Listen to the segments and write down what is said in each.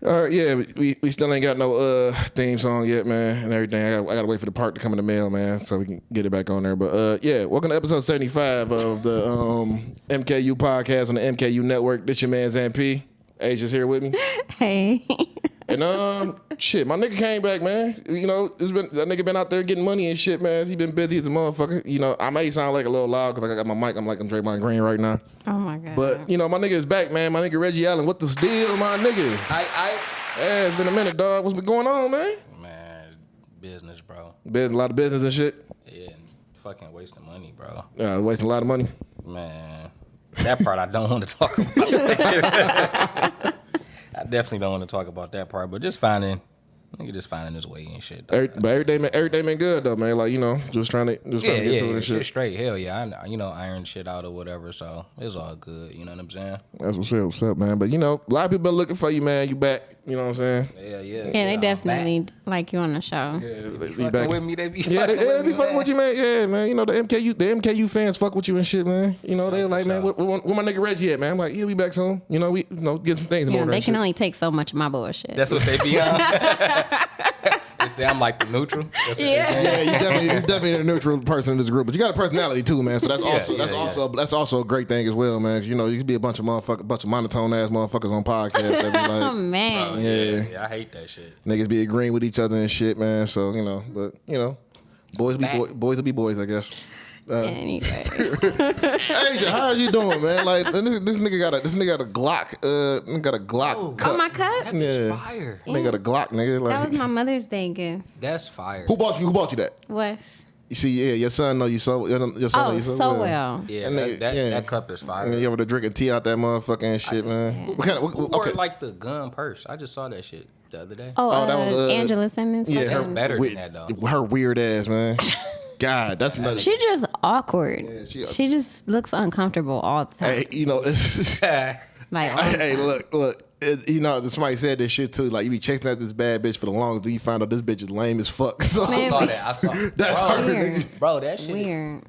All right, yeah, we still ain't got no theme song yet, man, and everything. I gotta wait for the part to come in the mail, man, so we can get it back on there. But yeah, welcome to episode 75 of the MKU podcast on the MKU network. This your man MP. Asja's here with me. Hey. And shit, my nigga came back, man. You know, that nigga been out there getting money and shit, man. He been busy as a motherfucker. You know, I may sound like a little loud because I got my mic. I'm like I'm Draymond Green right now. Oh my god. But you know, my nigga is back, man. My nigga Reggie Allen. What the deal, my nigga? Yeah, it's been a minute, dog. What's been going on, man? Man, business, bro. A lot of business and shit. Yeah, and fucking wasting money, bro. Wasting a lot of money. Man, that part I don't want to talk about. I definitely don't want to talk about that part, but just finding his way and shit. But everything been good though, man. Like, you know, just trying to get to it and shit. Straight. Hell yeah, I iron shit out or whatever, so it's all good. You know what I'm saying? That's what's up, man. But you know, a lot of people been looking for you, man. You back. You know what I'm saying? Yeah. Yeah, they definitely like you on the show. Yeah, they fucking with me. They be fucking with you, man. Yeah, man. You know the MKU fans fuck with you and shit, man. You know they like, man, where my nigga Reggie at, man? I'm like, he'll be back soon. You know, get some things in order. They can only take so much of my bullshit. That's what they be on. They say I'm like the neutral. That's what yeah, you definitely a neutral person in this group, but you got a personality too, man. So that's also a great thing as well, man. You know, you could be a bunch of monotone ass motherfuckers on podcasts. That be like, oh man. Bro, yeah, I hate that shit. Niggas be agreeing with each other and shit, man. So you know, but you know, boys will be boys, I guess. Anyway. Asja, how are you doing, man? Like this nigga got a Glock. Got a Glock cup. Oh, my cup? That bitch fire. Nigga got a Glock, nigga. Like, that was my Mother's Day gift. That's fire. Who bought you that? Wes. You see, yeah, your son know you so. Your son know you so well. Yeah, that cup is fire. And you over there drinking tea out that motherfucking shit, man. Who wore like the gun purse? I just saw that shit the other day. Oh, that was Angela Simmons. Yeah, that's better than that though. Her weird ass, man. God, that's nuts. She just awkward. Yeah, she just looks uncomfortable all the time. Hey, you know, like, hey, look. You know, somebody said this shit too. Like, you be chasing after this bad bitch for the longest, then you find out this bitch is lame as fuck. So, I saw that. That's weird. Bro, that shit weird.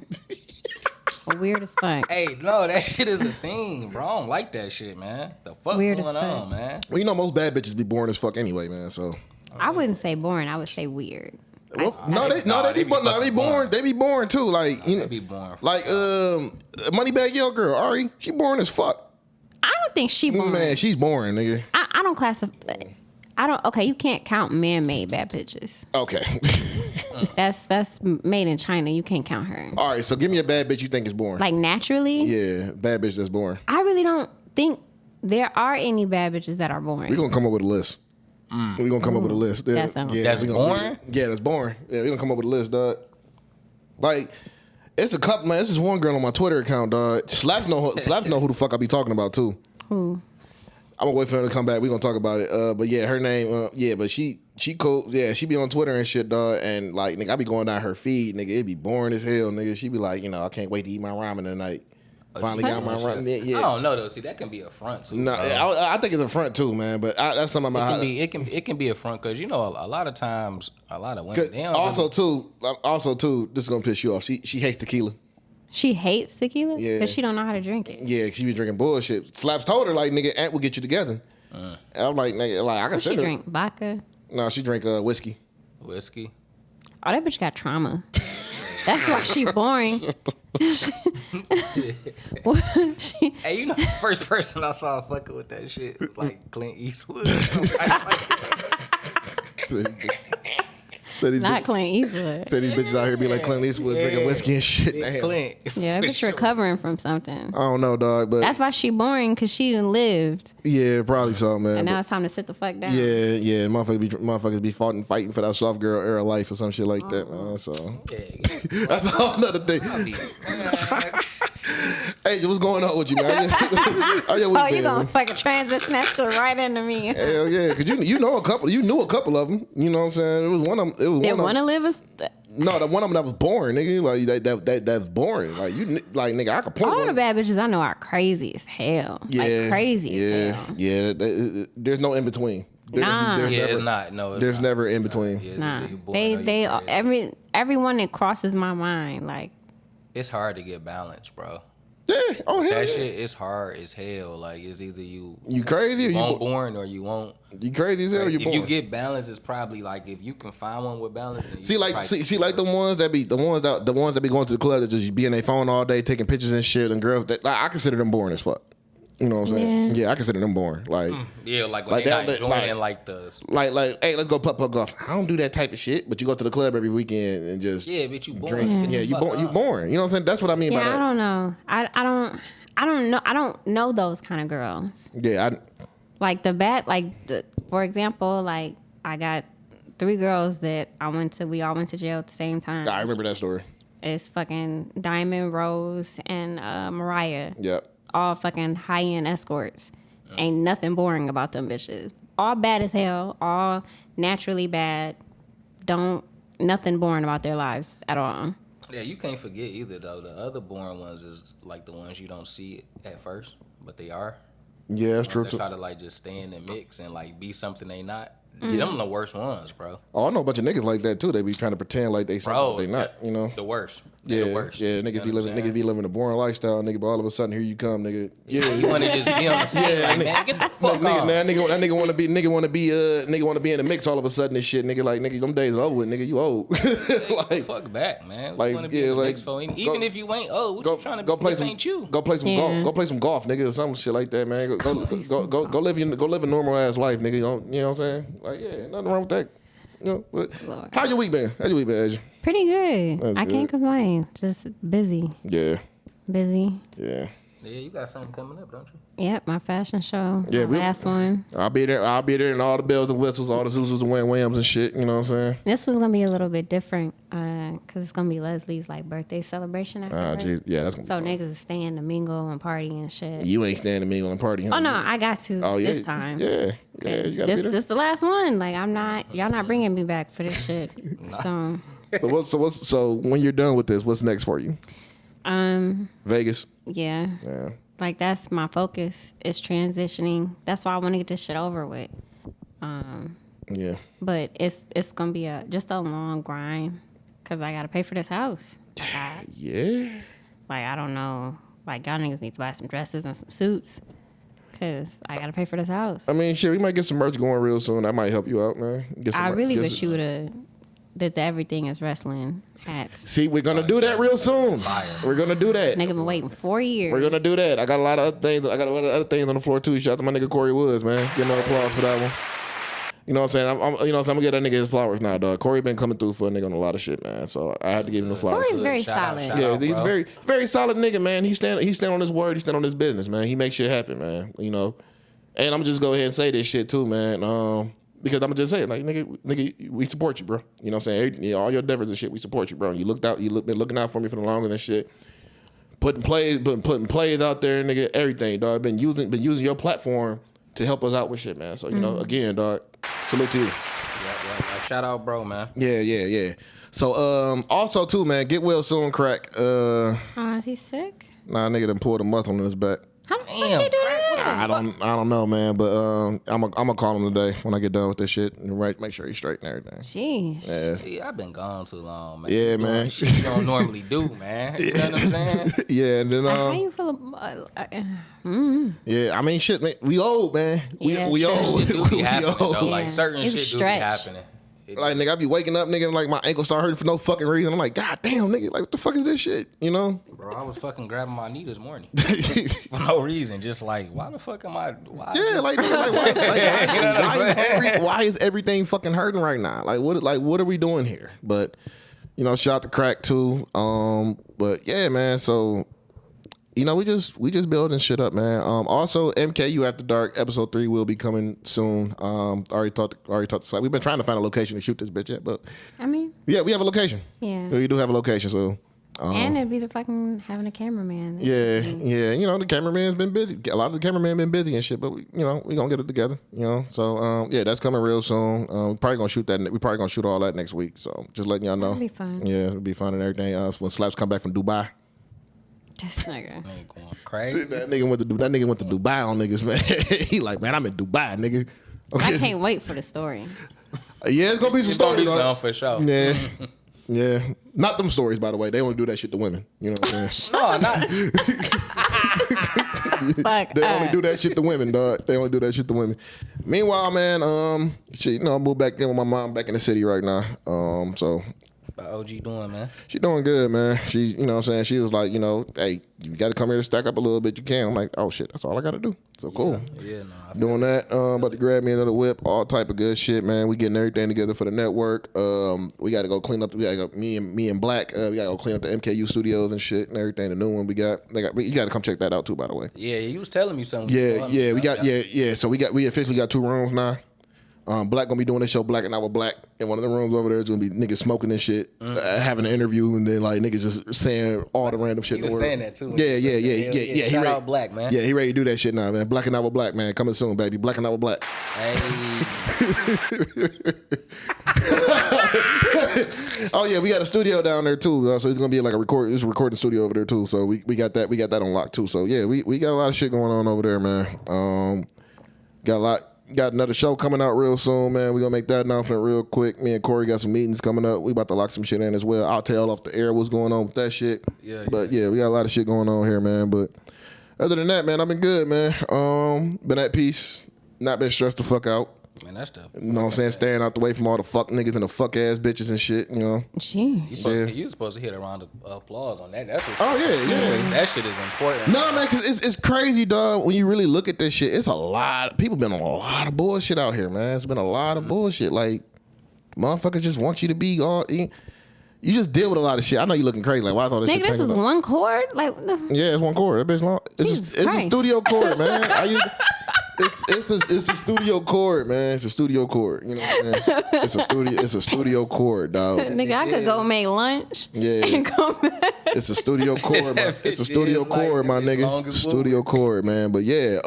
Weird as fuck. Hey, no, that shit is a thing, bro. I don't like that shit, man. The fuck weird going on, man? Well, you know, most bad bitches be boring as fuck anyway, man. So I wouldn't say boring. I would say weird. Well, they be boring. They be boring too. Like, you know, they be boring. Like Moneybag Yo girl, Ari, she boring as fuck. I don't think she boring. Man, she's boring, nigga. I don't classify. Okay, you can't count man-made bad bitches. Okay. That's made in China. You can't count her. All right, so give me a bad bitch you think is boring. Like naturally? Yeah, bad bitch that's boring. I really don't think there are any bad bitches that are boring. We're going to come up with a list. We're going to come up with a list. That sounds that's boring? Yeah, that's boring. Yeah, we're going to come up with a list, dog. Like, it's a couple, man. This is one girl on my Twitter account, dog. Slaps know who the fuck I be talking about, too. Who? I'm gonna wait for her to come back. We gonna talk about it. But yeah, her name. But she cool. Yeah, she be on Twitter and shit, dog. And like, nigga, I be going down her feed, nigga. It be boring as hell, nigga. She be like, you know, I can't wait to eat my ramen tonight. Finally got my ramen. Yeah. I don't know though. See, that can be a front too. No, I think it's a front too, man. But that's something about it can be a front because you know a lot of times a lot of women. They don't also too. This is gonna piss you off. She hates tequila. She hates tequila? Yeah. Because she don't know how to drink it. Yeah, she be drinking bullshit. Slaps told her, like, nigga, Aunt will get you together. And I'm like, nigga, like, I can send her. She drink vodka? No, she drink whiskey. Whiskey? Oh, that bitch got trauma. That's why she boring. Hey, you know the first person I saw fucking with that shit was like Clint Eastwood. Not Clint Eastwood. Said these bitches out here be like Clint Eastwood drinking whiskey and shit. Yeah, Clint. Yeah, that bitch recovering from something. I don't know, dog, but that's why she boring, because she done lived. Yeah, probably so, man. And now it's time to sit the fuck down. Yeah, motherfuckers be fighting for that soft girl era life or some shit like that, man. So that's a whole nother thing. Hey, what's going on with you, man? You gonna fucking transition that shit right into me? Hell yeah, because you knew a couple of them. You know what I'm saying? It was one of them. They want to live No, the one of them that was boring, nigga. Like that's boring. Like nigga, I could point. All the bad bitches I know are crazy as hell. Yeah, like crazy as hell. Yeah, there's no in between. It's not. No, there's never in between. Nah, everyone that crosses my mind, like it's hard to get balance, bro. Yeah. Oh hell. That yeah. shit is hard as hell. Like it's either you crazy or won't born or you won't. You crazy as hell. Or you If born. you get balance, it's probably like if you can find one with balance. Then See, like the ones that be going to the club that just be on their phone all day taking pictures and shit, and girls that like, I consider them boring as fuck. You know what I'm saying? Yeah, I consider them boring. Like yeah, like when they not enjoying like the hey, let's go putt golf. I don't do that type of shit, but you go to the club every weekend and just but you boring. drink. Yeah, you boring. You know what I'm saying? That's what I mean by that. I don't know. I don't know. I don't know those kind of girls. Yeah, Like for example, like I got 3 girls that we all went to jail at the same time. I remember that story. It's fucking Diamond, Rose, and Mariah. Yep. All fucking high-end escorts. Ain't nothing boring about them bitches. All bad as hell. All naturally bad. Nothing boring about their lives at all. Yeah, you can't forget either though. The other boring ones is like the ones you don't see at first, but they are. Yeah, that's true. They try to like just stay in the mix and like be something they not. Them the worst ones, bro. Oh, I know a bunch of niggas like that too. They be trying to pretend like they something they not. You know, the worst. Yeah, the worst. Yeah, niggas be living a boring lifestyle, nigga. But all of a sudden, here you come, nigga. Yeah, you want to just be on the scene, like, man, get the fuck off. That nigga want to be in the mix. All of a sudden, this shit, nigga. Like, nigga, them days are over with, nigga. You old. Like, fuck back, man. Like, want to be in the mix for even if you ain't old. What you trying to play this some, ain't you. Go play some golf. Go play some golf, nigga, or some shit like that, man. Go live a normal ass life, nigga. You know what I'm saying? Like, yeah, nothing wrong with that. You know, but how your week been? Asja? Pretty good. That's I good. can't complain. Just busy. Yeah. Busy. Yeah. Yeah, you got something coming up, don't you? Yep, my fashion show. Yeah, my last one. I'll be there and all the bells and whistles, all the Zuzus and whams and shit. You know what I'm saying? This was gonna be a little bit different because it's gonna be Leslie's like birthday celebration after her. Geez. Yeah, that's gonna So be fun. niggas is staying to mingle and party and shit. You ain't staying to mingle and party. Huh? Oh no, I got to this time. Yeah. Yeah, you 'Cause gotta be there. this the last one. Like y'all not bringing me back for this shit. So So when you're done with this, what's next for you? Vegas. yeah. Yeah. Like that's my focus. Is transitioning. That's why I want to get this shit over with. Yeah. But it's gonna be just a long grind because I gotta pay for this house. Yeah. Like I don't know. Like y'all niggas need to buy some dresses and some suits because I gotta pay for this house. I mean, shit, we might get some merch going real soon. That might help you out, man. I really wish you would have did the everything is wrestling hats. See, we're gonna do that real soon. We're gonna do that. Nigga been waiting 4 years. We're gonna do that. I got a lot of other things. I got a lot of other things on the floor too. Shout out to my nigga Corey Woods, man. Give him an applause for that one. You know what I'm saying? I'm gonna get that nigga his flowers now, dog. Corey been coming through for a nigga on a lot of shit, man. So I had to give him the flowers. Corey's very Shout out, solid. shout Yeah, out, he's bro. very solid nigga, man. He stand on his word. He stand on his business, man. He makes shit happen, man. You know, and I'm just go ahead and say this shit too, man. Because I'm gonna just say it, like nigga, we support you, bro. You know what I'm saying? All your endeavors and shit, we support you, bro. You been looking out for me for the longer than shit. Putting plays out there, nigga. Everything, dog. Been using your platform to help us out with shit, man. So you know, again, dog. Salute to you. Yeah. Shout out, bro, man. Yeah. So also too, man, get well soon, crack. Is he sick? Nah, nigga done pulled a muscle in his back. How the fuck Damn, he do that? I don't know, man, but I'm gonna call him today when I get done with this shit and make sure he's straight and everything. Jeez. Yeah. See, I've been gone too long, man. Yeah, You doing man. Shit you don't normally do, man. You know what I'm saying? Yeah, and then How you feel? yeah, I mean, shit, man, we old, man. We Yeah, we true. old. Shit do be We happening, old. though. Like Yeah. certain You shit do be stretch. happening. Like, nigga, I be waking up, nigga, and like my ankle start hurting for no fucking reason. I'm like, God damn, nigga, like what the fuck is this shit? You know? Bro, I was fucking grabbing my knee this morning for no reason. Just like, why the fuck am I? Why Yeah, like why is everything fucking hurting right now? Like what are we doing here? But you know, shout out to Crack too. But yeah, man. So you know, we just building shit up, man. Also, MKU After Dark episode 3 will be coming soon. Already talked to site. We've been trying to find a location to shoot this bitch yet, but I mean, yeah, we have a location. yeah. We do have a location, so. And it'd be the fucking having a cameraman. That Yeah, shit be- yeah. You know, the cameraman's been busy. A lot of the cameramen been busy and shit, but we gonna get it together. You know, so yeah, that's coming real soon. We probably gonna shoot that. We probably gonna shoot all that next week. So just letting y'all know. That'll be fun. Yeah, it'll be fun and everything. When Slaps come back from Dubai, This nigga. ain't going crazy? that nigga went to Dubai on niggas, man. He like, man, I'm in Dubai, nigga. Okay. I can't wait for the story. Yeah, it's gonna be some It's gonna stories. be dog. something for sure. Yeah. Yeah. Not them stories, by the way. They only do that shit to women. You know what I'm saying? No, not. Fuck They only up. do that shit to women, dog. They only do that shit to women. Meanwhile, man, shit, I moved back in with my mom back in the city right now. So How OG doing, man? she doing good, man. She, you know what I'm saying? She was like, hey, you got to come here to stack up a little bit. You can. I'm like, oh, shit, that's all I got to do. So cool. Yeah, no. Doing that. About to grab me another whip. All type of good shit, man. We getting everything together for the network. We got to go clean up. We got to go, me and Black, we got to go clean up the MKU studios and shit and everything. The new one we got. You got to come check that out, too, by the way. Yeah, you was telling me something. Yeah. So we officially got 2 rooms now. Black gonna be doing this show, Black and I with Black. In one of the rooms over there is gonna be niggas smoking and shit, having an interview, and then like niggas just saying all the random shit. You was saying that too. Yeah. Shout out Black, man. Yeah, he ready to do that shit now, man. Black and I with Black, man. Coming soon, baby. Black and I with Black. Hey. Oh yeah, we got a studio down there too. So it's gonna be like it's a recording studio over there too. So we got that on lock too. So yeah, we got a lot of shit going on over there, man. Got another show coming out real soon, man. We're going to make that announcement real quick. Me and Corey got some meetings coming up. We about to lock some shit in as well. I'll tell off the air what's going on with that shit. But yeah, we got a lot of shit going on here, man. But other than that, man, I've been good, man. Been at peace. Not been stressed the fuck out. Man, that's tough. You know what I'm saying? Staying out the way from all the fuck niggas and the fuck ass bitches and shit, you know? Jeez. You supposed to hit a round of applause on that. That's what yeah. That shit is important. No, man, because it's crazy, dog. When you really look at this shit, it's a lot. People been on a lot of bullshit out here, man. It's been a lot of bullshit. Like, motherfuckers just want you to be all... You just deal with a lot of shit. I know you looking crazy. Like, why I thought this shit... Nigga, this is one chord? Like, yeah, it's one chord. That bitch long. It's a studio chord, man. It's a studio chord, man. It's a studio chord. You know what I'm saying? It's a studio chord, dog. nigga, I could go make lunch. Yeah. And come back. It's a studio chord. It's a studio chord, my nigga. Studio chord, man. But yeah,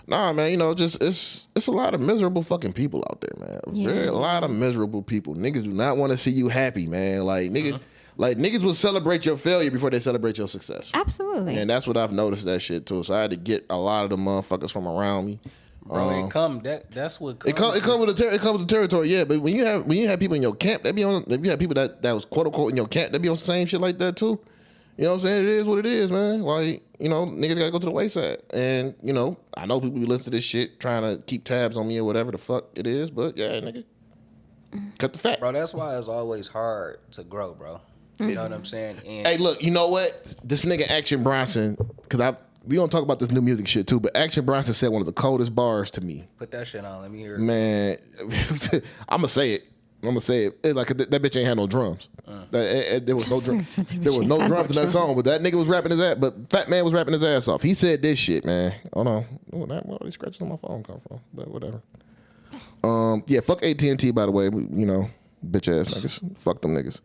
nah, man. Just it's a lot of miserable fucking people out there, man. Yeah. A lot of miserable people. Niggas do not want to see you happy, man. Like niggas. Like, niggas will celebrate your failure before they celebrate your success. Absolutely. And that's what I've noticed that shit, too. So I had to get a lot of the motherfuckers from around me. Bro, that's what it comes with the territory, yeah. But when you have people in your camp, if you have people that was quote unquote in your camp, they be on the same shit like that too. You know what I'm saying? It is what it is, man. Like, niggas gotta go to the wayside. And, I know people be listening to this shit trying to keep tabs on me or whatever the fuck it is, but yeah, nigga. Cut the fat. Bro, that's why it's always hard to grow, bro. You know what I'm saying? And hey, look, you know what? This nigga Action Bronson, because we don't talk about this new music shit too, but Action Bronson said one of the coldest bars to me. Put that shit on. Let me hear it. Man, I'm gonna say it. It's like that bitch ain't had no drums. There was no drums. There was no drums in that song, but that nigga was rapping his ass. But Fat Man was rapping his ass off. He said this shit, man. Hold on. Where all these scratches on my phone come from? But whatever. Yeah, fuck AT&T, by the way. Bitch ass niggas. Fuck them niggas.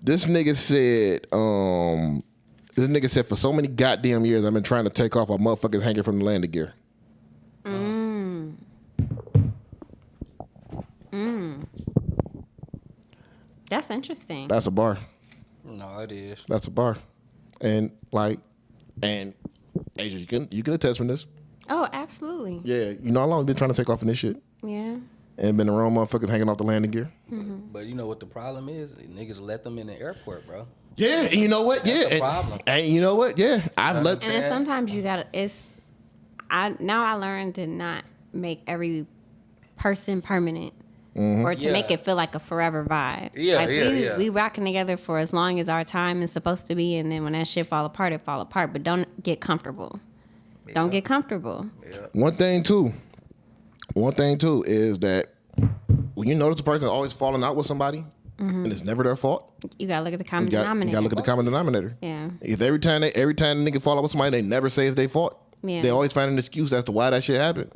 This nigga said, for so many goddamn years, I've been trying to take off while motherfuckers hanging from the landing gear. That's interesting. That's a bar. No, it is. That's a bar. And Asia, you can attest from this. Oh, absolutely. Yeah, you know how long I've been trying to take off in this shit? Yeah. And been around motherfuckers hanging off the landing gear. But you know what the problem is? Niggas let them in the airport, bro. Yeah, and you know what? That's the problem. And you know what? Yeah, And then sometimes you gotta. I learned to not make every person permanent, or to make it feel like a forever vibe. We rocking together for as long as our time is supposed to be, and then when that shit fall apart, it fall apart. But don't get comfortable. Yeah. Don't get comfortable. Yeah. One thing too is that when you notice a person always falling out with somebody, and it's never their fault, you gotta look at the common denominator. You gotta look at the common denominator. Yeah. If every time the nigga fall out with somebody, they never say it's their fault. Yeah. They always find an excuse as to why that shit happened.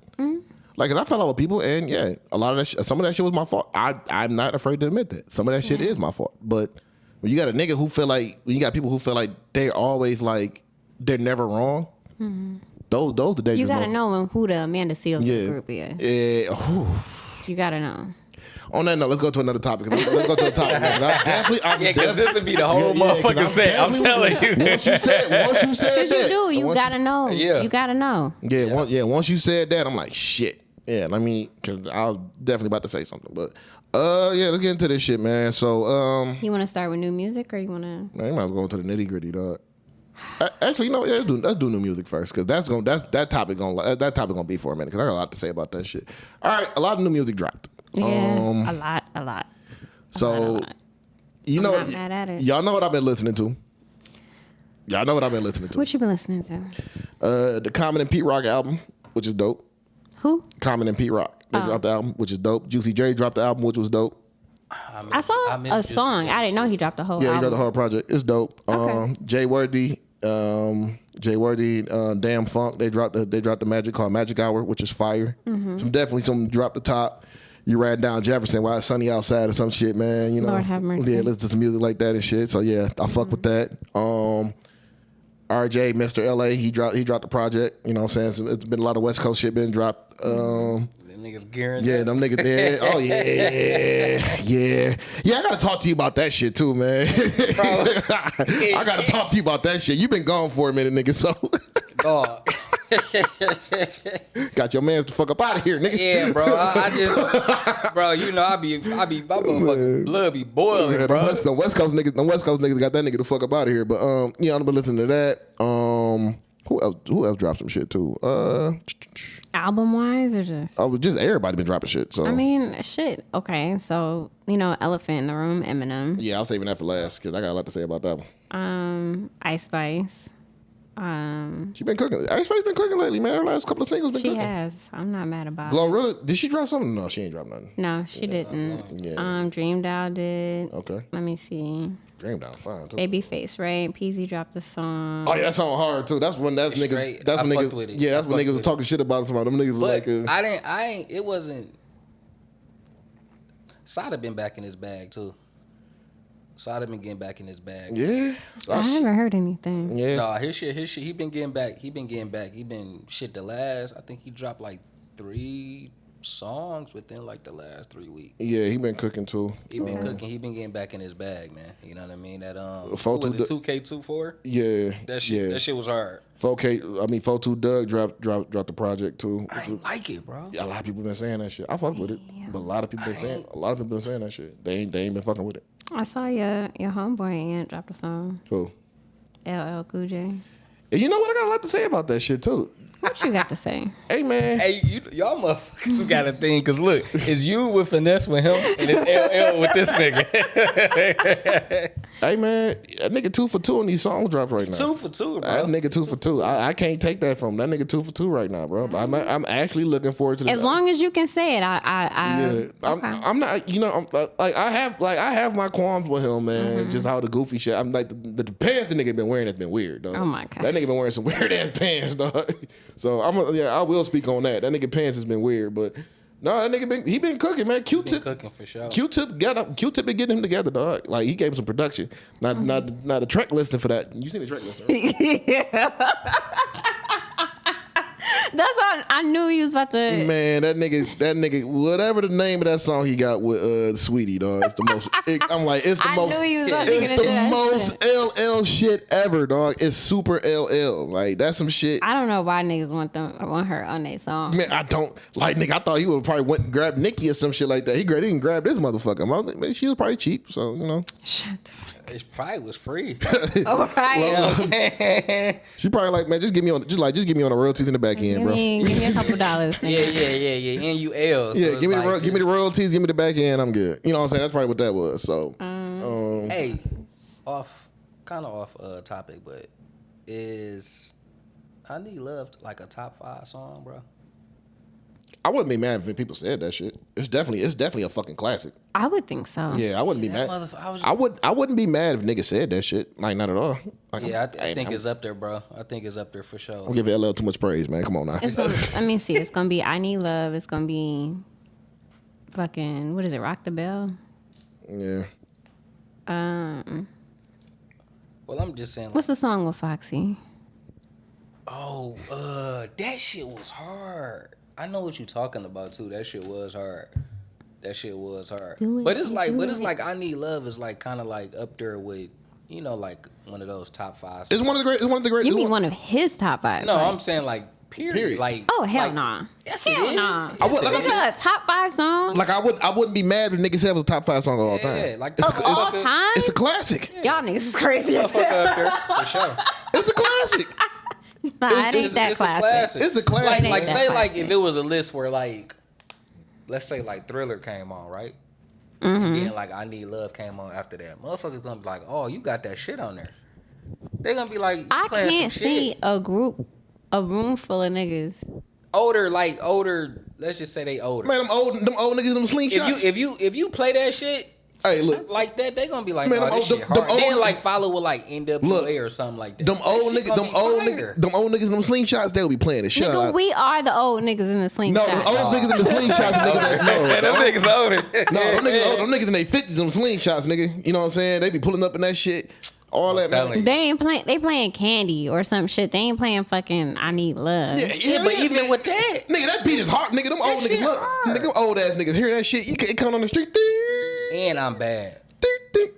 Like, 'cause I fell out with people, and yeah, a lot of that, some of that shit was my fault. I'm not afraid to admit that. Some of that shit is my fault. But when you got a nigga who feel like, when you got people who feel like they're always like, they're never wrong, those the dangerous. You gotta know who the Amanda Seals of the group is. Yeah. You gotta know. On that note, let's go to another topic. Let's go to the topic. Because this would be the whole motherfucking set. I'm telling you. Once you said that. You gotta know. Yeah. You gotta know. Yeah, once you said that, I'm like, shit. Yeah, I mean, because I was definitely about to say something, but yeah, let's get into this shit, man. So, you want to start with new music, or you want to? Man, you might as well go into the nitty gritty, dog. Actually, you know, yeah, let's do new music first, because that topic gonna be for a minute, because I got a lot to say about that shit. All right, a lot of new music dropped. Yeah, a lot. So, you know, not mad at it. Y'all know what I've been listening to. What you been listening to? The Common and Pete Rock album, which is dope. Who? Common and Pete Rock. They dropped the album, which is dope. Juicy J dropped the album, which was dope. I saw a song. I didn't know he dropped the whole album. Yeah, he dropped the whole project. It's dope. Okay. Jay Worthy, Damn Funk. They dropped the Magic called Magic Hour, which is fire. Mm-hmm. Some dropped the top. You ran down Jefferson while it's sunny outside or some shit, man. You know, Lord have mercy. Yeah, listen to some music like that and shit. So yeah, I fuck with that. RJ, Mr. LA, he dropped the project. You know what I'm saying? It's been a lot of West Coast shit been dropped. Them niggas gearing. Yeah, them niggas there. Oh yeah. I gotta talk to you about that shit too, man. Bro. I gotta talk to you about that shit. You been gone for a minute, nigga. So Dog. got your mans to fuck up out of here, nigga. Yeah, bro. I just, bro. You know, my motherfucking blood be boiling, Yeah, bro. the West Coast niggas got that nigga to fuck up out of here. But yeah, I've been listening to that. Who else dropped some shit too? Album wise, or just? Just everybody been dropping shit. So I mean, shit. Okay, so you know, Elephant in the Room, Eminem. yeah, I was saving that for last because I got a lot to say about that one. Ice Spice. She been cooking. Ice Spice been cooking lately, man. Her last couple of singles been She cooking. has. I'm not mad about it. Glorilla, did she drop something? No, she ain't dropped nothing. No, she didn't. Yeah. Dream Doll did. Okay. Let me see. Dream Down fine too. Babyface, right? Peasy dropped a song. Oh yeah, that song hard too. That's when niggas. Straight. That's when I niggas. fucked with it. Yeah, that's when niggas was talking shit about somebody. Them niggas was But like. I ain't. It wasn't. Sada been back in his bag too. Sada been getting back in his bag. Yeah. I haven't heard anything. Yeah. No, his shit. He been getting back. He been shit the last. I think he dropped like 3 songs within like the last 3 weeks. Yeah, he been cooking too. He been cooking. He been getting back in his bag, man. You know what I mean? That who 4-2 was it? 2K24. Yeah. That shit. Yeah. That shit was hard. 4-2 Doug dropped the project too. I ain't like it, bro. A lot of people been saying that shit. I fucked with it, but a lot of people been saying that shit. They ain't been fucking with it. I saw your homeboy Aunt dropped a song. Who? LL Cool J. And you know what? I got a lot to say about that shit too. What you got to say? Hey man. Hey, y'all motherfuckers got a thing, cause look, it's you with finesse with him, and it's LL with this nigga. Hey man, that nigga 2 for 2 on these songs dropped right now. 2 for 2, bro. That nigga 2 for 2. I can't take that from him. That nigga 2 for 2 right now, bro. But I'm actually looking forward to the As long as you can say it, Yeah, okay. I'm not. You know, I have my qualms with him, man. Just how the goofy shit. I'm like the pants the nigga been wearing has been weird, dog. Oh my God. That nigga been wearing some weird ass pants, dog. So I will speak on that. That nigga pants has been weird, but no, that nigga been cooking, man. Q-Tip cooking for sure. Q-Tip been getting him together, dog. Like he gave him some production. Not the track listing for that. You seen the track listing? Right? Yeah. That's all. I knew he was about to. Man, that nigga, whatever the name of that song he got with Sweetie, dog. It's the most. I'm like, it's the most. I knew he was about to get It's into the that most shit. LL shit ever, dog. It's super LL. Like that's some shit. I don't know why niggas want her on their song. Man, I don't like nigga. I thought he would probably went and grabbed Nicki or some shit like that. He didn't grab this motherfucker. I was like, man, she was probably cheap, so you know. Shut the fuck. It probably was free. Oh, right. You know what I'm saying? She probably like, man, just give me on the royalties in the back end, bro. Give me a couple dollars. Yeah. NUL. So Yeah, give me like give me the royalties, give me the back end. I'm good. You know what I'm saying? That's probably what that was. So, Hey, kind of off topic, but is I Need Love like a top 5 song, bro? I wouldn't be mad if people said that shit. It's definitely a fucking classic. I would think so. Yeah, I wouldn't be mad. I wouldn't be mad if niggas said that shit. Like not at all. Like, Yeah, I think it's up there, bro. I think it's up there for sure. I'm giving LL too much praise, man. Come on now. Let me see. It's gonna be I Need Love. It's gonna be fucking what is it? Rock the Bell. Yeah. Well, I'm just saying. Like, What's the song with Foxy? That shit was hard. I know what you're talking about too. That shit was hard. But it's like I Need Love is like kind of like up there with, you know, like one of those top 5 songs. It's one of the great. You mean one of his top 5? No, right? I'm saying like Period. Like, oh hell nah. Yes, hell it is. nah. I would, like I said, a top 5 song. like I wouldn't be mad if niggas said it was a top 5 song of all time. Yeah, like of all time. It's a classic. Y'all niggas is crazy. Motherfucker up there for sure. It's a classic. Nah, it ain't that classic. It's a classic. Like that say classic. like if it was a list where like, let's say like Thriller came on, right? Mm-hmm. And then like I Need Love came on after that. Motherfuckers gonna be like, oh, you got that shit on there. They're gonna be like, I playing can't some see shit. a room full of niggas. Older. Let's just say they older. Man, them old niggas, them slingshots. If you play that shit. Hey, look. Like that, they gonna be like, Man, oh, this shit them hard. old- Then like follow with like NWA or something like that. Them old That shit niggas, gonna be fire. them old niggas, them slingshots, they'll be playing the shit Nigga, out. we are the old niggas in the No, slingshot. them old niggas in the slingshots, nigga. Man, them niggas older. No, them niggas in their 50s, them slingshots, nigga. You know what I'm saying? They be pulling up in that shit. All that, telling man. you. They ain't playing. They playing Candy or some shit. They ain't playing fucking I Need Love. Yeah, but even with that, nigga, that beat is hard, nigga. Them old shit niggas, look, hard. nigga, them old ass niggas hear that shit. You can't come on the street. and I'm bad. Ding.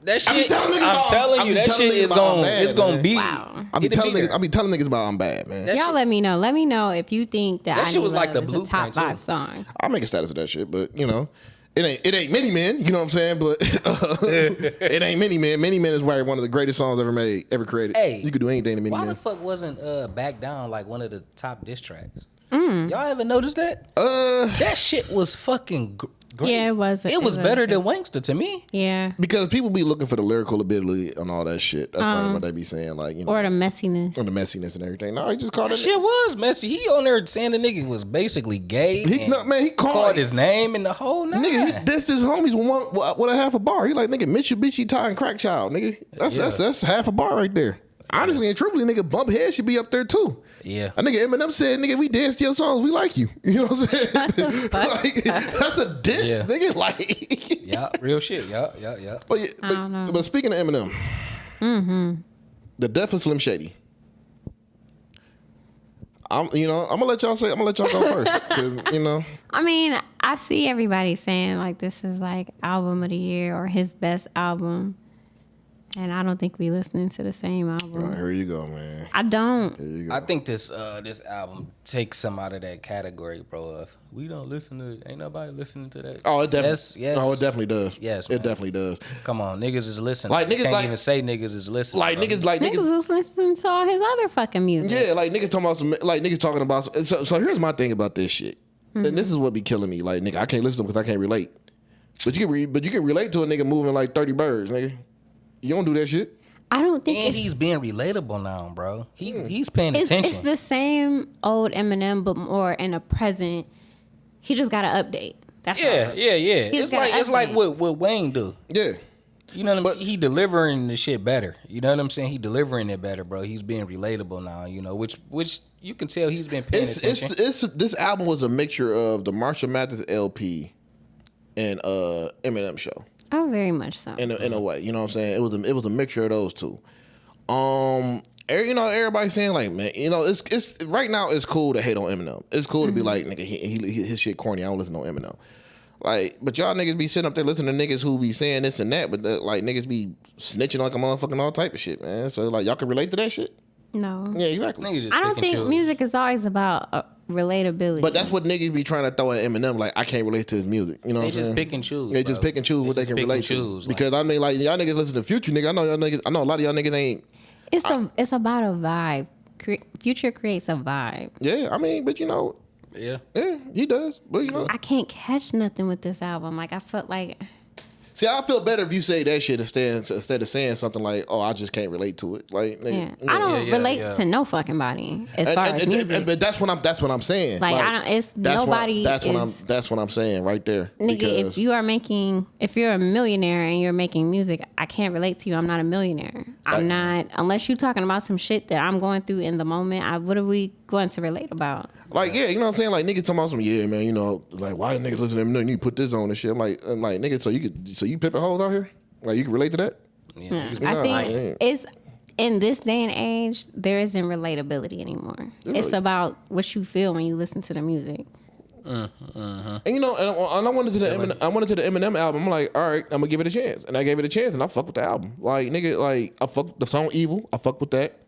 That I be shit, telling niggas I'm about- telling I you, be that telling shit niggas is about I'm gonna, bad, it's gonna man. be. Wow. I be it'll telling be niggas, there. I be telling niggas about I'm bad, man. That Y'all shit- let me know. Let me know if you think that I shit Need was like Love the is a top blueprint, too. 5 song. I'll make a status of that shit, but you know, it ain't Many Men, you know what I'm saying? But it ain't Many Men. Many Men is probably one of the greatest songs ever created. Hey, you could do anything to Many Why Men. the fuck wasn't Back Down like one of the top diss tracks? Y'all ever noticed that? That shit was fucking great. Yeah, it was. It was better than Wankster to me. Yeah. Because people be looking for the lyrical ability and all that shit. That's probably what they be saying, like, you know, Or the messiness. on the messiness and everything. No, he just called That it. shit was messy. He on there saying the nigga was basically gay. He, and no, man, he called called his name and the whole nine. Nigga, he dissed his homies with a half a bar. He like, nigga, Mitsubishi Tie and Crack Child, nigga. That's half a bar right there. Honestly and truthfully, nigga, Bump Head should be up there too. Yeah. A nigga Eminem said, nigga, we dance to your songs, we like you. You know what I'm saying? Like, that's a diss, Yeah. nigga. Like, Yeah, real shit. Yeah. But, but speaking of Eminem, the death of Slim Shady. I'm gonna let y'all go first, 'cause, you know. I mean, I see everybody saying like this is like album of the year or his best album. And I don't think we listening to the same album. All right, here you go, man. I don't. Here you go. I think this album takes some out of that category, bro. Of we don't listen to, ain't nobody listening to that. Oh, it definitely. Yes. No, it definitely does. Yes, it man. definitely does. Come on, niggas is listening. Like, niggas Can't like- even say niggas is listening. Like bro. Niggas was listening to all his other fucking music. Yeah, like niggas talking about. So here's my thing about this shit, and this is what be killing me. Like, nigga, I can't listen to them because I can't relate. But you can relate to a nigga moving like 30 birds, nigga. You don't do that shit. I don't think And he's being relatable now, bro. He's paying attention. it's the same old Eminem, but more in the present. He just got to update. That's all. yeah. He just It's gotta like update. what Wayne do. Yeah. You know what I'm saying? He delivering the shit better. You know what I'm saying? He delivering it better, bro. He's being relatable now. You know, which you can tell he's been paying attention. This album was a mixture of the Marshall Mathers LP and Eminem show. Oh, very much so. In a way, you know what I'm saying? It was a mixture of those two. Everybody's saying like, man, it's right now it's cool to hate on Eminem. It's cool to be like, nigga, his shit corny. I don't listen to Eminem. Like, but y'all niggas be sitting up there listening to niggas who be saying this and that, but like niggas be snitching like a motherfucking all type of shit, man. So like, y'all can relate to that shit? No. Yeah, exactly. Niggas just I don't pick and think choose. music is always about relatability. But that's what niggas be trying to throw at Eminem. Like, I can't relate to his music. You know They what I'm just saying? pick and choose. They just bro. pick and choose what they just can pick and relate choose, to. Because I mean, like, y'all niggas listen to Future, nigga. I know a lot of y'all niggas ain't. It's about a vibe. Future creates a vibe. Yeah, I mean, but yeah. yeah, he does. But I can't catch nothing with this album. Like I felt like see, I feel better if you say that shit instead of saying something like, "Oh, I just can't relate to it." Like, nigga, I don't relate yeah. to no fucking body as far as music. But that's what I'm saying. Like, I don't. It's nobody. That's what I'm saying right there. Nigga, Because- if you're a millionaire and you're making music, I can't relate to you. I'm not a millionaire. I'm not, unless you're talking about some shit that I'm going through in the moment. What are we going to relate about? like, yeah, you know what I'm saying? Like, niggas talking about some, yeah, man, like, why niggas listen to Eminem? You put this on and shit. I'm like, nigga, so you pimping hoes out here? Like, you can relate to that? Yeah. I think it's in this day and age, there isn't relatability anymore. It's about what you feel when you listen to the music. And and I went to the Eminem album. I'm like, all right, I'm gonna give it a chance, and I gave it a chance, and I fuck with the album. Like, nigga, like I fuck the song "Evil." I fuck with that.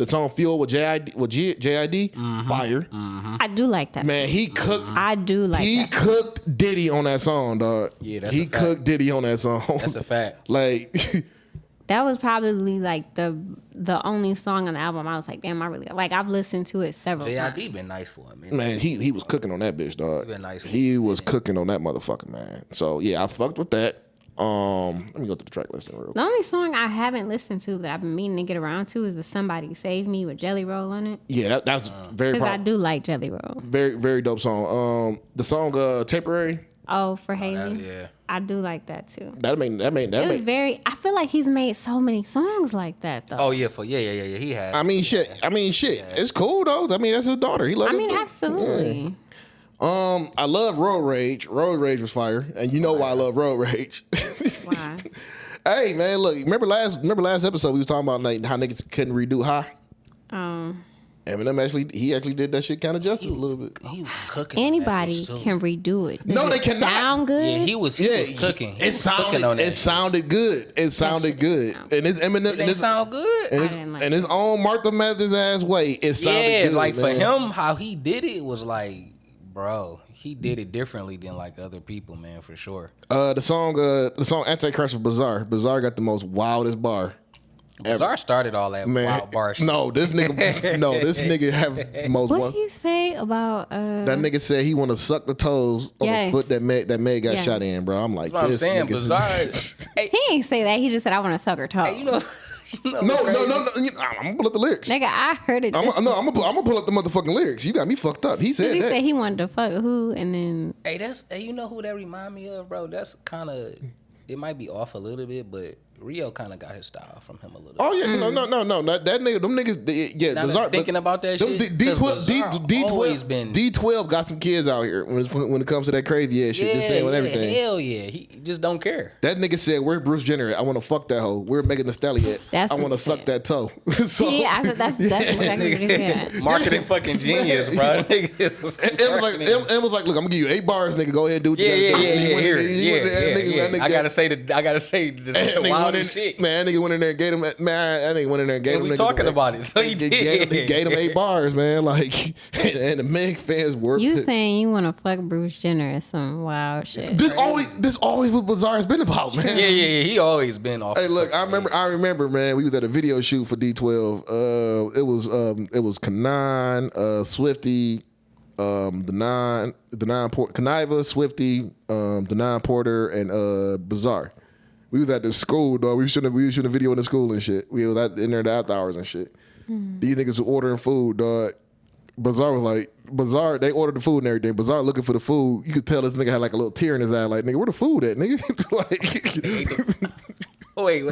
The song Fuel with JID, fire. I do like that. Man, song. he cooked. I do like. He that song. cooked Diddy on that song, dog. Yeah, that's he a fact. cooked Diddy on that song. That's a fact. Like. That was probably like the only song on the album I was like, damn, I really like. I've listened to it several times. JID been nice for him, Man, he was cooking on that bitch, dog. Been nice. He was cooking on that motherfucker, man. So yeah, I fucked with that. Let me go to the track list real quick. The only song I haven't listened to that I've been meaning to get around to is the "Somebody Save Me" with Jelly Roll on it. Yeah, that's very. Because I do like Jelly Roll. Very very dope song. The song "Temporary." Oh, for Haley. Yeah. I do like that too. That was very. I feel like he's made so many songs like that though. Oh yeah, yeah. He had. I mean, shit. It's cool though. I mean, that's his daughter. He loves. Absolutely. Yeah. I love Road Rage. Road Rage was fire, and you know why I love Road Rage. Why? Hey man, look. Remember last episode we was talking about like how niggas couldn't redo High. Eminem actually did that shit kind of justice a little bit. He was cooking. Anybody can redo it. No, they cannot. Sound good. Yeah, he was cooking. It sounded good. And it's Eminem. It sound good. And his own Martha Mathers ass way. It sounded good. Like man. for him, how he did it was like, bro, he did it differently than like other people, man, for sure. The song Antichrist of Bizarre. Bizarre got the most wildest bar. Bizarre started all that wild bar shit. No, this nigga have the most. What he say about? That nigga said he want to suck the toes of the foot that May got shot in, bro. I'm like, that's what I'm saying. Bizarre. He ain't say that. He just said I want to suck her toe. Hey, no. I'm gonna pull up the lyrics. Nigga, I heard it. I'm gonna pull up the motherfucking lyrics. You got me fucked up. He said he that. said he wanted to fuck who, and then. Hey, you know who that remind me of, bro? That's kind of. It might be off a little bit, but Rio kind of got his style from him a little bit. Oh yeah, no, that nigga, them niggas, yeah. Now Bizarre, thinking about that shit, D12 got some kids out here when it comes to that crazy ass shit. Just saying with everything. Hell yeah, he just don't care. That nigga said, "Where's Bruce Jenner? I want to fuck that hoe. We're Megan Thee Stallion. I want to suck that toe." So, yeah, that's exactly what he said. Marketing fucking genius, bro. It was like, look, I'm gonna give you 8 bars, nigga. Go ahead and do what you gotta do. I gotta say just the wildest shit. Man, that nigga went in there and gave him. And we talking about it, so he did. He gave him 8 bars, man. Like, and the Meg fans were. You saying you want to fuck Bruce Jenner is some wild shit. This always what Bizarre has been about, man. Yeah. He always been off. Hey, look, I remember, man. We was at a video shoot for D12. It was Kanan, Swifty, Kaniva, Swifty, Denon Porter, and Bizarre. We was at the school, dog. We was shooting a video in the school and shit. We was in there the after hours and shit. These niggas were ordering food, dog. Bizarre was like, they ordered the food and everything. Bizarre looking for the food. You could tell this nigga had like a little tear in his eye. Like, nigga, where the food at, nigga? Wait.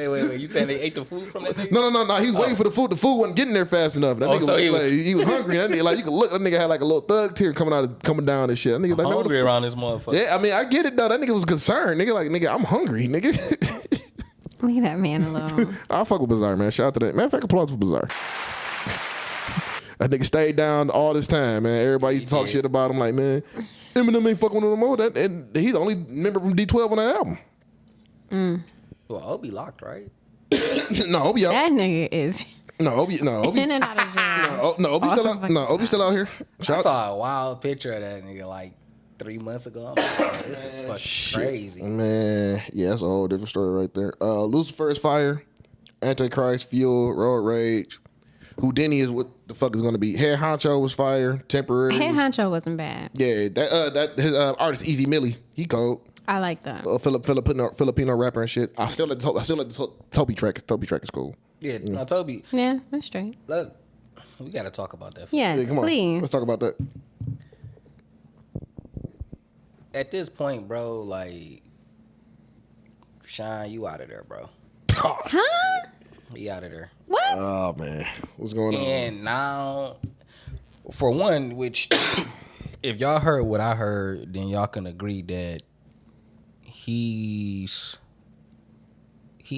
You saying they ate the food from that nigga? No. He was waiting for the food. The food wasn't getting there fast enough. That nigga he was hungry. That nigga, like, you could look. That nigga had like a little thug tear coming down and shit. That nigga like, hungry around this motherfucker. Yeah, I mean, I get it though. That nigga was concerned. Nigga, like, nigga, I'm hungry, nigga. Leave that man alone. I'll fuck with Bizarre, man. Shout out to that. Matter of fact, applause for Bizarre. That nigga stayed down all this time, man. Everybody used to talk shit about him, like, man, Eminem ain't fucking with him no more. And he's the only member from D12 on that album. Well, Obi locked, right? No, Obi out. That nigga is. Obi. In and out of jail. Obi's still out here. I saw a wild picture of that nigga like 3 months ago. I'm like, oh, this is fucking crazy. Man, yeah, that's a whole different story right there. Lucifer's Fire, Antichrist, Fuel, Road Rage. Houdini is what the fuck is going to be. Head Honcho was fire. Temporary. Head Honcho wasn't bad. Yeah, that his artist Easy Millie, he cold. I like that. Filipino rapper and shit. I still like the Toby track. Toby track is cool. Yeah, no, Toby. Yeah, that's straight. We got to talk about that. Yes, come on. Please. Let's talk about that. At this point, bro, like, Shine, you out of there, bro. Huh? He out of there. What? Oh man, what's going on? And now, for one, which if y'all heard what I heard, then y'all can agree that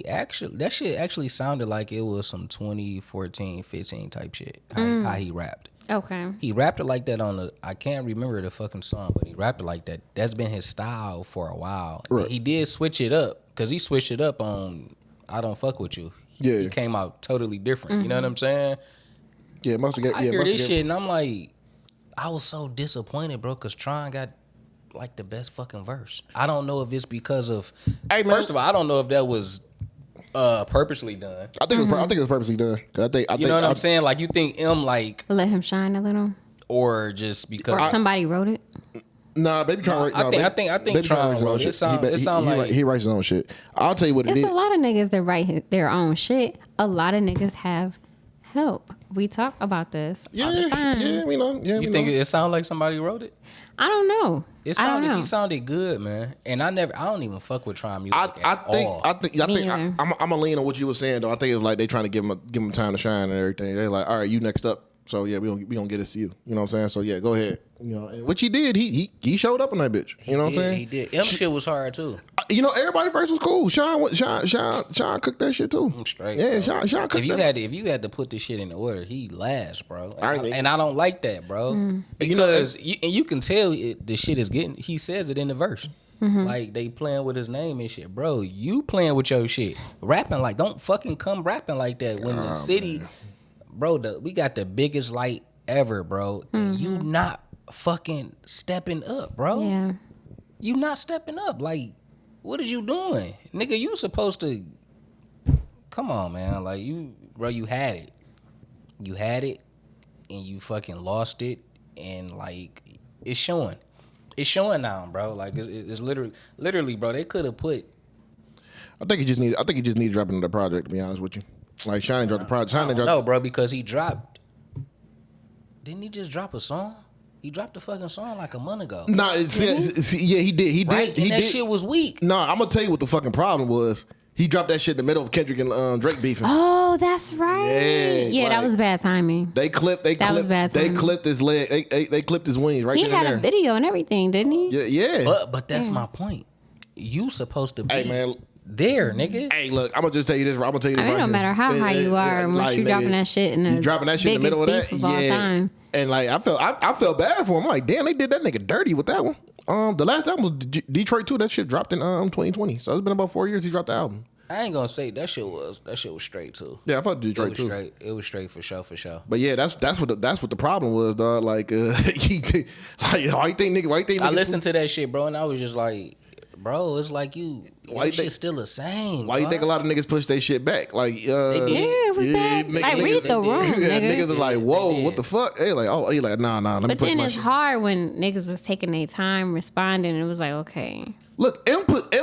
that shit actually sounded like it was some 2014, 15 type shit. How he rapped. Okay. He rapped it like that I can't remember the fucking song, but he rapped it like that. That's been his style for a while. Right. He did switch it up, because he switched it up on I Don't Fuck With You. Yeah. He came out totally different. You know what I'm saying? Yeah, must have. I hear this shit and I'm like, I was so disappointed, bro, because Tron got like the best fucking verse. I don't know if it's because of. Hey, man. First of all, I don't know if that was purposely done. I think it was purposely done. I think you know what I'm saying? Like, you think like let him shine a little, or just because somebody wrote it. Nah, baby Tron. I think Tron wrote it. It sound like he writes his own shit. I'll tell you what it is. It's a lot of niggas that write their own shit. A lot of niggas have help. We talk about this all the time. Yeah, we know. Yeah, you think it sounded like somebody wrote it? I don't know. He sounded good, man. And I don't even fuck with Tron music I think I'm gonna lean on what you were saying though. I think it's like they trying to give him time to shine and everything. They're like, all right, you next up. So yeah, we gonna get this to you. You know what I'm saying? So yeah, go ahead. You know, and which he did. He showed up on that bitch. You know what I'm saying? He did. M shit was hard too. You know, everybody first was cool. Sean cooked that shit too. I'm straight. Yeah, bro. Sean cooked that. If you had to put this shit in order, he last, bro. And I don't like that, bro. Because you can tell the shit is getting. He says it in the verse. Like they playing with his name and shit, bro. You playing with your shit, rapping like don't fucking come rapping like that when the city. Man. Bro, we got the biggest light ever, bro. And you not fucking stepping up, bro. Yeah. You not stepping up. Like, what is you doing? Nigga, you supposed to... Come on, man. Like, you had it. You had it, and you fucking lost it, and, like, it's showing. It's showing now, bro. Like, it's literally, bro, they could have put... I think you just need to drop another project, to be honest with you. Like Shine dropped the project. No, bro, because he dropped. Didn't he just drop a song? He dropped the fucking song like a month ago. Nah, yeah, he did. He right? did. That shit was weak. No, I'm gonna tell you what the fucking problem was. He dropped that shit in the middle of Kendrick and Drake beefing. Oh, that's right. Yeah, like, that was bad timing. They clipped his leg. They clipped his wings right there. He had a video and everything, didn't he? Yeah. But that's my point. You supposed to be. Hey man. There, nigga. Hey, look, I'm gonna just tell you this. I'm gonna tell you this. I mean, no matter how high you are, once like, you dropping that shit in the middle of that, time. And like, I felt bad for him. I'm like, damn, they did that nigga dirty with that one. The last album was Detroit 2. That shit dropped in 2020. So it's been about 4 years he dropped the album. I ain't gonna say that shit was straight too. Yeah, I fucked Detroit too. It was straight for sure. But yeah, that's what the problem was, dog. Like, why you think nigga? I listened to that shit, bro, and I was just like. Bro, it's like your shit's still the same. Why you think a lot of niggas push their shit back? Like, they did. Yeah, it was bad. Like, read the room, nigga. Niggas are like, whoa, what the fuck? They like, oh, you like, nah. Let me push my shit. But then it's hard when niggas was taking their time responding. It was like, okay. Look, M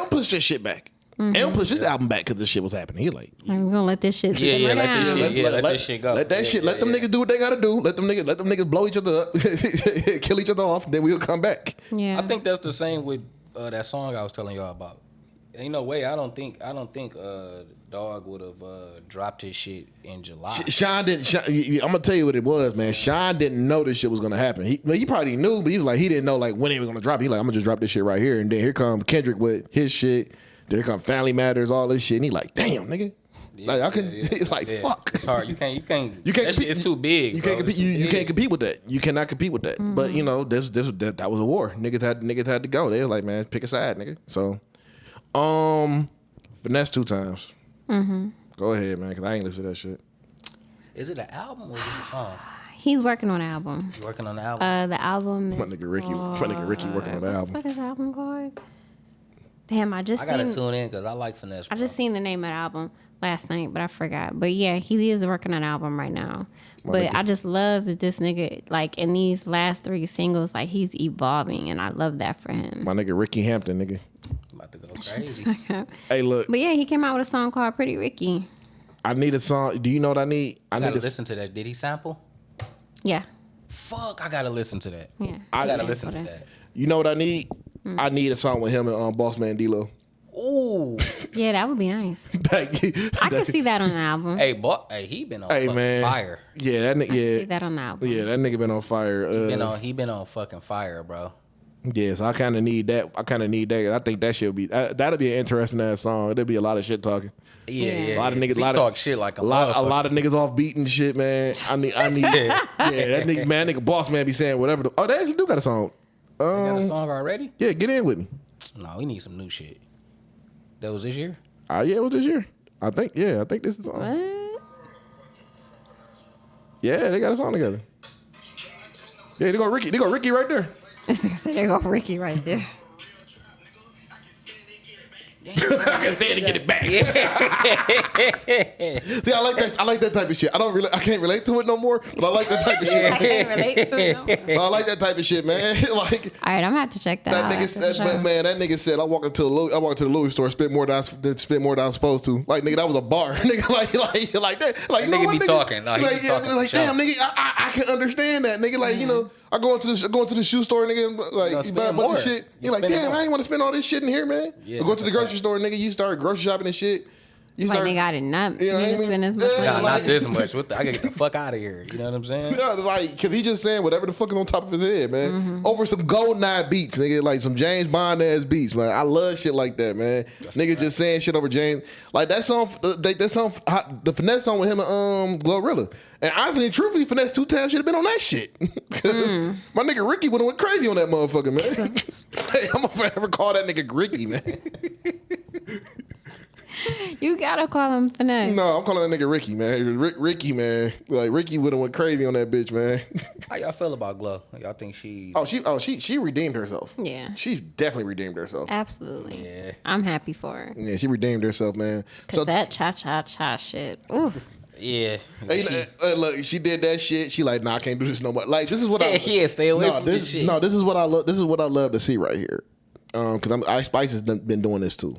pushed his shit back. M pushed his album back because this shit was happening. He like, I'm gonna let this shit sit down. Let this shit go. Let that shit. Let them niggas do what they gotta do. Let them niggas blow each other up, kill each other off. Then we'll come back. Yeah, I think that's the same with that song I was telling y'all about. Ain't no way. I don't think Dog would have dropped his shit in July. Sean didn't. I'm gonna tell you what it was, man. Sean didn't know this shit was gonna happen. He probably knew, but he was like, he didn't know like when he was gonna drop it. He like, I'm gonna just drop this shit right here, and then here comes Kendrick with his shit. Then here comes Family Matters, all this shit, and he like, damn, nigga. Yeah, like I can, he's like, fuck. It's hard. You can't. It's too big. You can't compete. You can't compete with that. You cannot compete with that. But you know, that was a war. Niggas had to go. They was like, man, pick a side, nigga. So, finesse 2 times. Go ahead, man, because I ain't listen to that shit. Is it an album or is it a song? He's working on an album. He's working on the album. The album is my nigga Ricky working on the album. What is the album called? Damn, I gotta tune in because I like finesse. Bro. I just seen the name of the album last night, but I forgot. But yeah, he is working on an album right now. But I just love that this nigga, like in these last 3 singles, like he's evolving, and I love that for him. My nigga Ricky Hampton, nigga. About to go crazy. Hey, look. But yeah, he came out with a song called Pretty Ricky. I need a song. Do you know what I need? I need to listen to that. Did he sample? Yeah. Fuck, I gotta listen to that. Yeah. I gotta listen to that. You know what I need? I need a song with him and Boss Man D-Lo. Ooh. Yeah, that would be nice. I could see that on the album. Hey, he been on fucking fire. Yeah, that nigga. I could see that on the album. Yeah, that nigga been on fire. He been on fucking fire, bro. Yeah, so I kind of need that. I think that shit would be that'll be an interesting ass song. There'll be a lot of shit talking. Yeah. A lot of niggas. Talk shit like a lot of niggas off beat and shit, man. I need. that nigga Boss Man be saying whatever. They actually do got a song. They got a song already? Yeah, get in with me. No, we need some new shit. That was this year? Yeah, it was this year. I think this is on. What? Yeah, they got a song together. Yeah, they go Ricky. They go Ricky right there. This nigga said they go Ricky right there. I stand to get it back. See, I like that. I like that type of shit. I can't relate to it no more, but I like that type of shit. I can't relate to it no more. But I like that type of shit, man. Like, all right, I'm gonna have to check that out. That nigga said I walked into the Louis store, spent more than I'm supposed to. Like, nigga, that was a bar. Nigga, like that. Like, you know nigga what, be talking. No, like, he be talking. like damn, nigga, I can understand that, nigga. Like, you know, I go into the shoe store, nigga, like you buy a bunch of shit. You're like, damn, I ain't want to spend all this shit in here, man. Yeah, I go to the grocery store, nigga. You start grocery shopping and shit. Like, nigga, I did not need to spend as much money. Nah, not this much. I gotta get the fuck out of here. You know what I'm saying? Yeah, like, cause he just saying whatever the fuck is on top of his head, man. Over some GoldenEye beats, nigga, like some James Bond ass beats, man. I love shit like that, man. Niggas just saying shit over James, like that song, the Finesse song with him and Glorilla. And honestly, truthfully, Finesse 2 Times should have been on that shit. My nigga Ricky would have went crazy on that motherfucker, man. Hey, I'm gonna forever call that nigga Ricky, man. You gotta call him Finesse. No, I'm calling that nigga Ricky, man. Ricky, man. Like, Ricky would have went crazy on that bitch, man. How y'all feel about Glow? Y'all think she... She redeemed herself. Yeah. She's definitely redeemed herself. Absolutely. Yeah. I'm happy for her. Yeah, she redeemed herself, man. Cause that cha-cha-cha shit. Oof. Yeah. Look, she did that shit. She like, nah, I can't do this no more. Like, this is what stay away from this shit. No, this is what I love. This is what I love to see right here. Cause Ice Spice has been doing this too.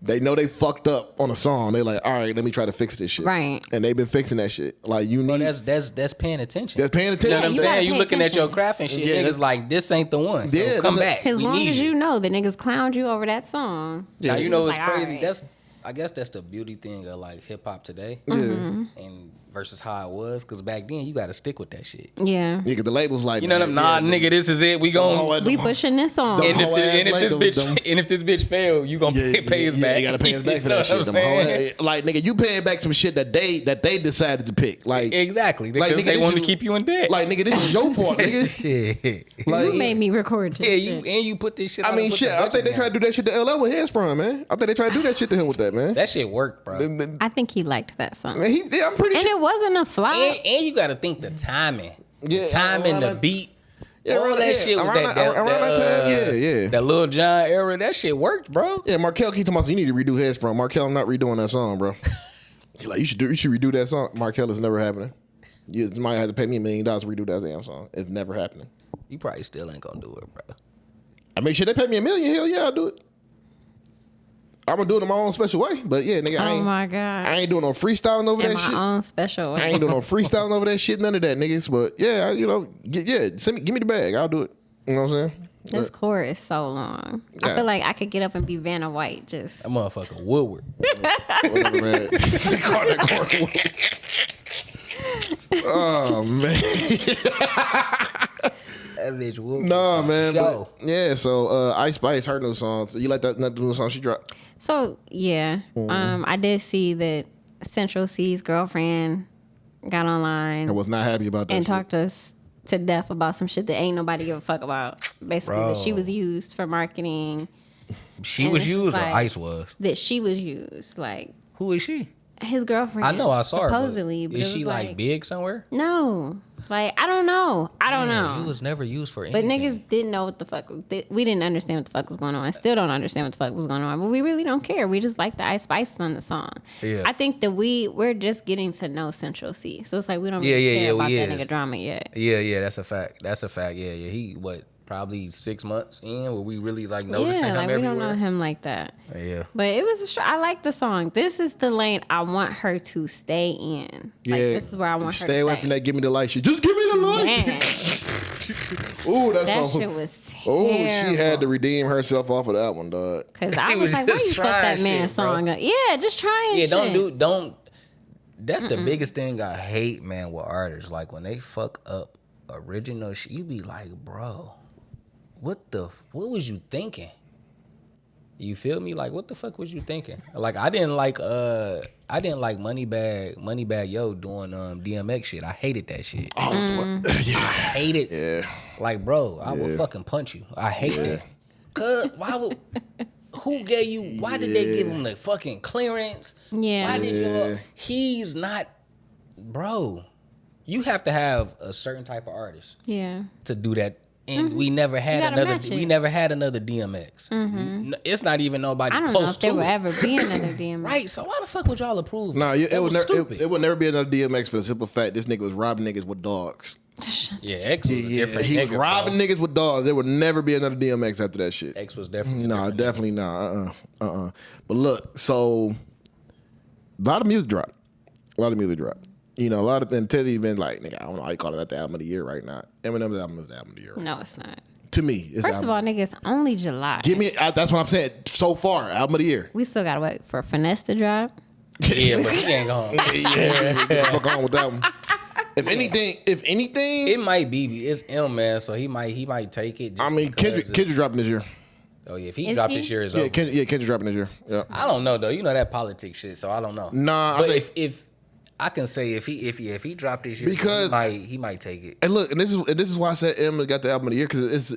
They know they fucked up on a song. They like, all right, let me try to fix this shit. Right. And they've been fixing that shit. Like, you need... That's paying attention. That's paying attention. You know what I'm saying? You looking attention. at your craft and shit. Yeah, niggas like, this ain't the one. So Yeah, come back. As We long need as you know the niggas clowned you over that song. Yeah. Now, you know what's Like, crazy? alright. I guess that's the beauty thing of like hip hop today. Mm-hmm. And versus how it was. Because back then, you got to stick with that shit. Yeah. Yeah, cause the label's like, You know what I'm nigga, this is it. We gon' We pushing this song. And whole ass if this bitch fail, you gonna pay us back. You gotta pay us back for that shit. Like, nigga, you paying back some shit that they decided to pick. Like, exactly. like, Because nigga, they this wanted to is- keep you in debt. Like, nigga, this is your fault, nigga. Shit. Like, You made me record this shit. You put this shit. I mean, shit. I think they tried to do that shit to LL with Headstrong, man. I think they tried to do that shit to him with that, man. That shit worked, bro. I think he liked that song. I'm pretty And sure. it wasn't a flop. And you got to think the timing. Yeah, The timing, around the that- beat. Yeah, all around that that- shit was around that time. Yeah. That Lil Jon era, that shit worked, bro. Yeah, Markel keep talking about, you need to redo Headstrong. Markel, I'm not redoing that song, bro. He's like, you should redo that song. Markel, it's never happening. You might have to pay me $1 million to redo that damn song. It's never happening. You probably still ain't gonna do it, bro. I mean, shit, they pay me $1 million. Hell yeah, I'll do it. I'm gonna do it in my own special way. But yeah, nigga, Oh my God. I ain't doing no freestyling over In that my shit. own special way. I ain't doing no freestyling over that shit. None of that, niggas. But yeah, give me the bag. I'll do it. You know what I'm saying? This chord is so long. I Yeah. feel like I could get up and be Vanna White. Just That motherfucker Woodward. Whatever, man. They call that chord. Oh man. That bitch Woodward. Nah, man. Show. But, yeah, so Ice Spice, her new song. So you like that new song she dropped? so yeah. I did see that Central C's girlfriend got online I was not happy about that and shit. talked us to death about some shit that ain't nobody give a fuck about. Basically, that she Bro. was used for marketing. She And was it's just used or like- Ice was? That she was used, like Who is she? his girlfriend. I know I saw her. supposedly, But but is it she was like big somewhere? No, like I don't know. He was never used for But anything. niggas didn't know what the fuck. We didn't understand what the fuck was going on. I still don't understand what the fuck was going on. But we really don't care. We just like the Ice Spice on the song. Yeah. I think that we're just getting to know Central C. So it's like we don't Yeah, really yeah, care yeah, about we that is. nigga drama yet. Yeah, that's a fact. Yeah. He probably 6 months in where we really like noticing Yeah, him like we everywhere. don't know him like that. Yeah. But it was I like the song. This is the lane I want her to stay in. Like Yeah. this is where I want her to Stay away from that. Give me the light shit. Just give me the light. Man, Ooh, that that song. shit was Oh, terrible. she had to redeem herself off of that one, dog. Cause I He was was like, why just you fuck trying that man's shit, bro. song up? Yeah, just trying Yeah, shit. don't. That's the biggest thing I hate, man, with artists. Like when they fuck up original shit, you be like, bro, what was you thinking? You feel me? Like, what the fuck was you thinking? Like, I didn't like Moneybag Yo doing DMX shit. I hated that shit. Oh, I hate it. yeah. Like, bro, I would fucking punch you. I hate that. Cause who gave you? Why did they give him the fucking clearance? Yeah. Why did you? He's not, bro. you have to have a certain type of artist. Yeah. To do that. And we never had another. We never had another DMX. It's not even nobody. I don't know if there will ever be another DMX. Right. So why the fuck would y'all approve? Nah, it would never be another DMX for the simple fact this nigga was robbing niggas with dogs. Yeah, X was different. He was robbing niggas with dogs. There would never be another DMX after that shit. X was definitely definitely not. But look, so a lot of music dropped. You know, a lot of things. Teddy been like, nigga, I don't know how you call it the album of the year right now. Eminem's album is the album of the year. Right no, it's not. To me, it's first of all, nigga, it's only July. That's what I'm saying. So far, album of the year. We still gotta wait for Finesse to drop. Yeah, but he ain't going. Get the fuck on with that one. If anything, it might be. It's M, man. So he might take it. I mean, Kendrick dropping this year. Oh yeah, if he dropped this year, it's over. Kendrick dropping this year. Yeah. I don't know though. You know that politics shit, so I don't know. Nah, but if I can say if he dropped this year, because he might take it. And look, and this is why I said M got the album of the year, because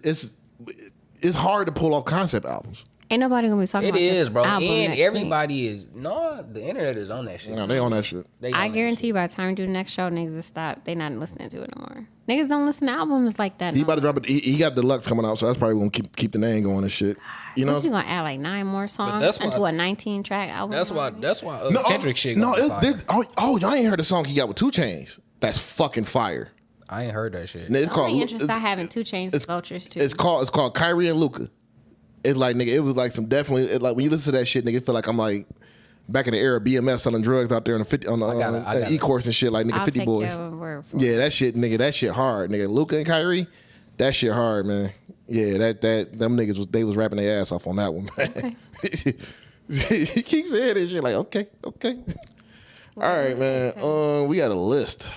it's hard to pull off concept albums. Ain't nobody gonna be talking about this bro. album And next everybody week. is the internet is on that shit. No, they on that shit. I guarantee you by the time we do the next show, niggas will stop. They not listening to it no more. Niggas don't listen to albums like that. He about to drop it. He got Deluxe coming out, so that's probably gonna keep the name going and shit. You know, you gonna add like 9 more songs into a 19-track album? That's why Kendrick shit. Y'all ain't heard the song he got with 2 Chainz. That's fucking fire. I ain't heard that shit. It's called. Interested in having 2 Chainz Vultures too. It's called Kyrie and Luca. It's like, nigga, it was like some definitely, like when you listen to that shit, nigga, it feel like I'm like back in the era of BMF selling drugs out there on the E-course and shit, like nigga, 50 Boys. Yeah, that shit, nigga, that shit hard, nigga. Luca and Kyrie, that shit hard, man. Yeah, them niggas they was rapping their ass off on that one, man. Okay. He keeps saying this shit like, okay. All right, man. We got a list.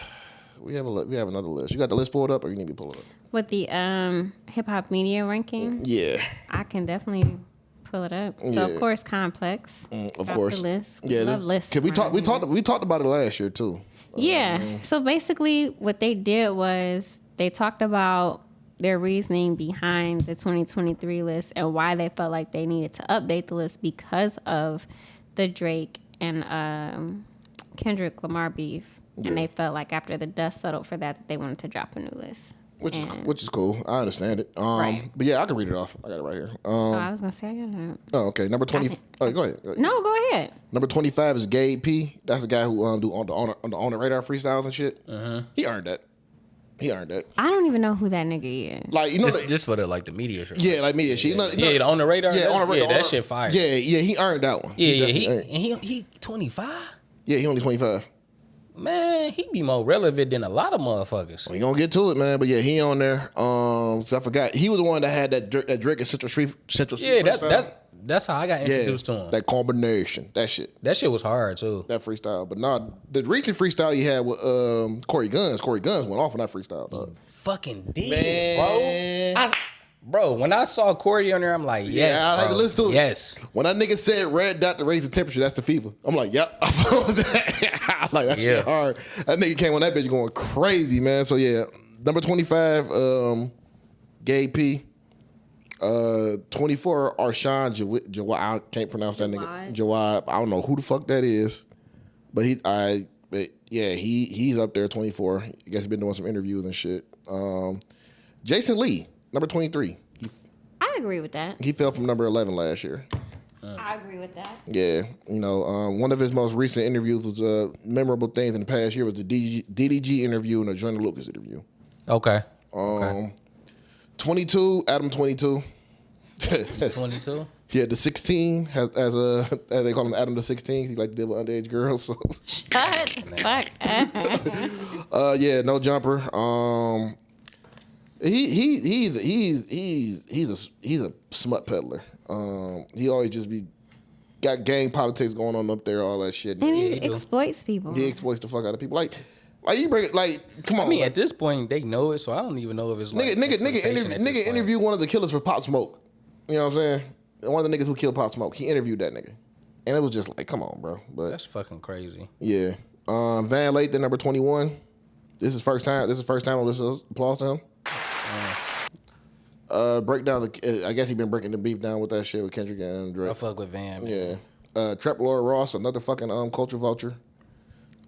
We have another list. You got the list pulled up, or you need me to pull it up? With the hip hop media ranking, yeah, I can definitely pull it up. So of course, Complex, of course, the list. We love lists. We talked about it last year too. Yeah. So basically, what they did was they talked about their reasoning behind the 2023 list and why they felt like they needed to update the list because of the Drake and Kendrick Lamar beef. Yeah. And they felt like after the dust settled for that they wanted to drop a new list. Which is cool. I understand it. Right. But yeah, I can read it off. I got it right here. I was gonna say I got it. Oh, okay. Number 20. Go ahead. No, go ahead. Number 25 is Gabe P. That's the guy who do on the radar freestyles and shit. He earned that. I don't even know who that nigga is. Like, you know, just for the media shit. Yeah, like media shit. The on the radar. Yeah, on the radar. Yeah, that shit fire. Yeah, he earned that one. Yeah, he 25. Yeah, he only 25. Man, he be more relevant than a lot of motherfuckers. We gonna get to it, man. But yeah, he on there. So I forgot. He was the one that had that Drake and Central Street. Yeah, that's how I got introduced to him. That combination, that shit was hard too. That freestyle, but nah, the recent freestyle he had with Corey Guns went off on that freestyle, dog. Fucking did, man. Bro, when I saw Corey on there, I'm like, yes, I had to listen to it. Yes. When that nigga said red dot to raise the temperature, that's the fever. I'm like, yep. I'm like, that shit hard. That nigga came on that bitch going crazy, man. So yeah, number 25, Gay P. 24, Arshawn Jawad. I can't pronounce that nigga. Jawad. I don't know who the fuck that is, but he's up there, 24. I guess he's been doing some interviews and shit. Jason Lee. Number 23. I agree with that. He fell from number 11 last year. I agree with that. Yeah. You know, one of his most recent interviews was memorable things in the past year was the DDG interview and the Joyner Lucas interview. Okay. 22, Adam 22. 22? Yeah, the 16 as they call him Adam the 16. He like to deal with underage girls. So. Shut the fuck up. Yeah, no jumper. He's a smut peddler. He always just got gang politics going on up there, all that shit. And he exploits people. He exploits the fuck out of people. Like you bring it, like, come on. I mean, like, at this point they know it, so I don't even know if it's like nigga interviewed one of the killers for Pop Smoke. You know what I'm saying? One of the niggas who killed Pop Smoke. He interviewed that nigga, and it was just like, come on, bro. But that's fucking crazy. Yeah. Van Lathan, number 21. This is first time. On this applause to him. Break down I guess he been breaking the beef down with that shit with Kendrick and Drake. I fuck with Van. Man. Yeah. Trap Lord Ross, another fucking culture vulture.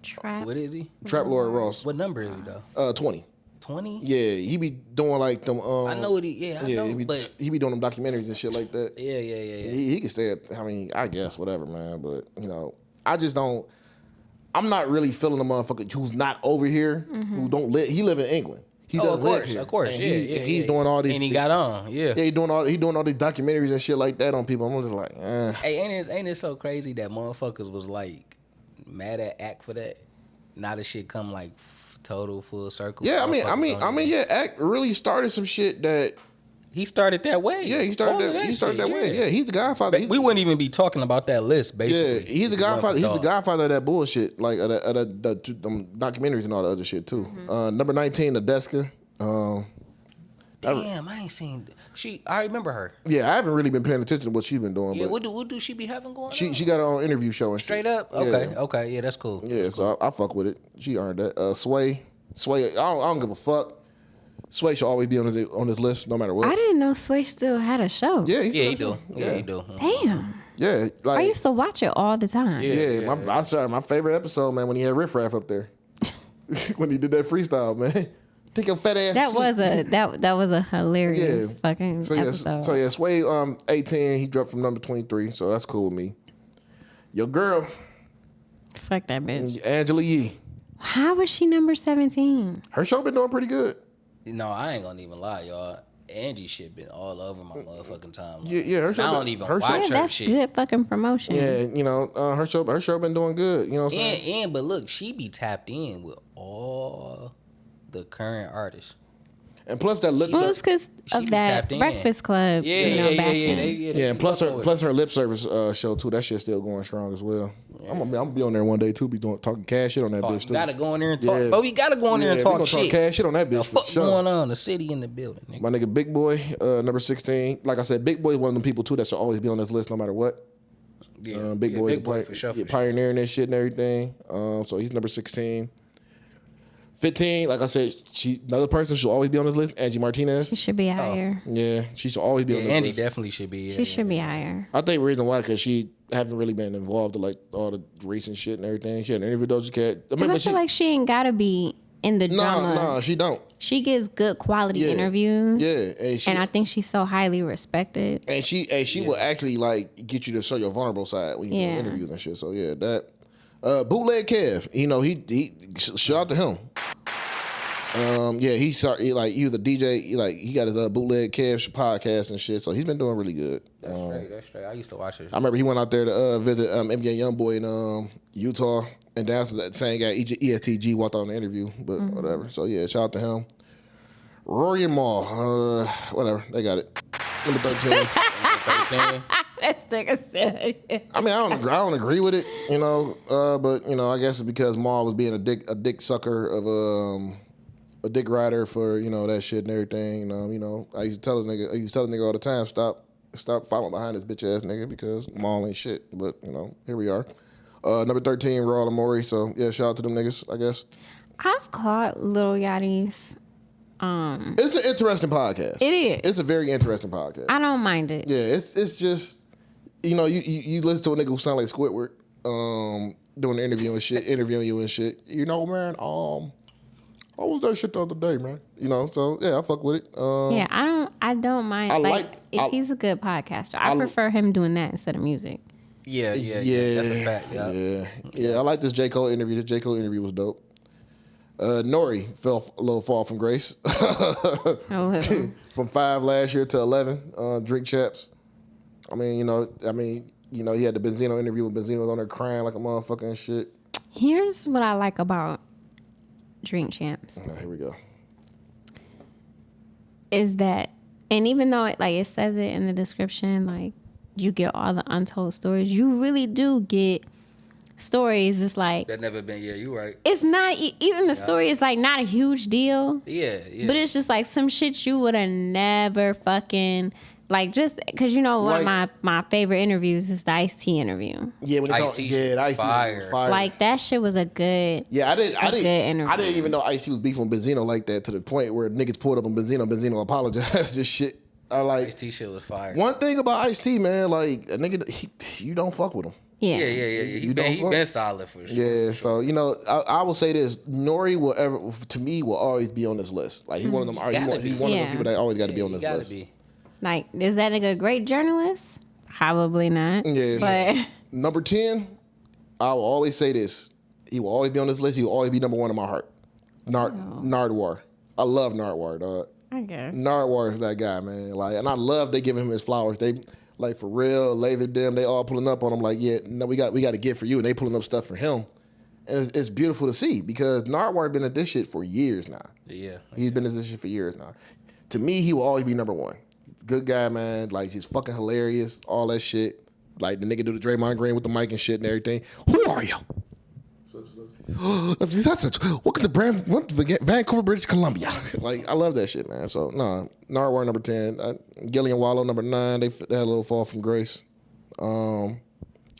Trap. What is he? Trap Lord Ross. What number is he though? 20. 20? Yeah, he be doing like them. I know what he. Yeah, I know. But he be doing them documentaries and shit like that. Yeah. He can stay at. I mean, I guess whatever, man. But I just don't. I'm not really feeling the motherfucker who's not over here, who don't live. He live in England. He doesn't live here. Of course, He's doing all these. And he got on, Yeah, he doing all these documentaries and shit like that on people. I'm just like, Hey, ain't it so crazy that motherfuckers was like mad at Act for that? Now the shit come like total full circle. Yeah, I mean, yeah, Act really started some shit that. He started that way. Yeah, he started that way. Yeah, he's the godfather. We wouldn't even be talking about that list, basically. Yeah, he's the godfather. He's the godfather of that bullshit, like the documentaries and all the other shit too. Number 19, Nadeska. Damn, I ain't seen. I remember her. Yeah, I haven't really been paying attention to what she's been doing. Yeah, but what do she be having going on? She got her own interview show and Straight shit. up. Okay, yeah, that's cool. Yeah, so I fuck with it. She earned that. Sway. I don't give a fuck. Sway should always be on this list, no matter what. I didn't know Sway still had a show. Yeah, he do. Yeah, he do. Damn. Yeah, like I used to watch it all the time. Yeah, my favorite episode, man, when he had Riff Raff up there, when he did that freestyle, man. Take your fat ass. That was a hilarious fucking episode. So yeah, Sway 18, he dropped from number 23, so that's cool with me. Your girl. Fuck that bitch. Angela Yee. How was she number 17? Her show been doing pretty good. No, I ain't gonna even lie, y'all. Angie shit been all over my motherfucking time. Yeah, her show. I don't even watch her that's shit. Good fucking promotion. Yeah, her show been doing good. You know what I'm saying? But look, she be tapped in with all the current artists. And plus that lip. Well, it's because of that Breakfast Club. Yeah. And plus her lip service show too. That shit's still going strong as well. Yeah. I'm gonna be on there one day too. Be talking cash shit on that bitch too. Gotta go in there and talk. But we gotta go in there and talk shit. Talk cash shit on that bitch. The fuck going on? The city in the building. Nigga. My nigga Big Boy, number 16. Like I said, Big Boy is one of them people too that should always be on this list no matter what. Yeah, Big Boy for sure. Pioneering that shit and everything. So he's number 16. 15, like I said, another person should always be on this list. Angie Martinez. She should be higher. Yeah, she should always be on this Angie list. definitely should be. She should be higher. I think the reason why, because she haven't really been involved in like all the recent shit and everything. She had an interview Doja Cat. I feel like she ain't gotta be in the drama. No, she don't. She gives good quality interviews. Yeah, and I think she's so highly respected. And she will actually like get you to show your vulnerable side when you do interviews and shit. So yeah, that Bootleg Kev, he shout out to him. He was a DJ. He got his Bootleg Kev podcast and shit. So he's been doing really good. That's straight. I used to watch it. I remember he went out there to visit MK Youngboy in Utah, and that's that same guy ESTG walked on the interview, but whatever. So yeah, shout out to him. Rory and Mal, whatever, they got it. Number 13. This nigga said. I mean, I don't agree with it, but I guess it's because Mal was being a dick sucker of a dick rider for that shit and everything. I used to tell a nigga all the time, stop following behind this bitch ass nigga because Maul ain't shit. But here we are. Number 13, Raw Amori. So yeah, shout out to them niggas, I guess. I've caught Lil Yachty's. It's an interesting podcast. It is. It's a very interesting podcast. I don't mind it. Yeah, it's just you listen to a nigga who sound like Squidward, doing the interviewing you and shit. Man, I was that shit the other day, man. So yeah, I fuck with it. I don't mind. He's a good podcaster. I prefer him doing that instead of music. Yeah. That's a fact. Yeah. I like this J. Cole interview. The J. Cole interview was dope. Nori fell a little fall from grace. From 5 last year to 11. Drink Chaps. I mean, he had the Benzino interview when Benzino was on there crying like a motherfucker and shit. Here's what I like about Drink Champs. Here we go. Is that, and even though it says it in the description, you get all the untold stories, you really do get stories. It's like that never been. Yeah, you right. It's not even the story is not a huge deal. Yeah. But it's just some shit you would have never fucking. Just because one of my favorite interviews is the Ice-T interview. Yeah, when Ice-T, the Ice-T fire. That shit was a good. Yeah, I didn't interview. I didn't even know Ice-T was beefing with Benzino like that to the point where niggas pulled up on Benzino. Benzino apologized. This shit. Ice-T shit was fire. One thing about Ice-T, man, a nigga, you don't fuck with him. Yeah. He been solid for sure. Yeah, so you know, I will say this: Nori will always be on this list. Like he's one of them. He's one of those people that always got to be on this list. Like, is that nigga a great journalist? Probably not. Yeah, but number 10, I will always say this: he will always be on this list. He will always be number 1 in my heart. Nardwuar. I love Nardwuar, dog. Okay. Nardwuar is that guy, man. Like, and I love they giving him his flowers. They like for real, Laser Dim. They all pulling up on him. Like, yeah, no, we got to get for you, and they pulling up stuff for him. And it's beautiful to see because Nardwuar been at this shit for years now. Yeah, he's been at this shit for years now. To me, he will always be number 1. He's a good guy, man. Like, he's fucking hilarious. All that shit. Like the nigga do the Draymond Green with the mic and shit and everything. Who are you? Welcome to Vancouver, British Columbia. Like, I love that shit, man. So, Nardwuar number 10. Gillian Wallow number 9. They had a little fall from grace. I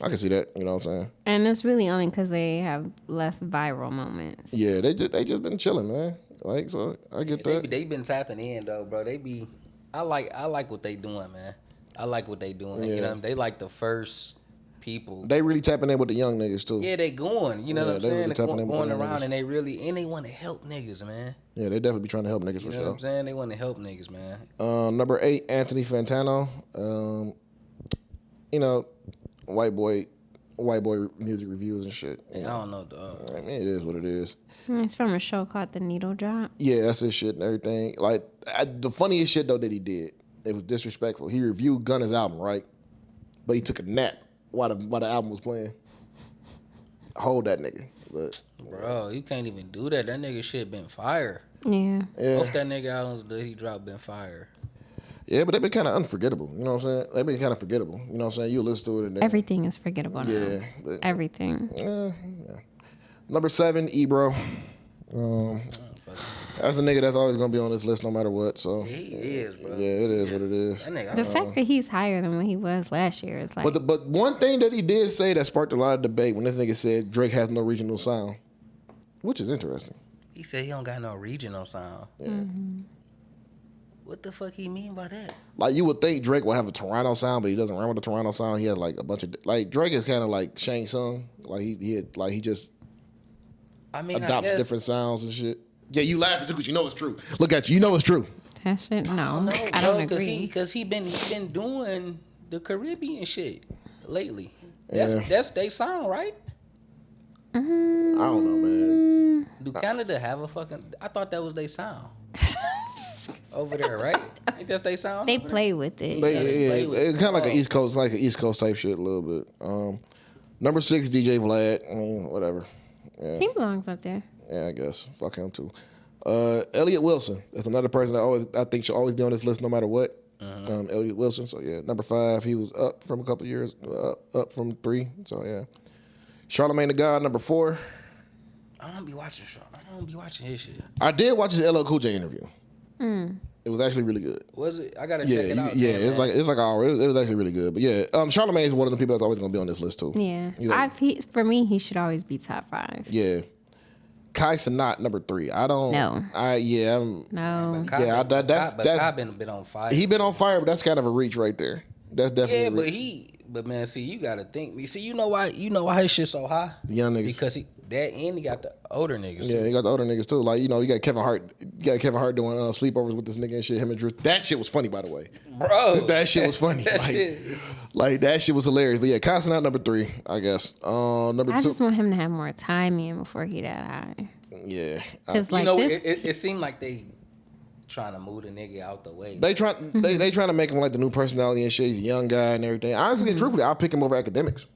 can see that. You know what I'm saying? And it's really only because they have less viral moments. Yeah, they just been chilling, man. Like, so I get that. They been tapping in though, bro. I like what they doing, man. I like what they doing. Yeah. You know, they like the first people. They really tapping in with the young niggas too. Yeah, they going. You know what I'm saying? Really going around and they want to help niggas, man. Yeah, they definitely be trying to help niggas for sure. You know what I'm saying? They want to help niggas, man. Number 8, Anthony Fantano. You know, white boy music reviews and shit. Yeah, I don't know, dog. I mean, it is what it is. It's from a show called The Needle Drop. Yeah, that's his shit and everything. Like, the funniest shit though that he did, it was disrespectful. He reviewed Gunna's album, right? But he took a nap while the album was playing. Hold that nigga. But bro, you can't even do that. That nigga shit been fire. Yeah. Most that nigga albums that he dropped been fire. Yeah, but they've been kind of unforgettable. You know what I'm saying? They've been kind of forgettable. You know what I'm saying? You listen to it and then, everything is forgettable now. Yeah. But, everything. Yeah. Number 7, Ebro. That's a nigga that's always gonna be on this list no matter what. So he is, bro. Yeah, it is what it is. The fact that he's higher than what he was last year is like. But one thing that he did say that sparked a lot of debate when this nigga said Drake has no regional sound, which is interesting. He said he don't got no regional sound. Yeah. Mm-hmm. What the fuck he mean by that? Like, you would think Drake will have a Toronto sound, but he doesn't run with a Toronto sound. He has like a bunch of like Drake is kind of like Shang Tsung. Like he just adopts different sounds and shit. Yeah, you laughing too because you know it's true. Look at you, you know it's true. That shit, no, I don't agree. Because he been doing the Caribbean shit lately. That's they sound, right? I don't know, man. Do Canada have a fucking? I thought that was they sound. Over there, right? I think that's they sound. They play with it. It's kind of like an East Coast type shit a little bit. Number 6, DJ Vlad. I mean, whatever. Yeah. He belongs up there. Yeah, I guess. Fuck him too. Elliot Wilson. That's another person that I think should always be on this list no matter what. Elliot Wilson. So yeah, number 5. He was up from a couple years, up from 3. So yeah. Charlamagne the God, number 4. I don't be watching his shit. I did watch his LL Cool J interview. It was actually really good. Was it? I gotta check it out. Yeah, it's like an hour. It was actually really good. But yeah, Charlamagne is one of the people that's always gonna be on this list too. Yeah, for me, he should always be top 5. Yeah. Kai Cenat, number 3. I don't. No. No. Kai been on fire. He been on fire, but that's kind of a reach right there. That's definitely. Yeah, but man, see, you gotta think. See, you know why his shit so high? The young niggas. Because he got the older niggas. Yeah, he got the older niggas too. Like, you know, you got Kevin Hart. doing sleepovers with this nigga and shit. Him and Drew. That shit was funny, by the way. Bro, that shit was funny. That shit was hilarious. But yeah, Kai Cenat, number 3, I guess. Number 2. I just want him to have more time in before he that high. Yeah, because it seemed like they trying to move the nigga out the way. They trying to make him like the new personality and shit. He's a young guy and everything. Honestly and truthfully, I'll pick him over Academics.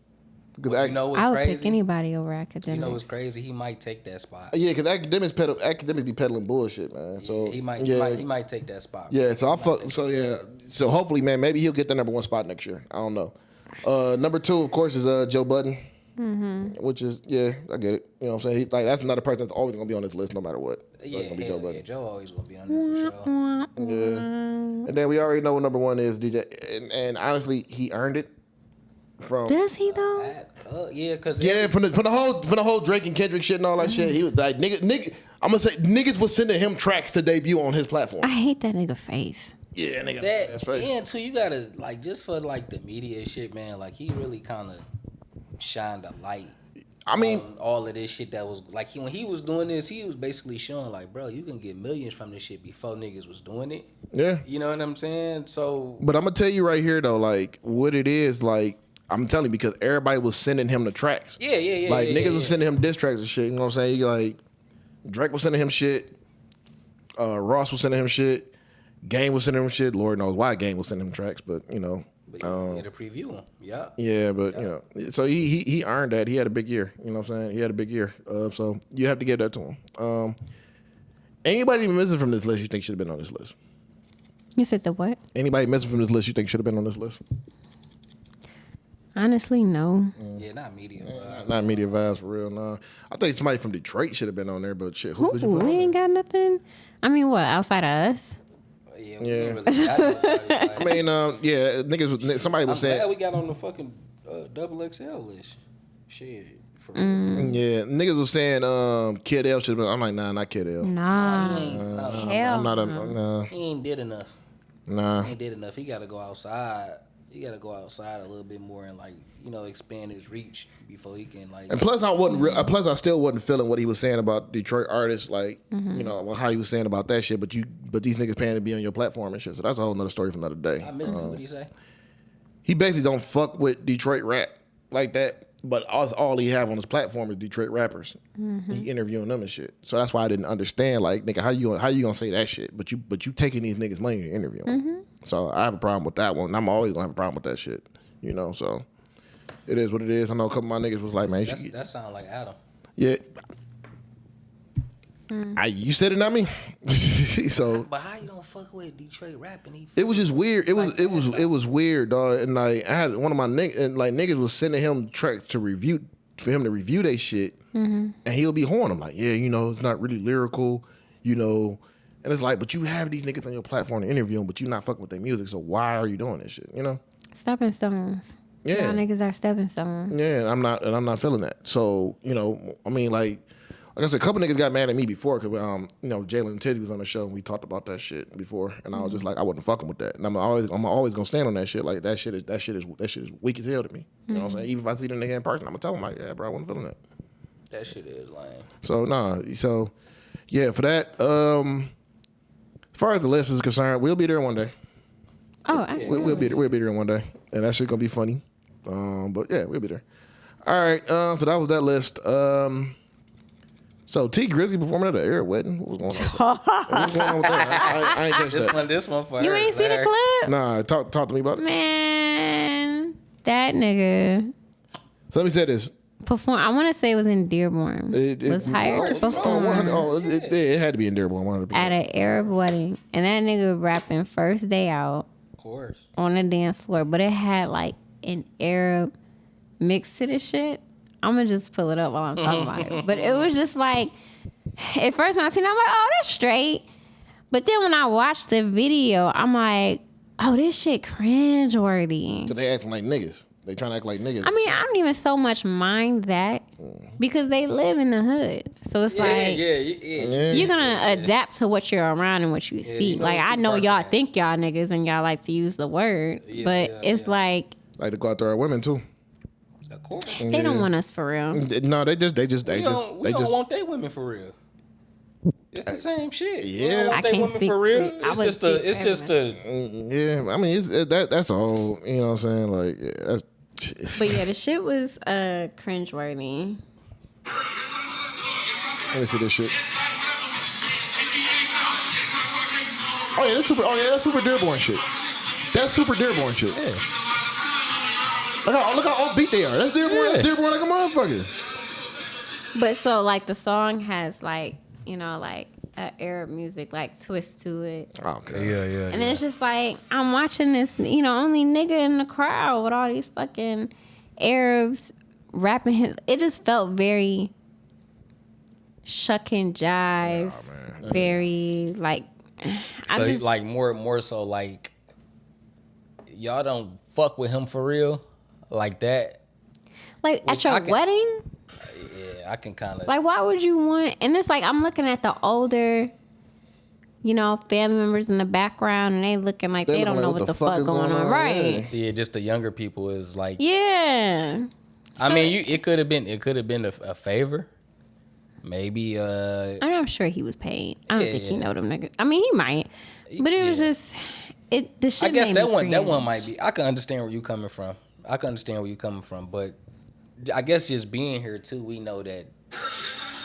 Because I would pick anybody over Academics. You know what's crazy? He might take that spot. Yeah, because Academics be peddling bullshit, man. So he might take that spot. Yeah, so So hopefully, man, maybe he'll get the number 1 spot next year. I don't know. Number 2, of course, is Joe Budden. Which is, I get it. You know what I'm saying? That's another person that's always gonna be on this list no matter what. Joe always gonna be on there for sure. Yeah. And then we already know what number 1 is, DJ. And honestly, he earned it. Does he though? From the whole Drake and Kendrick shit and all that shit, he was like nigga. I'm gonna say niggas was sending him tracks to debut on his platform. I hate that nigga face. Yeah, nigga. That's face. And too, you gotta just for the media shit, man. Like he really kind of shined a light. I mean, all of this shit that was like when he was doing this, he was basically showing like, bro, you can get millions from this shit before niggas was doing it. Yeah, you know what I'm saying. So, but I'm gonna tell you right here though, like what it is, like I'm telling you because everybody was sending him the tracks. Yeah. Like niggas was sending him diss tracks and shit. You know what I'm saying? You like Drake was sending him shit. Ross was sending him shit. Game was sending him shit. Lord knows why Game was sending him tracks, but you know. But you get a preview him. Yeah. Yeah, but you know, so he earned that. He had a big year. You know what I'm saying? He had a big year. So you have to give that to him. Anybody even missing from this list you think should have been on this list? You said the what? Anybody missing from this list you think should have been on this list? Honestly, no. Yeah, not media. Not media vibes for real. No, I think somebody from Detroit should have been on there, but shit, who would you Ooh, put we on ain't there? got nothing. I mean, what outside of us? Yeah. Yeah. Really got nobody, like, I mean, yeah, somebody was I'm glad saying, we got on the fucking double XL list. Shit. For real. yeah, niggas was saying, Kid L should have been. I'm like, nah, not Kid L. Nah. Hell I'm not a, no. nah, He ain't did enough. nah. He ain't did enough. He got to go outside. He got to go outside a little bit more and like expand his reach before he can like. And plus, I still wasn't feeling what he was saying about Detroit artists, like how he was saying about that shit. But these niggas paying to be on your platform and shit. So that's a whole nother story from another day. I missed it. What did he say? He basically don't fuck with Detroit rap like that. But all he have on his platform is Detroit rappers. He interviewing them and shit. So that's why I didn't understand. Like, nigga, how you gonna say that shit? But you taking these niggas' money to interview them. So I have a problem with that one. I'm always gonna have a problem with that shit. You know, so it is what it is. I know a couple of my niggas was like, man, that sound like Adam. Yeah. You said it, not me. So, but how you don't fuck with Detroit rapping? It was just weird. It was weird, dog. And like I had one of my niggas, and like niggas was sending him tracks to review for him to review they shit, and he'll be horning them like, yeah, it's not really lyrical, and it's like, but you have these niggas on your platform to interview them, but you not fucking with their music, so why are you doing this shit? Stepping stones. Yeah, y'all niggas are stepping stones. Yeah, I'm not feeling that. So I mean, like I said, a couple niggas got mad at me before because Jalen and Tizzy was on the show and we talked about that shit before, and I was just like, I wasn't fucking with that, and I'm always gonna stand on that shit. Like that shit is weak as hell to me. You know what I'm saying? Even if I see the nigga in person, I'm gonna tell him like, yeah, bro, I wasn't feeling that. That shit is lame. So yeah, for that. As far as the list is concerned, we'll be there one day. Oh, absolutely. We'll be there one day, and that shit gonna be funny. But yeah, we'll be there. All right. So that was that list. So T Grizzley performing at an Arab wedding. What was going on? What's going on with that? I ain't catch that. This one for you her. ain't see the clip? Nah, talk to me about it. Man, that nigga. So let me say this. I want to say it was in Dearborn. Was hired to perform. It had to be in Dearborn. 100%. At an Arab wedding, and that nigga rapping first day out. Of course. On the dance floor, but it had like an Arab mix to the shit. I'm gonna just pull it up while I'm talking about it. But it was just like, at first when I seen it, I'm like, oh, that's straight. But then when I watched the video, I'm like, oh, this shit cringeworthy. So they acting like niggas. They trying to act like niggas. I mean, I don't even so much mind that because they live in the hood. So it's you're gonna adapt to what you're around and what you see. Like I know y'all think y'all niggas and y'all like to use the word, but it's like to go out there with women too. Of course. They don't want us for real. No, they just we don't want they women for real. It's the same shit. Yeah, I can't speak for real. It's just a. Yeah, I mean, that's all. You know what I'm saying? Like, that's. But yeah, the shit was cringeworthy. Let me see this shit. Oh yeah, that's super Dearborn shit. That's super Dearborn shit. Yeah. Look how offbeat they are. That's Dearborn. Yeah. That's Dearborn like a motherfucker. But so like the song has like like Arab music like twist to it. Okay. Yeah. And then it's just like I'm watching this only nigga in the crowd with all these fucking Arabs rapping. It just felt very shuck and jive. Very like like more so like y'all don't fuck with him for real like that. Like at your wedding. I can kind of like. Why would you want? And it's like I'm looking at the older, family members in the background, and they looking like they don't know what the fuck going on, right? Yeah, just the younger people is like, yeah. I mean, it could have been a favor. Maybe. I'm sure he was paid. I don't think he know them niggas. I mean, he might, but it was just it. The shit. I guess that one might be. I can understand where you coming from. But I guess just being here too, we know that.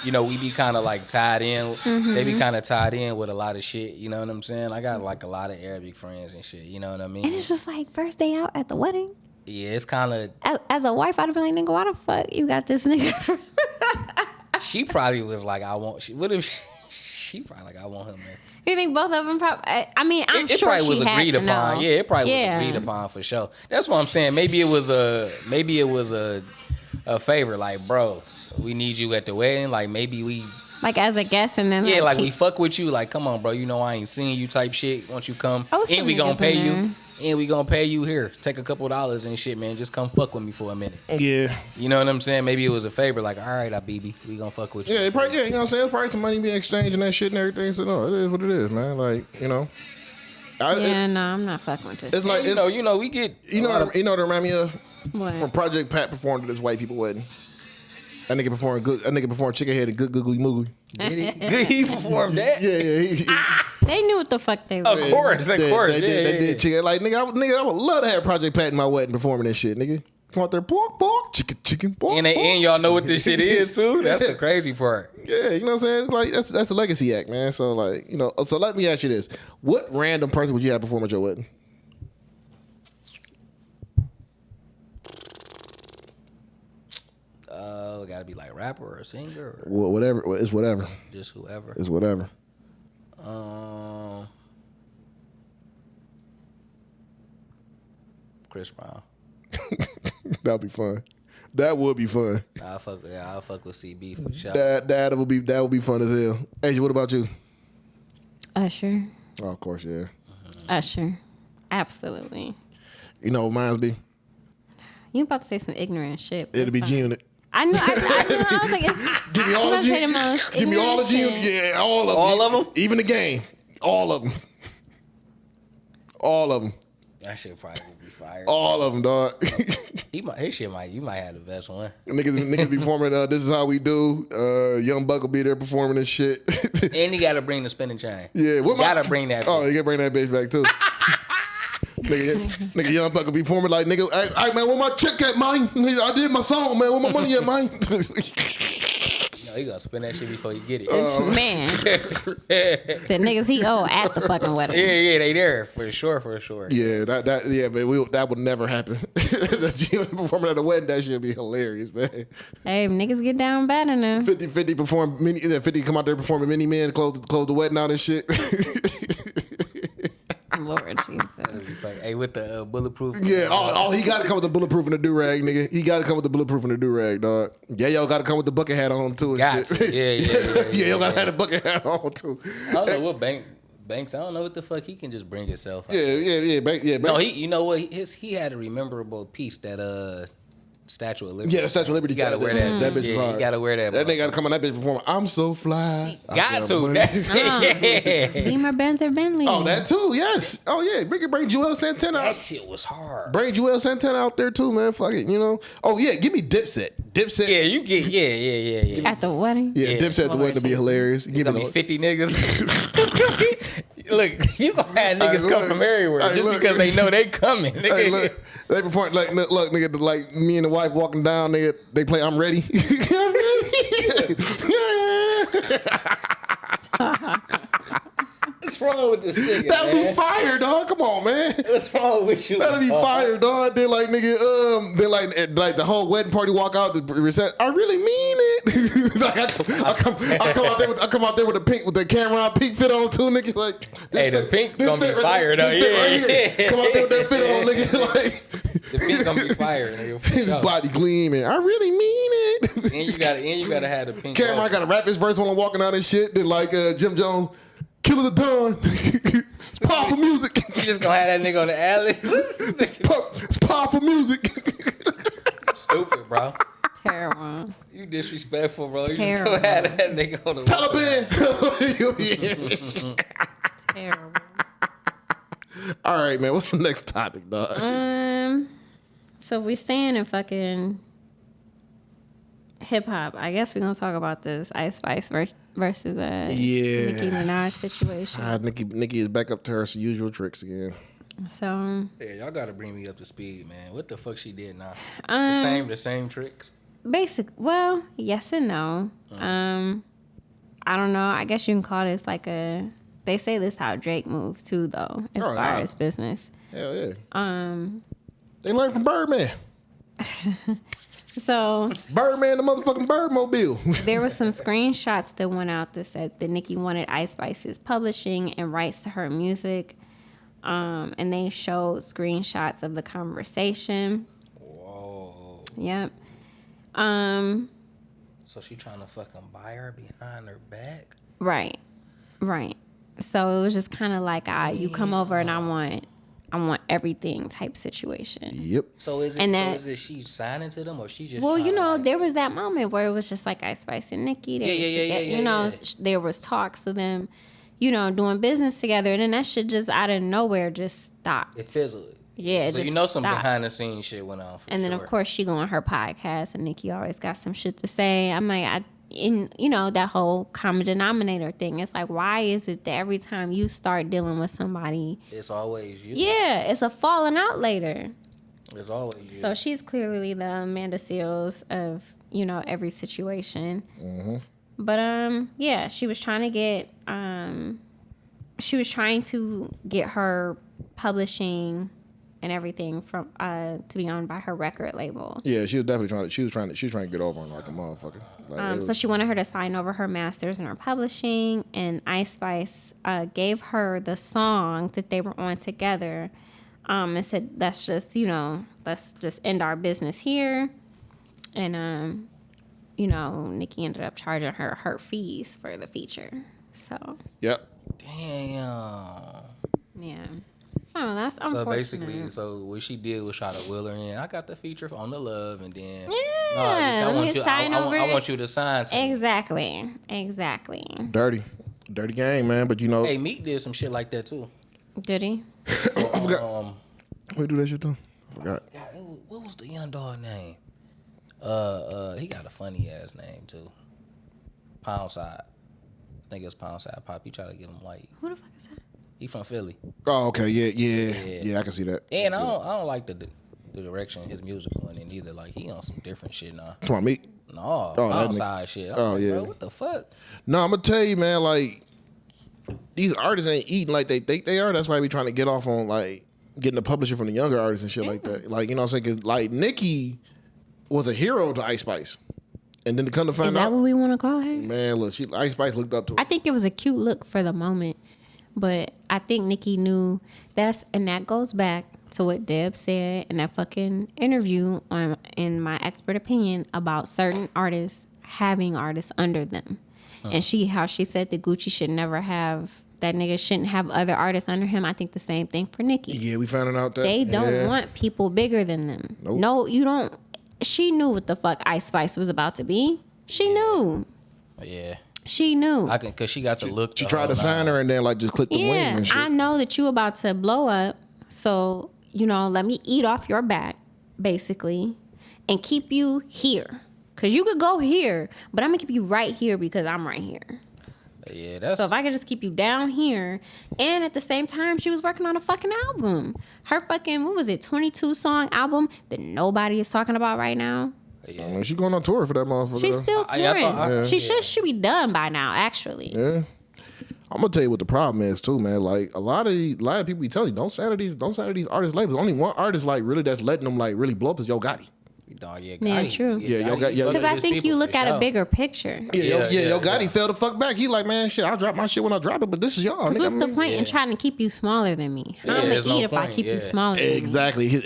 You know, we be kind of like tied in. Mm-hmm. They be kind of tied in with a lot of shit. You know what I'm saying? I got like a lot of Arabic friends and shit. You know what I mean? And it's just like first day out at the wedding. Yeah, it's kind of. As a wife, I'd be like, nigga, why the fuck you got this nigga? She probably was like, I want. What if she probably like, I want him, man. You think both of them probably? I mean, I'm sure probably she was had agreed to upon. know. Yeah, it probably was agreed upon for sure. That's what I'm saying. Maybe it was a favor. Like, bro, we need you at the wedding. Like, maybe we. Like as a guest, and then like we fuck with you. Like, come on, bro. You know I ain't seen you type shit. Once you come, and we gonna pay you. And we gonna pay you here. Take a couple dollars and shit, man. Just come fuck with me for a minute. Yeah. You know what I'm saying? Maybe it was a favor. Like, all right, BB, we gonna fuck with you. Yeah, probably, you know what I'm saying? There's probably some money being exchanged and that shit and everything. So no, it is what it is, man. Like, you know. No, I'm not fucking with this. It's like you know, we get. You know what it remind me of? What? When Project Pat performed at this white people wedding. That nigga performed Chicken Head and Good Googly Moogly. Did he performed that? Yeah. They knew what the fuck they were. Of course. They did chicken. Like, nigga, I would love to have Project Pat in my wedding performing that shit, nigga. Come out there, pork, chicken, pork. And y'all know what this shit is too. That's the crazy part. Yeah, you know what I'm saying? Like that's a legacy act, man. So like, you know, so let me ask you this: what random person would you have perform at your wedding? Gotta be like rapper or singer or whatever. It's whatever. Just whoever. It's whatever. Chris Brown. That'd be fun. That would be fun. I'll fuck with CB for sure. That would be fun as hell. Asja, what about you? Usher. Oh, of course, yeah. Usher. Absolutely. You know what mine's be? You about to say some ignorant shit. It'll be G-Unit. I knew. I was like, give me all the G-Unit. Give me all the G-Unit. Yeah, all of them. All of them? Even the game. All of them. All of them. That shit probably would be fire. All of them, dog. His shit you might have the best one. Niggas be performing. This is how we do. Young Buck will be there performing this shit. And he got to bring the spinning chain. Yeah, gotta bring that. Oh, you gotta bring that bitch back too. nigga, Young Buck will be performing like, nigga, hey man, where my check at, mine? I did my song, man. Where my money at, mine? No, he gonna spend that shit before you get it. Man, the niggas he owe at the fucking wedding. Yeah, they there for sure. Yeah, that would never happen. The G performing at a wedding, that shit be hilarious, man. Hey, niggas get down bad enough. 50 perform 50 come out there performing Mini Man, close the wedding out and shit. Lord Jesus. Hey, with the bulletproof. Yeah, he got to come with the bulletproof and the do-rag, nigga. He got to come with the bulletproof and the do-rag, dog. Yeah, y'all got to come with the bucket hat on, too. Got to. Yeah, y'all got to have the bucket hat on, too. I don't know what Banks, I don't know what the fuck he can just bring himself. Yeah. Banks. No, you know what? He had a memorable piece that Statue of Liberty. Yeah, the Statue of Liberty. You gotta wear that. That bitch. Yeah, you gotta wear that. That nigga gotta come on that bitch performing. I'm so fly. Got to. That's Beamer, Benz, or Bentley. Oh, that too. Yes. Oh yeah. Bring Joel Santana. That shit was hard. Bring Joel Santana out there too, man. Fuck it. You know. Oh yeah. Give me Dipset. Yeah, you get. Yeah. At the wedding. Yeah, Dipset at the wedding to be hilarious. Give me 50 niggas. Look, you gonna have niggas come from everywhere just because they know they coming. Hey, look, they perform like, look, nigga, like me and the wife walking down, nigga. They play "I'm Ready." What's wrong with this nigga? That'd be fire, dog. Come on, man. What's wrong with you? That'd be fire, dog. Then like nigga, then like the whole wedding party walk out the reception. I really mean it. Like I come out there with the camera pink fit on too, nigga. Like hey, the pink gonna be fire though. Yeah. Come out there with that fit on, nigga. Like the pink gonna be fire, nigga. His body gleaming. I really mean it. And you gotta have the pink. Cameron gotta rap his verse when I'm walking out and shit. Then like Jim Jones. Killer the Dawn. It's powerful music. You just gonna have that nigga on the alley? It's powerful music. Stupid, bro. Terrible. You disrespectful, bro. You Terrible. just gonna have that nigga on the Taliban. Terrible. All right, man. What's the next topic, dog? So if we staying in fucking hip hop. I guess we're gonna talk about this Ice Spice versus Nicki Minaj situation. Nicki is back up to her usual tricks again. So yeah, y'all gotta bring me up to speed, man. What the fuck she did now? The same tricks. Well, yes and no. I don't know. I guess you can call this like a. They say this how Drake moved too, though, as far as business. Hell yeah. They learned from Birdman. So Birdman, the motherfucking Birdmobile. There were some screenshots that went out that said that Nicki wanted Ice Spice's publishing and rights to her music, and they showed screenshots of the conversation. Whoa. Yep. So she trying to fucking buy her behind her back? Right. So it was just kind of like, you come over and I want everything type situation. Yep. So is it she signing to them or she just? Well, there was that moment where it was just like Ice Spice and Nicki. There was talks of them, doing business together, and then that shit just out of nowhere just stopped. It fizzled. Yeah, so some stopped. Behind the scenes shit went on. And then of course she go on her podcast, and Nicki always got some shit to say. I'm like, that whole common denominator thing. It's like, why is it that every time you start dealing with somebody, it's always you? Yeah, it's a falling out later. It's always you. So she's clearly the Amanda Seals of every situation. Mm-hmm. But yeah, she was trying to get her publishing and everything from to be owned by her record label. Yeah, she was definitely trying to get over on like a motherfucker. Like, so she wanted her to sign over her masters and her publishing, and Ice Spice gave her the song that they were on together, and said, let's just end our business here. And Nicki ended up charging her fees for the feature. So yep. Damn. Yeah. So that's unfortunate. So what she did was try to will her in. I got the feature on the love, and then I want you to sign to Exactly. Dirty game, man. But hey, Meek did some shit like that too. Did he? I forgot. We do that shit too. I forgot. God, what was the young dog name? He got a funny ass name too. Poundside. I think it's Poundside Pop. He tried to get him white. Who the fuck is that? He from Philly. Oh, okay, yeah. I can see that. And I don't like the direction his music went in either. Like he on some different shit now. Come on, me. No, outside shit. Bro, what the fuck? No, I'm gonna tell you, man. Like these artists ain't eating like they think they are. That's why we trying to get off on like getting the publisher from the younger artists and shit like that. Like what I'm saying? 'Cause, like Nicki was a hero to Ice Spice. And then to come to find out, is that what we want to call her? Man, look, Ice Spice looked up to her. I think it was a cute look for the moment, but I think Nicki knew and that goes back to what Deb said in that fucking interview in My Expert Opinion about certain artists having artists under them, and how she said that Gucci should never have. That nigga shouldn't have other artists under him. I think the same thing for Nicki. Yeah, we found out that they don't want people bigger than them. Nope. No, you don't. She knew what the fuck Ice Spice was about to be. She knew. Yeah. She knew. Cause she got the look. She tried to sign her and then like just click the wing and shit. I know that you about to blow up, so let me eat off your back, basically, and keep you here. Cause you could go here, but I'm gonna keep you right here because I'm right here. Yeah, so if I could just keep you down here, and at the same time she was working on a fucking album. Her fucking 22 song album that nobody is talking about right now. Yeah. I mean, she's going on tour for that motherfucker. She's still touring. She should be done by now, actually. Yeah. I'm gonna tell you what the problem is too, man. Like a lot of people be telling you, don't sign to these artist labels. Only one artist like really that's letting them like really blow up is Yo Gotti. Yeah, true. Yeah, because I think you look at a bigger picture. Yo Gotti fell the fuck back. He like, man, shit, I'll drop my shit when I drop it, but this is y'all. Because what's the point in trying to keep you smaller than me? I'm gonna eat if I keep you smaller than me. Exactly. His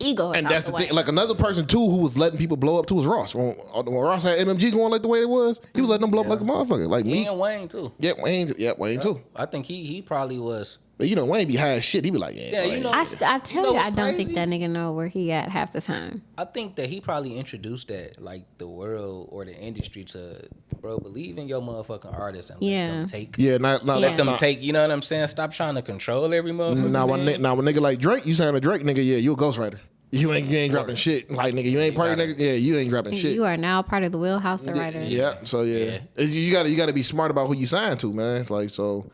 ego is and that's the thing. Like another person too who was letting people blow up too was Ross. When Ross had MMG going like the way it was, he was letting them blow up like a motherfucker. Like me and Wayne too. Yeah, Wayne too. I think he probably was. But Wayne be high as shit. He be like, I tell you, I don't think that nigga know where he at half the time. I think that he probably introduced that, like, the world or the industry to, bro, believe in your motherfucking artists and let them take. Yeah, let them take. You know what I'm saying? Stop trying to control every motherfucker. Now, when nigga like Drake, you sign a Drake nigga, yeah, you a ghostwriter. You ain't dropping shit. Like, nigga, you ain't party nigga. Yeah, you ain't dropping shit. You are now part of the wheelhouse of writers. Yeah, so you gotta be smart about who you sign to, man. Like, so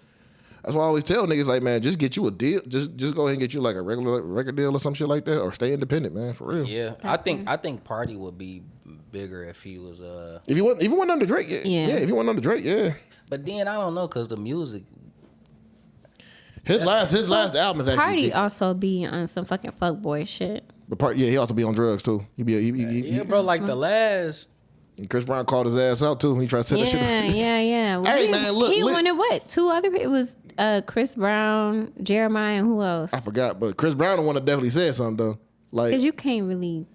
that's why I always tell niggas, like, man, just get you a deal. Just go ahead and get you like a regular record deal or some shit like that, or stay independent, man, for real. Yeah, I think Party would be bigger if he was if you went under Drake, yeah, if you went under Drake, yeah. But then I don't know, cause the music. His last album is actually Party also be on some fucking fuckboy shit. But he also be on drugs too. He Bro, like the last. Chris Brown called his ass out too when he tried to set that shit up. Yeah. Well, hey man, look, he wanted what? 2 other. It was Chris Brown, Jeremiah, and who else? I forgot, but Chris Brown the one that definitely said something though. Like, because you can't really.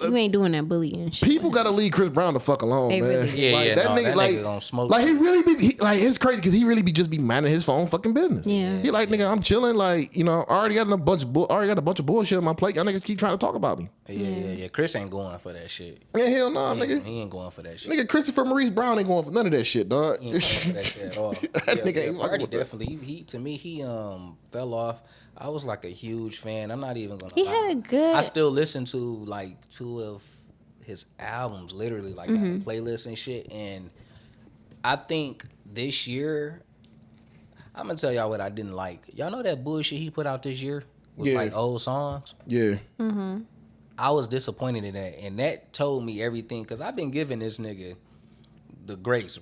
You ain't doing that bullying shit. People gotta leave Chris Brown the fuck alone, man. Really that nigga gonna smoke. Like he really be it's crazy because he really be just be minding his own fucking business. Yeah. He like, nigga, I'm chilling. Like, you know, I already got a bunch of bullshit on my plate. Y'all niggas keep trying to talk about me. Yeah. Chris ain't going for that shit. Yeah, hell no, nigga. He ain't going for that shit. Nigga, Christopher Maurice Brown ain't going for none of that shit, dog. He ain't going for that shit at all. Nigga ain't Party definitely. He fell off. I was like a huge fan. I'm not even gonna. He had a good. I still listen to like 2 of his albums, literally, like playlists and shit. And I think this year, I'm gonna tell y'all what I didn't like. Y'all know that bullshit he put out this year with like old songs. Yeah. Mm-hmm. I was disappointed in that, and that told me everything because I've been giving this nigga the grace.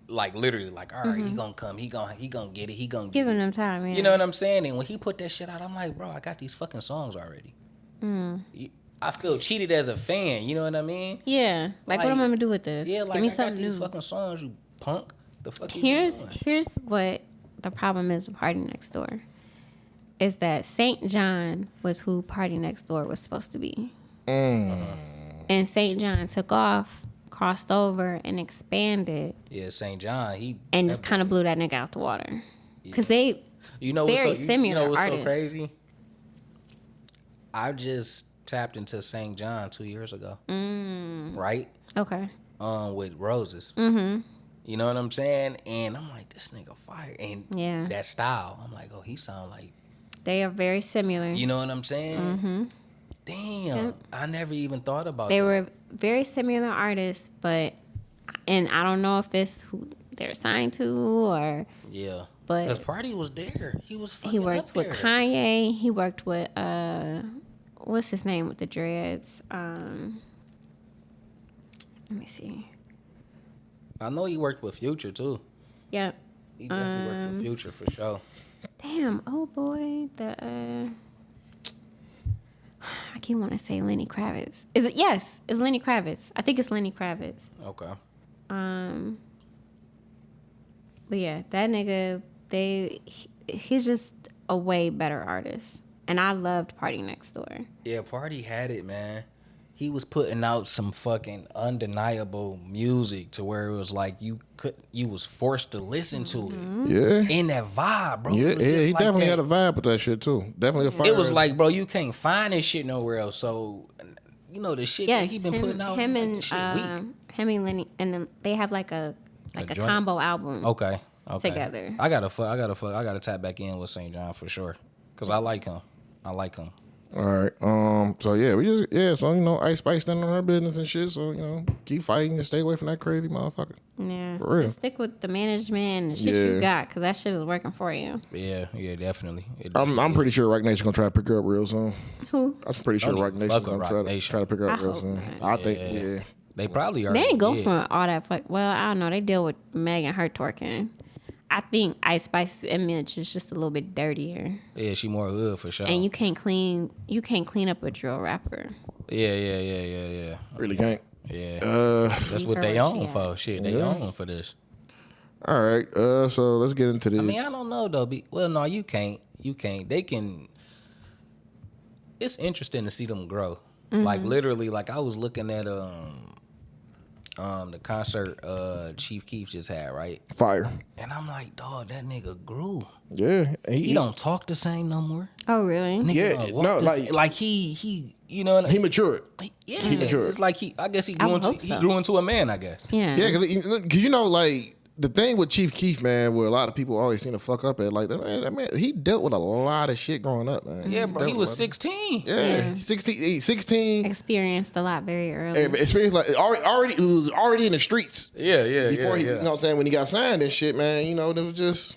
Like literally, like, all right, he gonna come, he gonna get it, he gonna giving him time. Yeah. You know what I'm saying? And when he put that shit out, I'm like, bro, I got these fucking songs already. I feel cheated as a fan. You know what I mean? Yeah. Like what am I gonna do with this? Yeah, like give me I something got these new. fucking songs, you punk. The fuck. Here's what the problem is with Party Next Door. Is that St. John was who Party Next Door was supposed to be, and St. John took off. Crossed over and expanded. Yeah, St. John, and just kind of blew that nigga out the water. Because they, very similar you know what's artists. So crazy? I just tapped into St. John 2 years ago. Right? Okay. With Roses. Mm-hmm. You know what I'm saying? And I'm like, this nigga fire. And that style, I'm like, oh, he sound like. They are very similar. You know what I'm saying? Mm-hmm. Damn, I never even thought about They that. were very similar artists, and I don't know if it's who they're signed to or. Yeah. But because Party was there. He was fucking He worked up with there. Kanye. He worked with, what's his name with the dreads? Let me see. I know he worked with Future, too. Yep. He definitely worked with Future, for sure. Damn, oh boy, I keep wanting to say Lenny Kravitz. Is it? Yes, it's Lenny Kravitz. I think it's Lenny Kravitz. Okay. But yeah, that nigga, he's just a way better artist. And I loved Party Next Door. Yeah, Party had it, man. He was putting out some fucking undeniable music to where it was like you was forced to listen to it. Yeah. In that vibe, bro. Yeah, he like definitely had a vibe with that shit too. Definitely a fire. It was like, bro, you can't find this shit nowhere else. So, you know, the shit that he been putting out, him like, and the shit weak. him and Lenny, and then they have like a joint? combo album. Okay. Together. I gotta tap back in with St. John for sure. Cause I like him. All right. So yeah, so you know, Ice Spice standing on her business and shit. So you know, keep fighting and stay away from that crazy motherfucker. Yeah. For real. Just stick with the management and the shit you got, cause that shit is working for you. Yeah, definitely. I'm pretty sure Rock Nation gonna try to pick her up real soon. Who? I'm pretty sure Rock Nation gonna try to pick her up real soon. I think. Yeah. They probably are. They ain't go for all that fuck. Well, I don't know. They deal with Meg and her twerking. I think Ice Spice's image is just a little bit dirtier. Yeah, she more hood for sure. And you can't clean up a drill rapper. Yeah. Really can't. Yeah. That's what they own for. Shit, they own for this. All right. So let's get into this. I mean, I don't know though. Well, no, you can't. They can. It's interesting to see them grow. Mm-hmm. Like literally, like I was looking at the concert Chief Keef just had, right? Fire. And I'm like, dog, that nigga grew. Yeah. He don't talk the same no more. Oh, really? Nigga he you know, he matured. Yeah, he matured. It's like I guess he grew into a man, I guess. Yeah. Yeah, cause you know, like the thing with Chief Keef, man, where a lot of people always seem to fuck up at, like, that man, he dealt with a lot of shit growing up, man. Yeah, bro, he was 16. Yeah. 16. Experienced a lot very early. Experienced, like, he was already in the streets. Yeah. Before he, you know what I'm saying, when he got signed and shit, man, you know, it was just...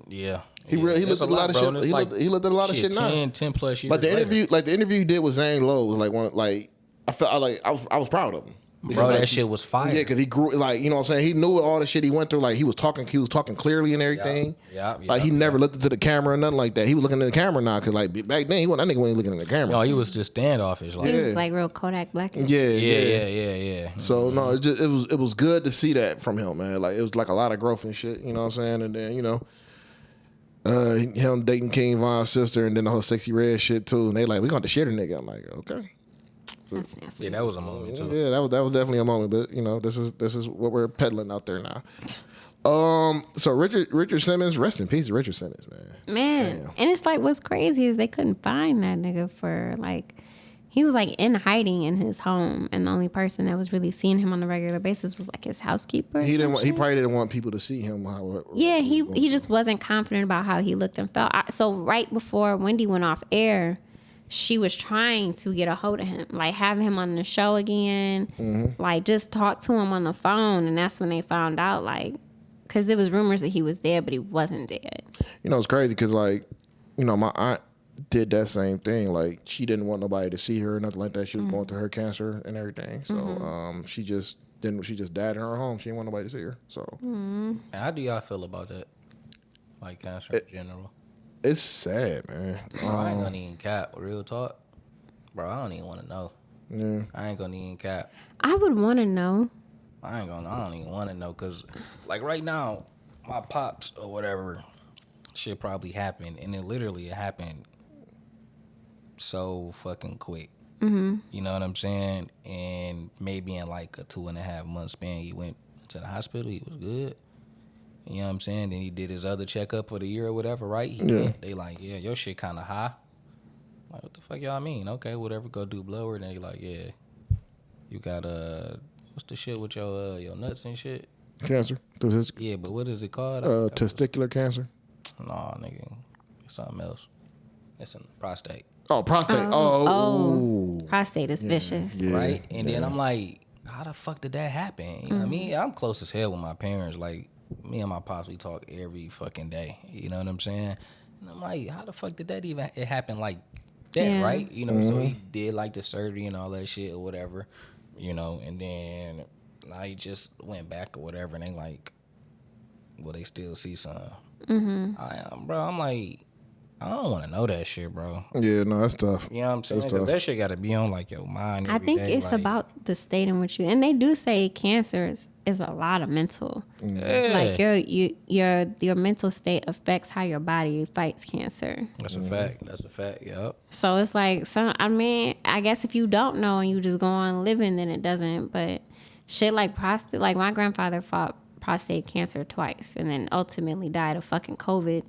Yeah. He looked at a lot of shit. He looked at a lot of shit now. 10 plus years Like the interview he did with Zane Lowe was like one, like, I was proud of him. Because, bro, that shit was fire. Yeah, because he grew, like, you know what I'm saying? He knew all the shit he went through. Like, he was talking clearly and everything. Like, he never looked into the camera or nothing like that. He was looking at the camera now, because, like, back then, that nigga wasn't looking at the camera. No, he was just standoffish. Like, he was, like, real Kodak Black. Yeah. So, no, it was good to see that from him, man. Like, it was, like, a lot of growth and shit, you know what I'm saying? And then, you know, him dating King Von's sister, and then the whole Sexy Red shit, too. And they like, we going to share the nigga. I'm like, okay. Yeah, that was a moment too. Yeah, that was definitely a moment. But you know, this is what we're peddling out there now. So Richard Simmons, rest in peace, Richard Simmons, man. Damn. And it's like, what's crazy is they couldn't find that nigga for like, he was like in hiding in his home, and the only person that was really seeing him on a regular basis was like his housekeeper. He probably didn't want people to see him. He just wasn't confident about how he looked and felt. So right before Wendy went off air, she was trying to get a hold of him, like have him on the show again, like just talk to him on the phone. And that's when they found out, like, because there was rumors that he was dead, but he wasn't dead. You know, it's crazy because, like, you know, my aunt did that same thing. Like, she didn't want nobody to see her or nothing like that. She was going through her cancer and everything. So she just died in her home. She didn't want nobody to see her. So how do y'all feel about that? Like cancer in general? It's sad, man. Bro, I ain't gonna even cap. Real talk. Bro, I don't even want to know. Yeah. I ain't gonna even cap. I would want to know. I don't even want to know, because, like, right now, my pops or whatever shit probably happened, and it happened so fucking quick. You know what I'm saying? And maybe in, like, a 2.5 month span, he went to the hospital. He was good. You know what I'm saying? Then he did his other checkup for the year or whatever, right? They like, yeah, your shit kind of high. Like, what the fuck y'all mean? Okay, whatever, go do blood work. And they like, yeah, you got, what's the shit with your nuts and shit? Cancer. Yeah, but what is it called? Testicular cancer. No, nigga, it's something else. It's a prostate. Oh, prostate. Prostate is vicious. Right? And then I'm like, how the fuck did that happen? You know what I mean? I'm close as hell with my parents. Like, me and my pops, we talk every fucking day. You know what I'm saying? And I'm like, how the fuck did that even happen like that, right? You know, so he did like the surgery and all that shit or whatever, you know, and then now he just went back or whatever, and they like, well, they still see something. Bro, I'm like, I don't want to know that shit, bro. Yeah, no, that's tough. You know what I'm saying? Because that shit got to be on, like, your mind every I think day, it's like, about the state in which you... And they do say cancer is a lot of mental. Yeah. Like, your mental state affects how your body fights cancer. That's a fact. That's a fact, yep. So it's like, I guess if you don't know and you just go on living, then it doesn't. But shit like prostate... Like, my grandfather fought prostate cancer twice and then ultimately died of fucking COVID.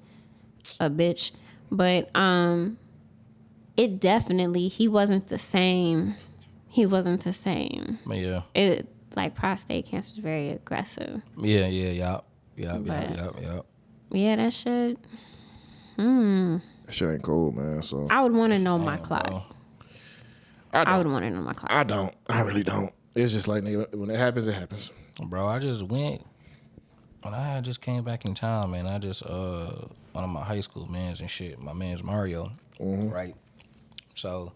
A bitch. But it definitely, he wasn't the same. Yeah. It, like, prostate cancer is very aggressive. Yeah, yup. Yeah, that shit. That shit ain't cool, man. So I would want to know my clock. I would want to know my clock. I don't. I really don't. It's just like, nigga, when it happens, it happens. Bro, I just went. When I just came back in town, man, I just, one of my high school mans and shit, my man's Mario, right? So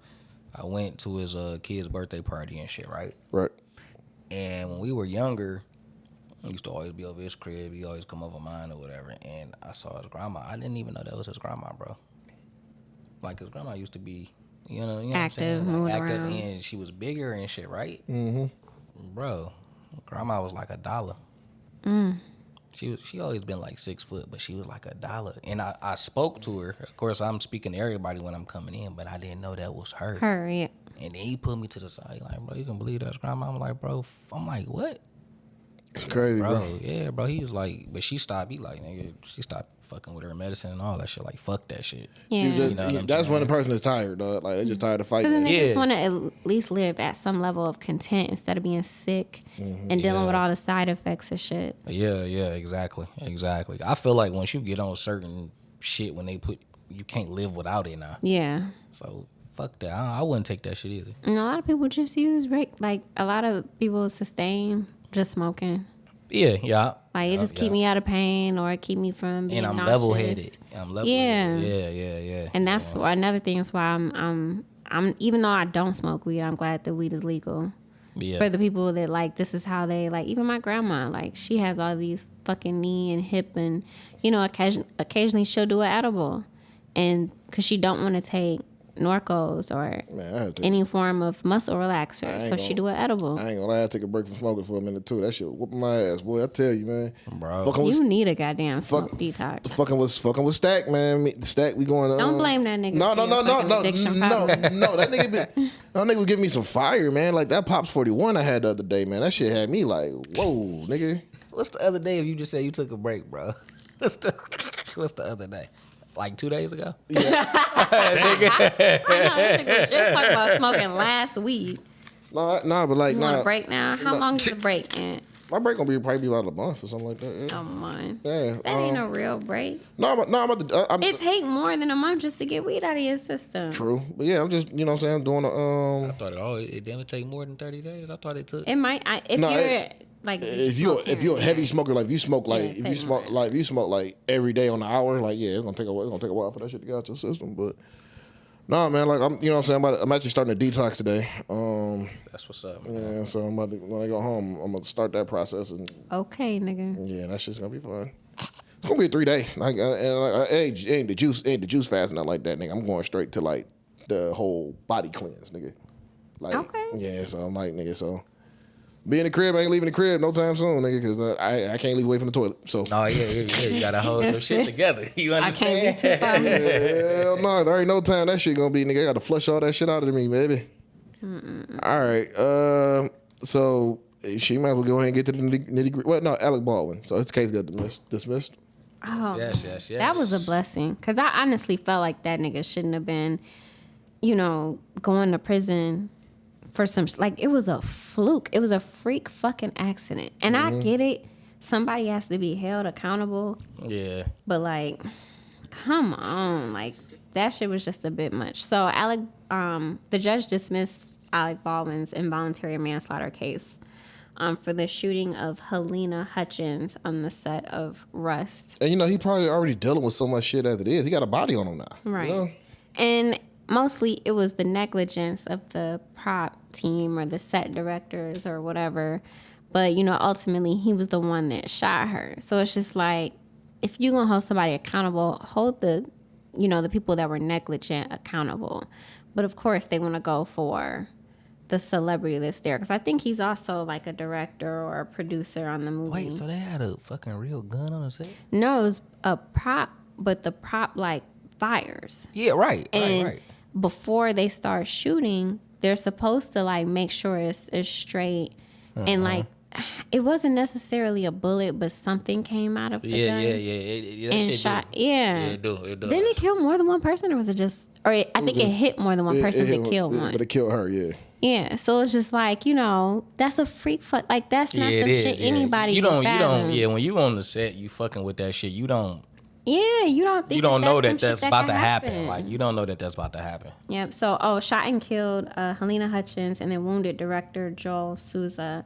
I went to his kid's birthday party and shit, right? Right. And when we were younger, he used to always be over his crib. He always come over mine or whatever. And I saw his grandma. I didn't even know that was his grandma, bro. Like, his grandma used to be, you know active, what I'm saying? Like, active, around. and she was bigger and shit, right? Bro, grandma was like $1. She always been like 6 foot, but she was like $1. And I spoke to her. Of course, I'm speaking to everybody when I'm coming in, but I didn't know that was her. Her, yeah. And then he put me to the side, like, bro, you can believe that's grandma? I'm like, bro, I'm like, what? It's crazy, bro. Yeah, bro. He was like, but she stopped. He like, nigga, she stopped fucking with her medicine and all that shit. Like, fuck that shit. Yeah. That's when the person is tired, dog. Like, they just tired of fighting. Because they just want to at least live at some level of content instead of being sick and dealing with all the side effects of shit. Yeah, exactly. I feel like once you get on certain shit, when you can't live without it now. Yeah. So, fuck that. I wouldn't take that shit either. And a lot of people just use, like, a lot of people sustain just smoking. Yeah. Like, it just keep me out of pain or keep me from being nauseous. Level-headed. I'm level-headed. Yeah. And that's why, another thing is why I'm even though I don't smoke weed, I'm glad that weed is legal. Yeah. For the people that, like, this is how they, like, even my grandma, like, she has all these fucking knee and hip and, occasionally she'll do an edible. And because she don't want to take Norcos or any form of muscle relaxer, so she do an edible. I ain't gonna lie, I take a break from smoking for a minute too. That shit whooping my ass, boy. I tell you, man. Bro, you need a goddamn smoke detox. Fucking with Stack, man. Stack, we going. Don't blame that nigga. No. That nigga was giving me some fire, man. Like that Pops 41 I had the other day, man. That shit had me like, whoa, nigga. What's the other day if you just said you took a break, bro? What's the other day? Like 2 days ago? Yeah. I know, this nigga was just talking about smoking last week. No, but like, you want a break now? How long is the break in? My break gonna probably be about a month or something like that. Yeah. A month? Yeah. That ain't a real break. I'm about to. It take more than a month just to get weed out of your system. True, but yeah, I'm just, you know what I'm saying, I'm doing I thought it didn't take more than 30 days. I thought it took. It might. If you're a heavy smoker, like if you smoke like every day on the hour, like it's gonna take a while for that shit to get out your system. But nah, man, like I'm, you know what I'm saying, I'm actually starting to detox today. That's what's up, man. Yeah, so I'm about to, when I go home, I'm gonna start that process and. Okay, nigga. Yeah, that shit's gonna be fun. It's gonna be a 3 day. Like, ain't the juice fast, not like that, nigga. I'm going straight to like the whole body cleanse, nigga. Like, okay. Yeah, so I'm like, nigga, so. Be in the crib, I ain't leaving the crib no time soon, nigga, because I can't leave away from the toilet. So. Oh, yeah, you gotta hold your shit together. You understand? I can't be too far. Hell no, there ain't no time that shit gonna be, nigga. I gotta flush all that shit out of me, baby. All right, so she might as well go ahead and get to the nitty gritty. Well, no, Alec Baldwin. So his case got dismissed. Oh, yes. That was a blessing, because I honestly felt like that nigga shouldn't have been, going to prison for some, like, it was a fluke. It was a freak fucking accident. And I get it. Somebody has to be held accountable. Yeah. But, like, come on. Like, that shit was just a bit much. So, the judge dismissed Alec Baldwin's involuntary manslaughter case for the shooting of Helena Hutchins on the set of Rust. And, he probably already dealing with so much shit as it is. He got a body on him now. Right. And mostly it was the negligence of the prop team or the set directors or whatever. But, ultimately he was the one that shot her. So it's just like, if you're going to hold somebody accountable, hold the people that were negligent accountable. But of course they want to go for the celebrity that's there. Because I think he's also like a director or a producer on the movie. Wait, so they had a fucking real gun on the set? No, it was a prop, but the prop like fires. Yeah, right. Before they start shooting, they're supposed to like make sure it's straight. And like, it wasn't necessarily a bullet, but something came out of the gun. Yeah. And shot. Yeah. It do. Didn't it kill more than one person, or was it just? Or I think it hit more than one person, but killed one. But it killed her. Yeah. Yeah, so it's just like, that's a freak fuck. Like, that's not some shit anybody would fathom. Yeah, when you on the set, you fucking with that shit. You don't. Yeah, you don't think you don't know that that's about to happen. Like, you don't know that that's about to happen. Yep. So, shot and killed Helena Hutchins and then wounded director Joel Souza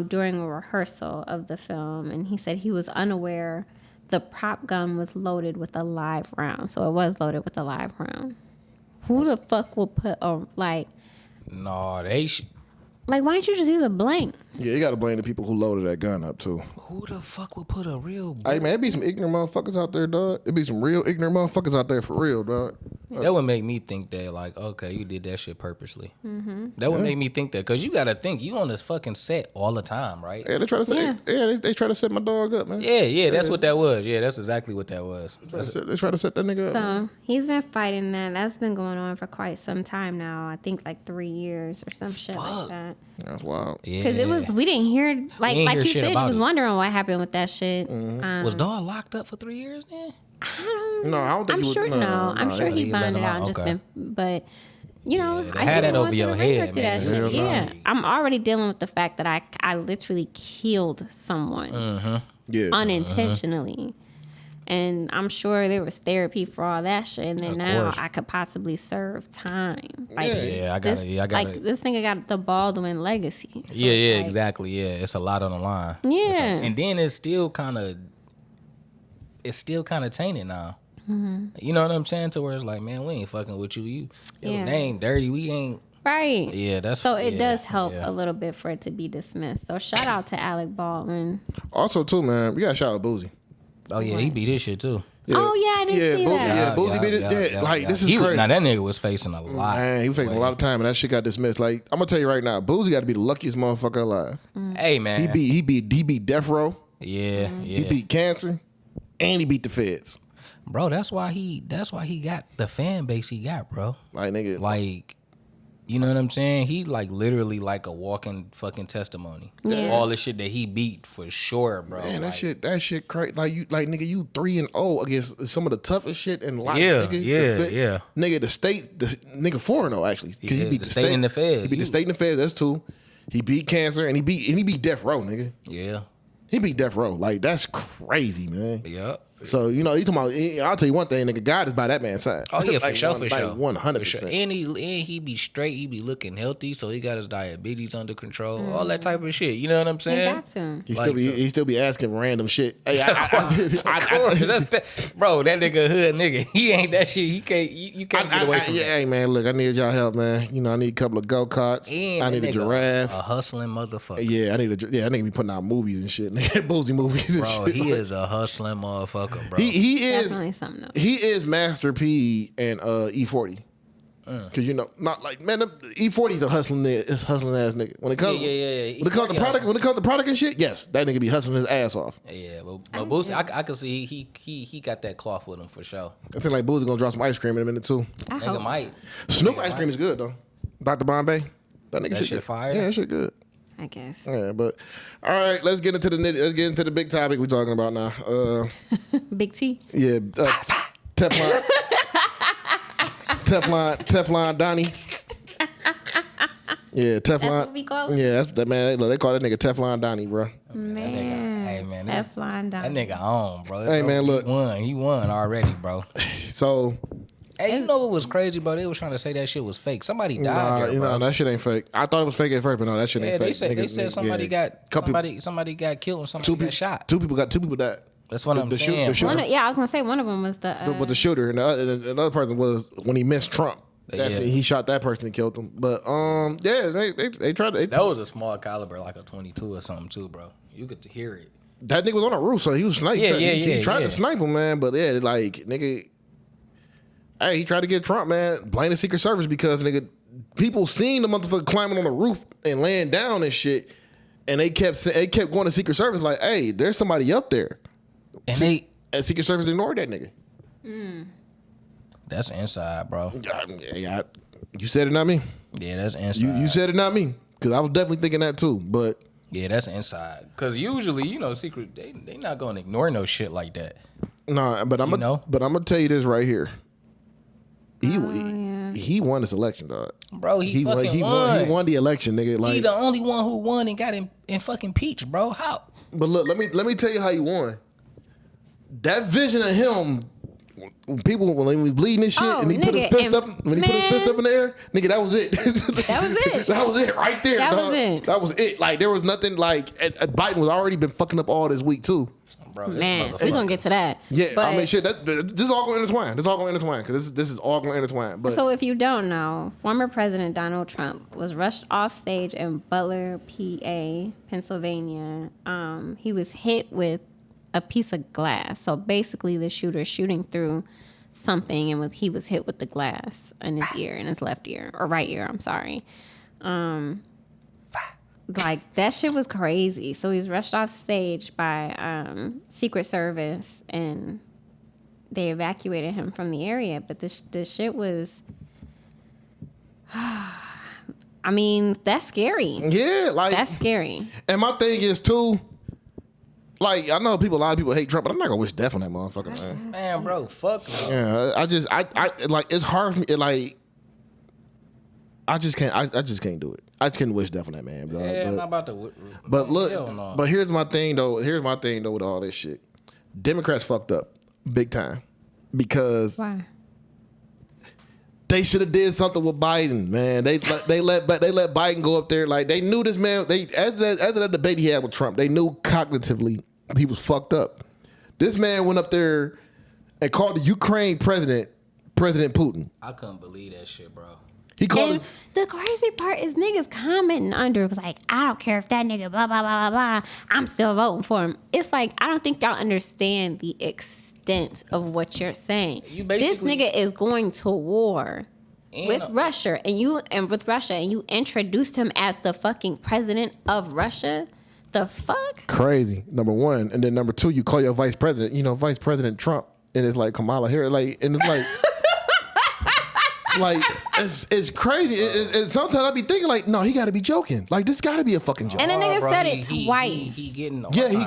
during a rehearsal of the film. And he said he was unaware the prop gun was loaded with a live round. So it was loaded with a live round. Who the fuck will put No, they should. Like, why don't you just use a blank? Yeah, you got to blame the people who loaded that gun up, too. Who the fuck would put a real... Hey, man, it be some ignorant motherfuckers out there, dog. It be some real ignorant motherfuckers out there for real, dog. That would make me think that, like, okay, you did that shit purposely. That would make me think that, because you got to think, you on this fucking set all the time, right? Yeah, they try to say, they try to set my dog up, man. Yeah, that's what that was. Yeah, that's exactly what that was. They try to set that nigga up. So, he's been fighting that. That's been going on for quite some time now. I think like 3 years or some shit like that. That's wild. Because it was because we didn't hear like you said, you was wondering what happened with that shit. Mm-hmm. Was Dawg locked up for 3 years then? I don't think I'm he was. sure. No, I'm sure he bonded out and just been. But you know, I had that over your head, man. That shit. Yeah, I'm already dealing with the fact that I literally killed someone. Unintentionally. And I'm sure there was therapy for all that shit. And then now I could possibly serve time. Like, I got it. Like, this nigga got the Baldwin legacy. So exactly. Yeah, it's a lot on the line. Yeah. And then it's still kind of tainted now. Mm-hmm. You know what I'm saying? To where it's like, man, we ain't fucking with you. Your name dirty. We ain't. Right. Yeah, that's so it does help a little bit for it to be dismissed. So shout out to Alec Baldwin. Also, too, man, we got to shout out Boosie. Oh yeah, he beat this shit too. Yeah. Oh yeah, I didn't see Boosie, that. Yeah, Boosie beat it. Like this is crazy. Now that nigga was facing a lot. Man, he was facing a lot of time, and that shit got dismissed. Like I'm gonna tell you right now, Boosie got to be the luckiest motherfucker alive. Hey man, he beat Death Row. Yeah. He beat cancer, and he beat the feds. Bro, that's why he got the fan base he got, bro. Like nigga, like. You know what I'm saying? He like literally like a walking fucking testimony. Yeah. All the shit that he beat for sure, bro. Man, like, that shit crazy. Like nigga, you 3-0 against some of the toughest shit in life. Yeah, nigga. Nigga, the state, nigga 4-0 actually. He beat the state and the feds. He beat the state and the feds. That's 2. He beat cancer and he beat Death Row, nigga. Yeah. He beat Death Row. Like that's crazy, man. Yep. So, you know, you talking about, I'll tell you one thing, nigga, God is by that man's side. Oh, yeah, for sure. 100%. And he be straight, he be looking healthy, so he got his diabetes under control, all that type of shit. You know what I'm saying? He got to. He still be asking random shit. Hey, bro, that nigga hood nigga. He ain't that shit. He can't, you can't get away from that. Hey, man, look, I need y'all help, man. You know, I need a couple of go-karts. I need a giraffe. A hustling motherfucker. Yeah, I need to be putting out movies and shit. Boozy movies and bro, shit. He is a hustling motherfucker. Bro. He is definitely something else. He is Master P and E40. Cause you know, not like man, E40 is a hustling ass nigga. When it comes, When it comes to product and shit, yes, that nigga be hustling his ass off. Yeah, but Boosie, I can see he got that cloth with him for sure. I think like Boosie gonna drop some ice cream in a minute too. Nigga might. Snoop ice cream is good though. Dr. Bombay, that shit fire. Yeah, that shit good. I guess. Yeah, but all right, let's get into the big topic we're talking about now. Big T. Yeah, Teflon Donnie. Yeah, Teflon. That's what we call him? Yeah, that's that man. They call that nigga Teflon Donnie, bro. Man, Teflon Donnie. That nigga on, bro. Hey man, look, he won already, bro. So. Hey, you know what was crazy, bro? They was trying to say that shit was fake. Somebody died there, bro. That shit ain't fake. I thought it was fake at first, but no, that shit ain't fake. They said somebody got killed and somebody got shot. Two people died. That's what I'm saying. I was gonna say one of them was the shooter, and the other person was when he missed Trump. He shot that person and killed him. But they tried to. That was a small caliber, like a 22 or something too, bro. You could hear it. That nigga was on a roof, so he was sniping. He tried to snipe him, man. But yeah, like nigga. Hey, he tried to get Trump, man. Blame the Secret Service because nigga, people seen the motherfucker climbing on the roof and laying down and shit, and they kept going to Secret Service like, hey, there's somebody up there, and Secret Service ignored that nigga. That's inside, bro. Yeah, you said it, not me. Yeah, that's inside. You said it, not me, because I was definitely thinking that too. But yeah, that's inside. Because usually, you know, Secret they not gonna ignore no shit like that. No, but I'm gonna tell you this right here. He won this election, dog. Bro, he won. He won the election, nigga. Like, he the only one who won and got in fucking peach, bro. How? But look, let me tell you how he won. That vision of him, people when he was bleeding and shit, and he put his fist up in the air, nigga, that was it. That was it. That was it right there. That dog. was it. That was it. Like there was nothing like Biden was already been fucking up all this week too. Bro, man, we're gonna get to that. Yeah, but, I mean, shit. This is all gonna intertwine. Because this is all gonna intertwine. But so, if you don't know, former President Donald Trump was rushed off stage in Butler, PA, Pennsylvania. He was hit with a piece of glass. So basically, the shooter shooting through something, and he was hit with the glass in his ear, in his left ear or right ear. I'm sorry. Like, that shit was crazy. So he's rushed off stage by Secret Service, and they evacuated him from the area. But this shit was... I mean, that's scary. Yeah, like that's scary. And my thing is too, like I know a lot of people hate Trump, but I'm not gonna wish death on that motherfucker, man. Man, bro, fuck him. Yeah, I like it's hard for me. Like I just can't do it. I just can't wish death on that man, bro. Yeah, I'm not about to. But look, but here's my thing though. With all this shit, Democrats fucked up big time because why? They should have did something with Biden, man. They let Biden go up there. Like they knew this man. After that debate he had with Trump, they knew cognitively he was fucked up. This man went up there and called the Ukraine President Putin. I couldn't believe that shit, bro. He called the crazy part is niggas commenting under it was like, I don't care if that nigga blah blah blah blah blah. I'm still voting for him. It's like I don't think y'all understand the extent of what you're saying. This nigga is going to war with Russia, and you introduced him as the fucking president of Russia. The fuck? Crazy. Number one, and then number two, you call your vice president, Vice President Trump, and it's like Kamala Harris, and it's like, like it's crazy. And sometimes I be thinking like, no, he got to be joking. Like this got to be a fucking joke. And the nigga said it twice. He getting up there. Yeah,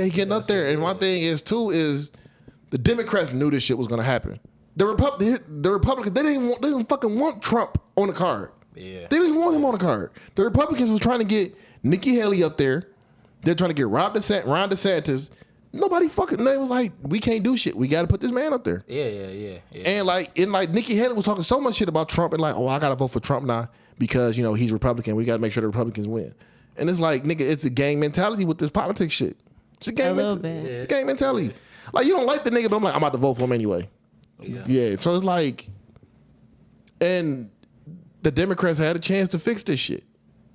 he getting up there. And my thing is the Democrats knew this shit was gonna happen. The Republicans, they didn't fucking want Trump on the card. Yeah. They didn't want him on the card. The Republicans was trying to get Nikki Haley up there. They're trying to get Ron DeSantis. Nobody fucking, they was like, we can't do shit. We got to put this man up there. Yeah. And Nikki Haley was talking so much shit about Trump and like, oh, I got to vote for Trump now because, he's Republican. We got to make sure the Republicans win. And it's like, nigga, it's a gang mentality with this politics shit. It's a gang mentality. It's a gang mentality. Like, you don't like the nigga, but I'm like, I'm about to vote for him anyway. Yeah. So it's like, and the Democrats had a chance to fix this shit.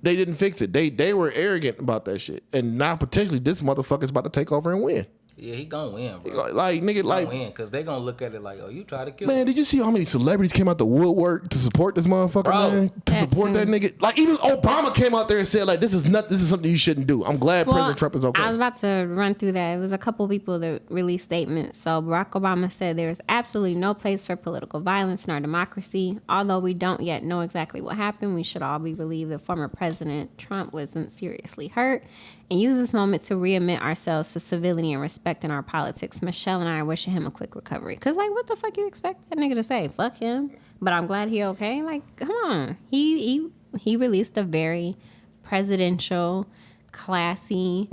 They didn't fix it. They were arrogant about that shit. And now potentially this motherfucker's about to take over and win. Yeah, he gonna win, bro. Like, nigga, like win because they gonna look at it like, oh, you try to kill man, him. Did you see how many celebrities came out the woodwork to support this motherfucker, bro, man? To support that nigga. Like even Obama came out there and said, like, this is something you shouldn't do. I'm glad President Trump is okay. I was about to run through that. It was a couple people that released statements. So Barack Obama said there is absolutely no place for political violence in our democracy. Although we don't yet know exactly what happened, we should all be relieved that former President Trump wasn't seriously hurt and use this moment to readmit ourselves to civility and respect in our politics. Michelle and I are wishing him a quick recovery. Because, like, what the fuck you expect that nigga to say? Fuck him. But I'm glad he okay. Like, come on. He released a very presidential, classy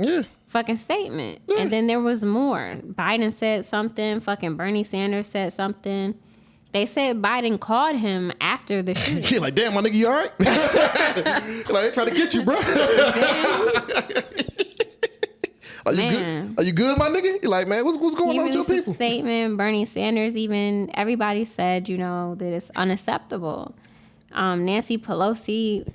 fucking statement. Yeah. And then there was more. Biden said something. Fucking Bernie Sanders said something. They said Biden called him after the shooting. He like, damn, my nigga, you all right? Like, they trying to get you, bro. Are you good? Are you good, my nigga? You're like, man, what's going on with your people? Statement. Bernie Sanders, even everybody said, that it's unacceptable. Nancy Pelosi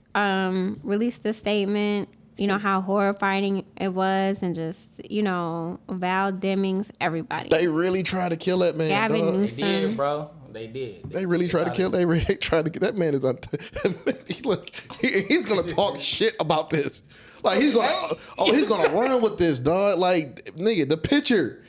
released a statement. How horrifying it was, and just Val Demings, everybody. They really tried to kill that man. Gavin Newsom, they did, bro. They did. They really tried to kill. They really tried to get that man. He's gonna talk shit about this. Like he's gonna run with this, dog. Like nigga, the picture.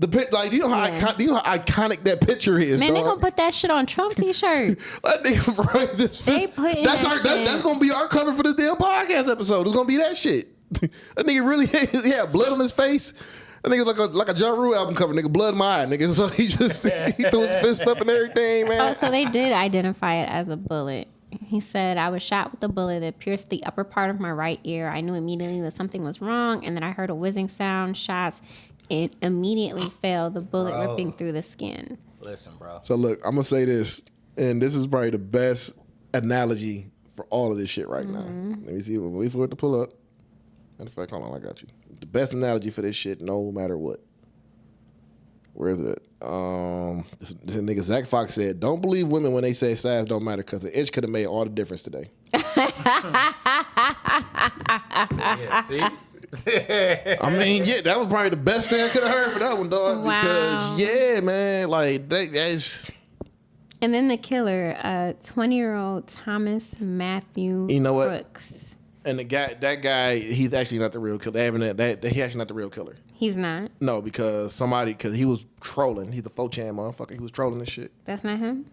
Like do you know how iconic that picture is? Man, dog? They gonna put that shit on Trump t-shirts. That nigga, bro, this fist, that's gonna be our cover for this damn podcast episode. It's gonna be that shit. That nigga really had blood on his face. That nigga like a Ja Rule album cover, nigga. Blood in my eye, nigga. So he threw his fist up and everything, man. Oh, so they did identify it as a bullet. He said, I was shot with a bullet that pierced the upper part of my right ear. I knew immediately that something was wrong, and then I heard a whizzing sound, shots, and immediately fell, the bullet ripping through the skin. Listen, bro. So look, I'm going to say this, and this is probably the best analogy for all of this shit right now. Let me see. Wait for it to pull up. Matter of fact, hold on, I got you. The best analogy for this shit, no matter what. Where is it? This nigga Zach Fox said, "Don't believe women when they say size don't matter because the inch could have made all the difference today." Yeah, see? I mean, yeah, that was probably the best thing I could have heard for that one, dog. Wow. Because, yeah, man, like, that's... And then the killer, 20-year-old Thomas Matthew Brooks. And that guy, he's actually not the real killer. He's actually not the real killer. He's not? No, because he was trolling. He's a 4chan motherfucker. He was trolling this shit. That's not him?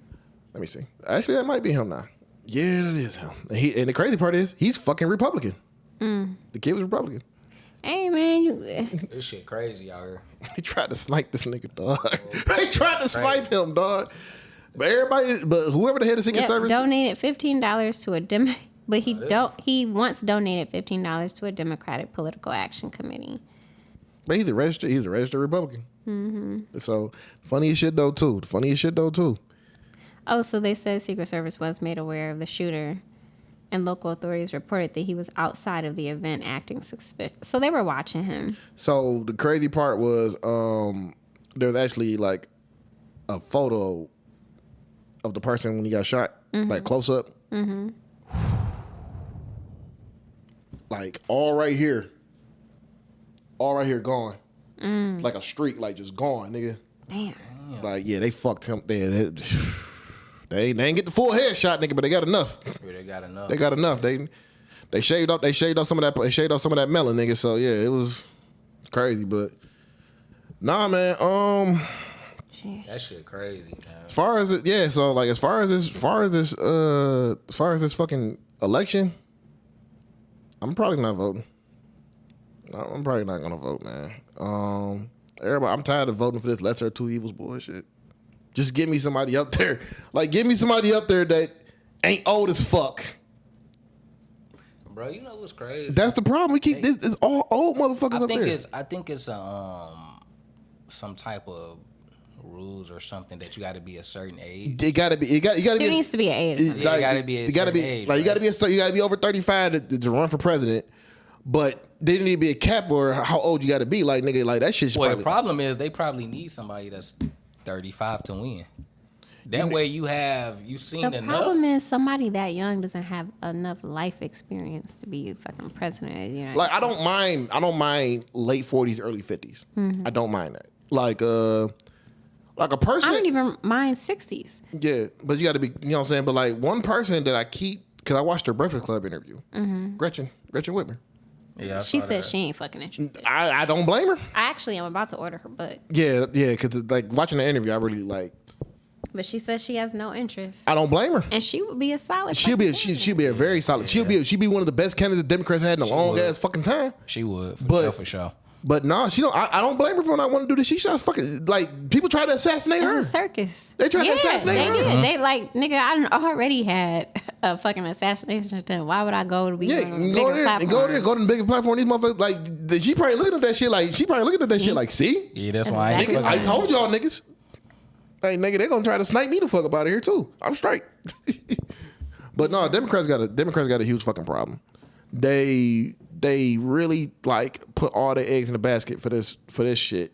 Let me see. Actually, that might be him now. Yeah, that is him. And the crazy part is, he's fucking Republican. The kid was Republican. Hey, man. This shit crazy out here. He tried to snipe this nigga, dog. They tried to snipe him, dog. But whoever the head of Secret Service donated $15 to a but he once donated $15 to a Democratic Political Action Committee. But he's a registered Republican. Mm-hmm. So funny as shit though too. Oh, so they said Secret Service was made aware of the shooter, and local authorities reported that he was outside of the event acting suspicious. So they were watching him. So the crazy part was there was actually like a photo of the person when he got shot, like close up. Mm-hmm. Like all right here gone. Like a streak, like just gone, nigga. Damn. Like, yeah, they fucked him. They ain't get the full headshot, nigga, but they got enough. Yeah, they got enough. They shaved off some of that melon, nigga. So yeah, it was crazy, but nah, man. That shit crazy, man. As far as this fucking election, I'm probably not voting. I'm probably not gonna vote, man. Everybody, I'm tired of voting for this lesser of two evils bullshit. Just give me somebody up there. Like, give me somebody up there that ain't old as fuck. Bro, you know what's crazy? That's the problem. We keep this. It's all old motherfuckers up there. I think it's some type of rules or something that you got to be a certain age. It got to be. There needs to be an age. It got to be a certain age. Like, you got to be over 35 to run for president. But there need to be a cap for how old you got to be. Like, nigga, like that shit's. Well, the problem is they probably need somebody that's 35 to win. That way you seen enough. The problem is somebody that young doesn't have enough life experience to be fucking president of the United States. I don't mind late 40s, early 50s. Mm-hmm. I don't mind that. Like a person. I don't even mind 60s. Yeah, but you got to be, you know what I'm saying? But like one person that I keep, because I watched her Breakfast Club interview, Gretchen Whitmer. Yeah, she said she ain't fucking interested. I don't blame her. I actually am about to order her book. Yeah, because like watching the interview, I really like. But she says she has no interest. I don't blame her. And she would be a solid. She'll be a very solid. Yeah. She'll be one of the best candidates Democrats had in a long ass fucking time. She would, for sure. But no, she don't. I don't blame her for not wanting to do this. She should fucking like people try to assassinate her. It's a circus. They tried to assassinate her. They did. They like nigga. I already had a fucking assassination attempt. Why would I go to be on a bigger platform? Go to the bigger platform. These motherfuckers like she probably looking at that shit like see. Yeah, that's why I told y'all niggas. Hey nigga, they gonna try to snipe me the fuck up out of here too. I'm straight. But no, Democrats got a huge fucking problem. They really like put all their eggs in the basket for this shit.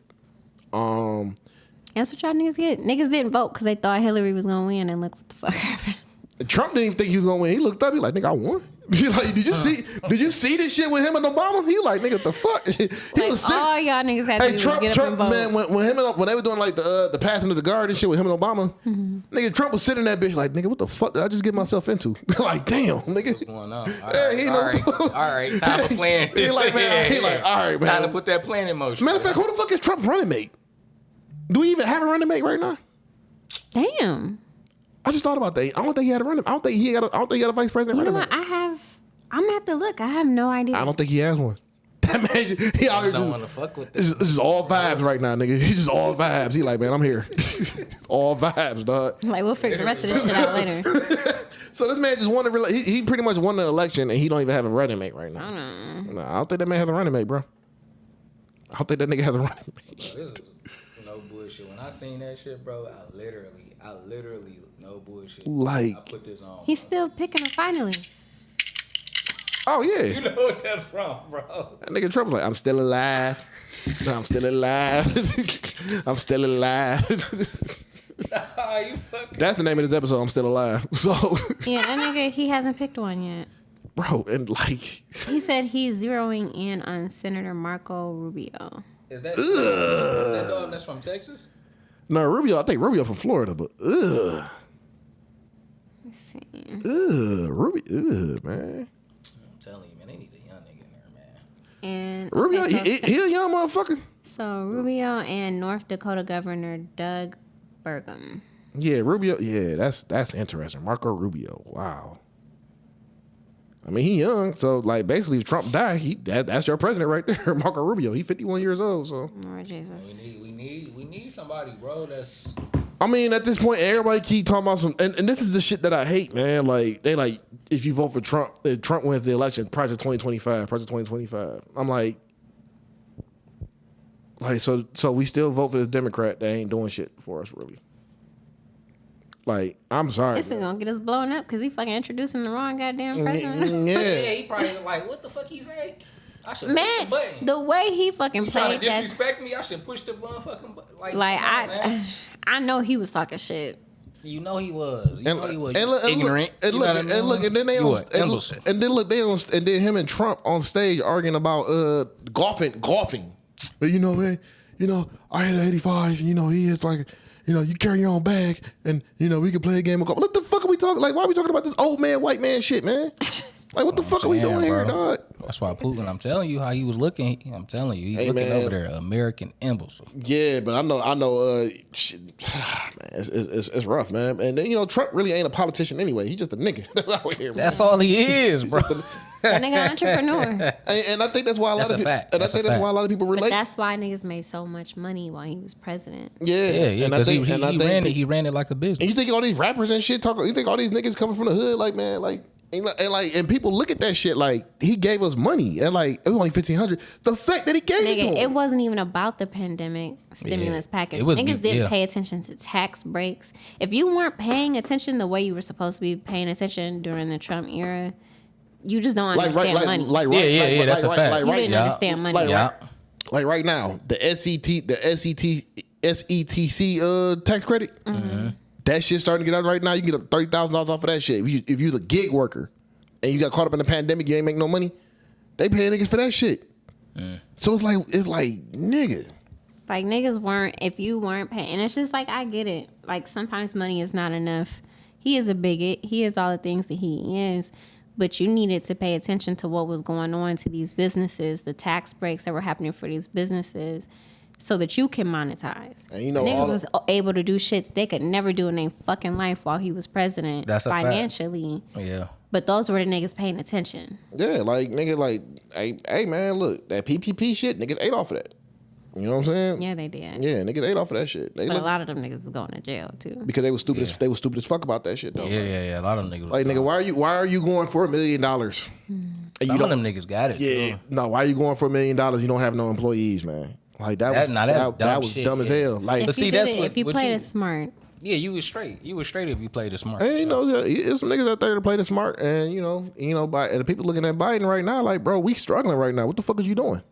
That's what y'all niggas get. Niggas didn't vote because they thought Hillary was gonna win, and look what the fuck happened. Trump didn't even think he was gonna win. He looked up. He like, nigga, I won. He like, did you see this shit with him and Obama? He like, nigga, the fuck. He was sick. All y'all niggas had to do was get up and vote. Man, when they were doing like the passing of the guard and shit with him and Obama, nigga, Trump was sitting in that bitch like, nigga, what the fuck did I just get myself into? Like, damn, nigga. What's going on? All right, time for plan. He like, man, all right, man. Time to put that plan in motion. Matter of fact, who the fuck is Trump's running mate? Do we even have a running mate right now? Damn. I just thought about that. I don't think he had a running. I don't think he had a vice president. You know what? I'm gonna have to look. I have no idea. I don't think he has one. That man, he always don't want to fuck with this. This is all vibes right now, nigga. He's just all vibes. He like, man, I'm here. All vibes, dog. Like, we'll figure the rest of this shit out later. So this man just won he pretty much won the election, and he don't even have a running mate right now. No, I don't think that man has a running mate, bro. I don't think that nigga has a running mate. This is no bullshit. When I seen that shit, bro, I literally, no bullshit. Like, I put this on. He's still picking a finalist. Oh, yeah. You know what that's from, bro. That nigga Trump was like, I'm still alive. I'm still alive. I'm still alive. That's the name of this episode, I'm still alive. So yeah, that nigga, he hasn't picked one yet. Bro, and like... He said he's zeroing in on Senator Marco Rubio. Is that dog that's from Texas? No, Rubio, I think Rubio from Florida, but Let's see. Rubio, man. Telling you, man, they need a young nigga in there, man. And Rubio, he a young motherfucker. So Rubio and North Dakota Governor Doug Burgum. Yeah, Rubio. Yeah, that's interesting. Marco Rubio. Wow. I mean, he young, so like basically, if Trump die, that's your president right there, Marco Rubio. He 51 years old, so. Lord Jesus. We need somebody, bro. That's. I mean, at this point, everybody keep talking about some, and this is the shit that I hate, man. Like they like, if you vote for Trump, if Trump wins the election, price of 2025. I'm like, so we still vote for the Democrat that ain't doing shit for us, really. Like, I'm sorry. This is gonna get us blown up because he fucking introducing the wrong goddamn president. Yeah, he probably like, what the fuck he say? I should push the button. The way he fucking played that. Disrespect me? I should push the motherfucking button. Like I know he was talking shit. You know he was. You know he was ignorant. And then him and Trump on stage arguing about golfing. But I had an 85. He is like. You carry your own bag, and we can play a game of golf. What the fuck are we talking? Like, why are we talking about this old man, white man shit, man? Like, what the fuck are we doing here, dog? That's why Putin. I'm telling you how he was looking. I'm telling you, he's looking over there, American imbecile. Yeah, but I know. Shit, man, it's rough, man. And then Trump really ain't a politician anyway. He's just a nigga. That's all we hear. That's all he is, bro. That nigga entrepreneur. And I think that's why a lot of people. And I think that's why a lot of people relate. But that's why niggas made so much money while he was president. Yeah. Because he ran it like a business. And you think all these rappers and shit you think all these niggas coming from the hood, like, man, like. And people look at that shit like he gave us money and like it was only $1,500. The fact that he gave it to him. It wasn't even about the pandemic stimulus package. Niggas didn't pay attention to tax breaks. If you weren't paying attention the way you were supposed to be paying attention during the Trump era, you just don't understand money. That's a fact. You didn't understand money. Like right now, the SETC tax credit. Mm-hmm. That shit's starting to get out right now. You can get $30,000 off of that shit. If you're a gig worker and you got caught up in the pandemic, you ain't make no money. They pay niggas for that shit. So it's like nigga. Like niggas weren't, if you weren't paying, and it's just like I get it. Like sometimes money is not enough. He is a bigot. He is all the things that he is. But you needed to pay attention to what was going on to these businesses, the tax breaks that were happening for these businesses. So that you can monetize. And niggas was able to do shit they could never do in their fucking life while he was president. That's financially. Yeah. But those were the niggas paying attention. Yeah, like nigga, like, hey man, look, that PPP shit, niggas ate off of that. You know what I'm saying? Yeah, they did. Yeah, niggas ate off of that shit. But a lot of them niggas is going to jail too. Because they were stupid. They were stupid as fuck about that shit though. Yeah. A lot of them niggas. Like nigga, why are you going for $1 million? Some of them niggas got it. Yeah. No, why are you going for $1 million? You don't have no employees, man. Like that was dumb as hell. Like, if you played it smart. Yeah, you was straight. You was straight if you played it smart. And there's some niggas out there to play the smart, and and the people looking at Biden right now, like, bro, we struggling right now. What the fuck is you doing?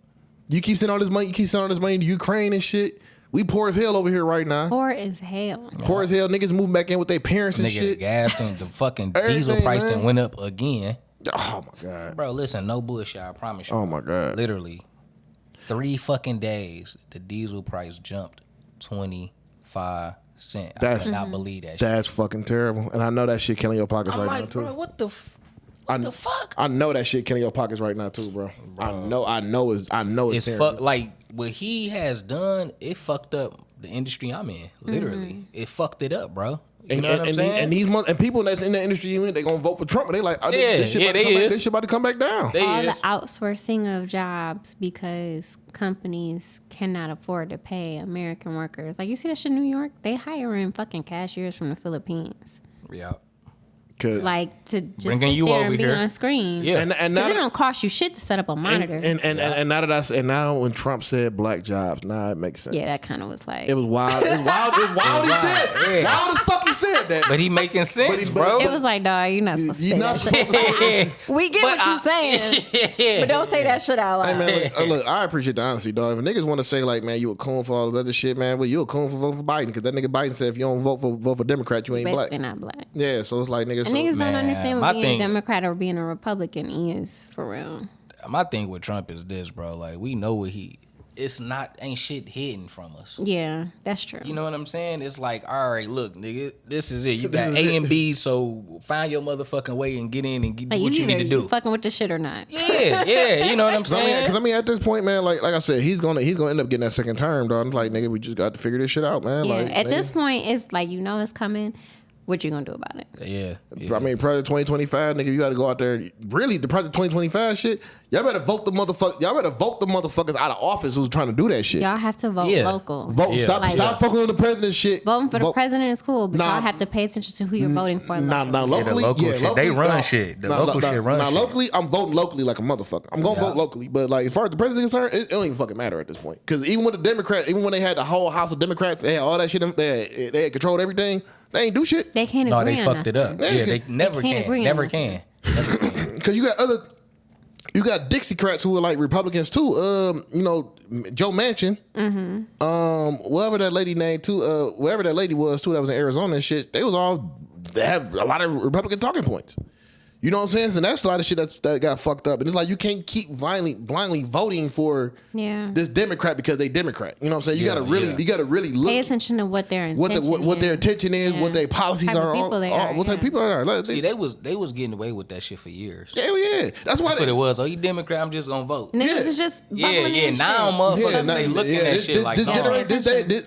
You keep sending all this money. You keep sending all this money to Ukraine and shit. We poor as hell over here right now. Poor as hell. Poor as hell. Niggas moving back in with their parents and shit. The gas and the fucking diesel price that went up again. Oh my god, bro. Listen, no bullshit. I promise you. Oh my god, literally. 3 fucking days, the diesel price jumped 25 cents. I cannot believe that shit. That's fucking terrible. And I know that shit killing your pockets right now, too. Bro, what the fuck? I know that shit killing your pockets right now, too, bro. I know it's fuck. Like, what he has done, it fucked up the industry I'm in, literally. It fucked it up, bro. You know what I'm saying? And people that's in the industry you in, they gonna vote for Trump, and they like, this shit about to come back down. All the outsourcing of jobs because companies cannot afford to pay American workers. Like, you see that shit in New York? They hiring fucking cashiers from the Philippines. Yeah. Like to just bringing sit you there over and be here on screen. Yeah, and now, it don't cost you shit to set up a monitor. And now when Trump said black jobs, now it makes sense. Yeah, that kind of was like it was wild. It was wild. He said wild as fuck. He said that, but he making sense, bro. It was like, dog, you're not supposed to say that shit. We get what you're saying, but don't say that shit out loud. Hey, man, look, I appreciate the honesty, dog. If niggas want to say like, man, you a coon for all this other shit, man, well, you a coon for voting for Biden because that nigga Biden said if you don't vote for Democrat, you ain't black. Basically not black. Yeah, so it's like niggas. Niggas don't understand what being a Democrat or being a Republican is for real. My thing with Trump is this, bro. Like, we know what ain't shit hidden from us. Yeah, that's true. You know what I'm saying? It's like, all right, look, nigga, this is it. You got A and B, so find your motherfucking way and get in and get what you need to do. You fucking with this shit or not? Yeah, you know what I'm saying? Because I mean, at this point, man, like I said, he's gonna end up getting that second term, dog. It's like, nigga, we just got to figure this shit out, man. Yeah, like, at this point, it's like, it's coming. what you gonna do about it? Yeah. I mean, President 2025, nigga, you got to go out there. Really, the President 2025 shit. Y'all better vote the motherfuckers out of office who's trying to do that shit. Y'all have to vote local. Vote. Yeah. Stop fucking on the president shit. Voting for the president is cool, but y'all have to pay attention to who you're voting for. Locally, shit. They run shit. The local shit run shit. Locally, I'm voting locally like a motherfucker. I'm gonna vote locally, but like as far as the president is concerned, it don't even fucking matter at this point. Because even with the Democrats, even when they had the whole House of Democrats, they had all that shit. They had controlled everything. They ain't do shit. They can't agree on they fucked it up. They never can. Never can. Because you got Dixiecrats who are like Republicans too. Joe Manchin. Mm-hmm. Whatever that lady named too. Whoever that lady was too that was in Arizona and shit. They have a lot of Republican talking points. You know what I'm saying? So that's a lot of shit that got fucked up. And it's like you can't keep blindly voting for this Democrat because they Democrat. You know what I'm saying? You gotta really look, pay attention to what their intention what their intention is, what their policies are, what type of people are. See, they was getting away with that shit for years. Yeah. That's what it was. Oh, you Democrat? I'm just gonna vote. Niggas is just Now motherfuckers they looking at shit like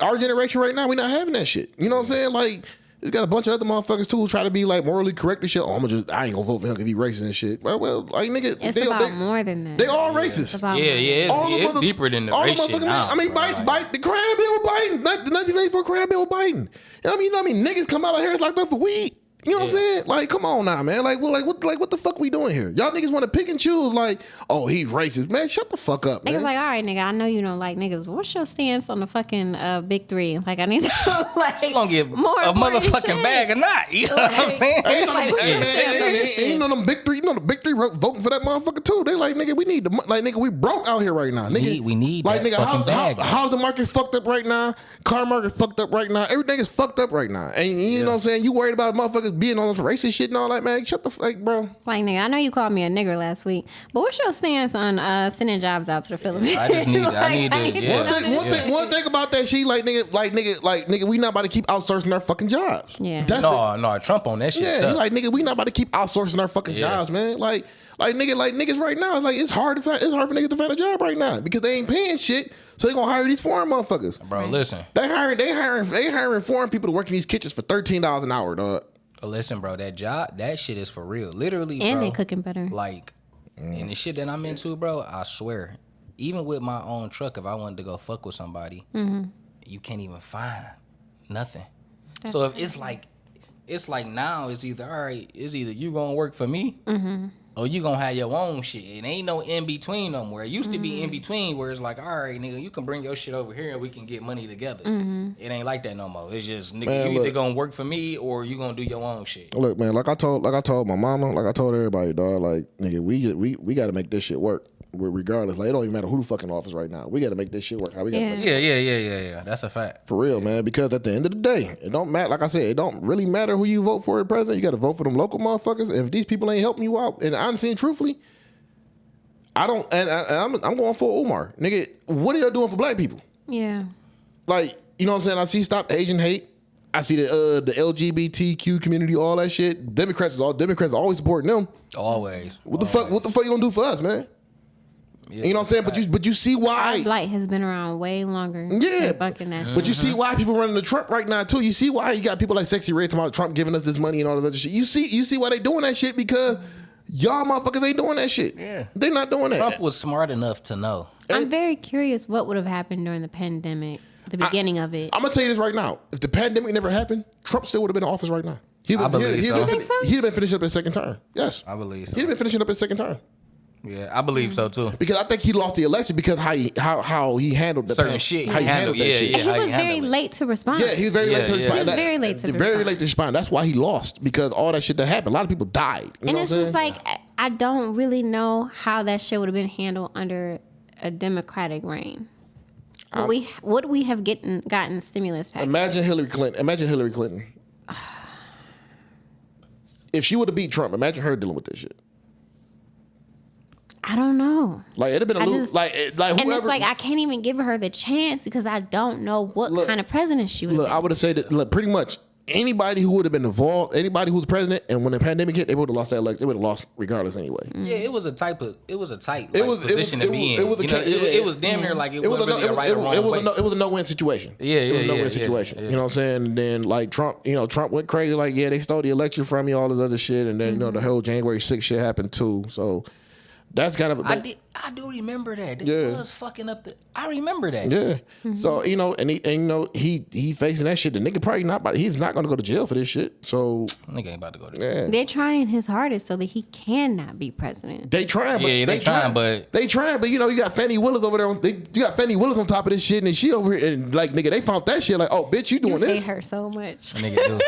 our generation right now, we not having that shit. You know what I'm saying? Like. You got a bunch of other motherfuckers too who try to be like morally correct and shit. Oh, I ain't gonna vote for him because he racist and shit. Well, like nigga, it's about more than that. They all racist. It's about it's deeper than the race shit now. I mean, Biden, the crime bill with Biden, the 1984 crime bill with Biden. I mean, niggas come out of here locked up for weed. You know what I'm saying? Like, come on now, man. Like, what the fuck we doing here? Y'all niggas want to pick and choose. Like, oh, he's racist, man. Shut the fuck up, man. Niggas like, all right, nigga. I know you don't like niggas, but what's your stance on the fucking big three? Like, I need to know, like, you gonna get more a motherfucking bag or not? You know what I'm saying? You know them big three. You know the big three voting for that motherfucker too. They like, nigga, we need the like, nigga, we broke out here right now. Nigga, we need like, that nigga, fucking bag. Housing market fucked up right now. Car market fucked up right now. Everything is fucked up right now. And you know what I'm saying? You worried about motherfuckers being on some racist shit and all that, man. Shut the fuck, bro. Like, nigga, I know you called me a nigger last week, but what's your stance on sending jobs out to the Philippines? I just need One thing about that shit, like nigga, we not about to keep outsourcing our fucking jobs. Yeah. No, Trump on that shit. Yeah, like nigga, we not about to keep outsourcing our fucking jobs, man. Like niggas right now, it's hard for niggas to find a job right now because they ain't paying shit. So they gonna hire these foreign motherfuckers. Bro, listen. They hiring foreign people to work in these kitchens for $13 an hour, dog. Listen, bro, that shit is for real. Literally, and bro, they cooking better. Like, and the shit that I'm into, bro, I swear, even with my own truck, if I wanted to go fuck with somebody, you can't even find nothing. So if it's like now, it's either you gonna work for me, or you gonna have your own shit. It ain't no in between no more. It used to be in between where it's like, all right, nigga, you can bring your shit over here and we can get money together. It ain't like that no more. It's just, nigga, man, you either gonna work for me or you gonna do your own shit. Look, man, like I told my mama, like I told everybody, dog, like, nigga, we got to make this shit work. Regardless, like, it don't even matter who the fuck in office right now. We got to make this shit work. How we got to make it Yeah. That's a fact. For real, man. Because at the end of the day, it don't matter. Like I said, it don't really matter who you vote for as president. You got to vote for them local motherfuckers. And if these people ain't helping you out, and honestly and truthfully, I don't. And I'm going for Umar, nigga. What are y'all doing for black people? Yeah. Like, you know what I'm saying? I see Stop Asian Hate. I see the LGBTQ community, all that shit. Democrats always supporting them. Always. What the fuck you gonna do for us, man? Yeah, you know what I'm saying? But you see why Blight has been around way longer. Yeah. Fucking that shit. But you see why people running the Trump right now too. You see why you got people like Sexy Red talking about Trump giving us this money and all this other shit. You see why they doing that shit because y'all motherfuckers ain't doing that shit. Yeah. They're not doing that. Trump was smart enough to know. I'm very curious what would have happened during the pandemic, the beginning of it. I'm gonna tell you this right now. If the pandemic never happened, Trump still would have been in office right now. He'd have been finishing up his second term. Yes. I believe so. He'd have been finishing up his second term. Yeah, I believe so too. Because I think he lost the election because how he handled the certain shit. How he handled that shit. He was very late to respond. Yeah, he was very late to respond. He was very late to respond. Very late to respond. That's why he lost, because all that shit that happened. A lot of people died. And it's just like, I don't really know how that shit would have been handled under a Democratic reign. Would we have gotten stimulus package? Imagine Hillary Clinton. If she would have beat Trump, imagine her dealing with this shit. I don't know. Like, it'd have been whoever. And it's like, I can't even give her the chance because I don't know what kind of president she would have been. I would have said that, pretty much, anybody who would have been involved, anybody who was president, and when the pandemic hit, they would have lost that election. They would have lost regardless anyway. Yeah, it was a tight position to be in. It was damn near like it wasn't really a right or wrong way. It was a no-win situation. It was a no-win situation. You know what I'm saying? And then like Trump went crazy. Like, yeah, they stole the election from you, all this other shit, and then the whole January 6th shit happened too. So that's kind of. I do remember that. They was fucking up I remember that. Yeah. So he facing that shit. The nigga probably he's not gonna go to jail for this shit. So nigga ain't about to go to jail. Yeah. They're trying his hardest so that he cannot be president. They trying, but you got Fannie Willis over there. You got Fannie Willis on top of this shit, and she over here, and like nigga, they found that shit. Like, oh bitch, you doing this? I hate her so much. Nigga do.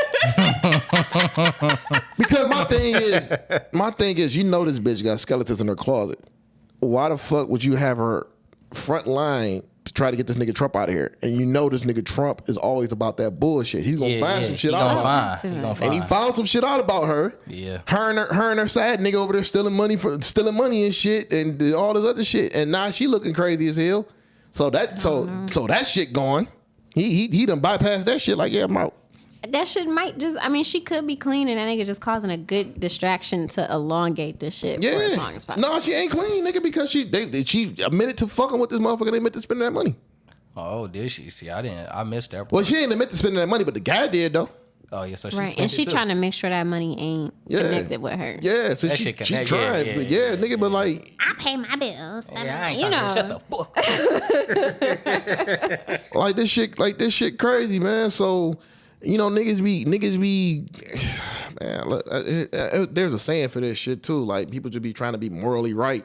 Because my thing is, this bitch got skeletons in her closet. Why the fuck would you have her front line to try to get this nigga Trump out of here? And this nigga Trump is always about that bullshit. He's gonna find some shit out about her. And he found some shit out about her. Yeah. Her and her side nigga over there stealing money and shit and all this other shit. And now she looking crazy as hell. So that shit gone. He done bypassed that shit like, yeah, I'm out. That shit might she could be clean and that nigga just causing a good distraction to elongate this shit for as long as possible. No, she ain't clean, nigga, because she admitted to fucking with this motherfucker. They admitted to spending that money. Oh, did she? See, I missed that part. Well, she ain't admit to spending that money, but the guy did, though. Oh, yeah, so she right, and she trying to make sure that money ain't connected with her. Yeah, so she trying. Yeah, nigga, but like... I pay my bills. I ain't shut the fuck. Like, this shit crazy, man, so... niggas be, man, look, there's a saying for this shit too. Like, people just be trying to be morally right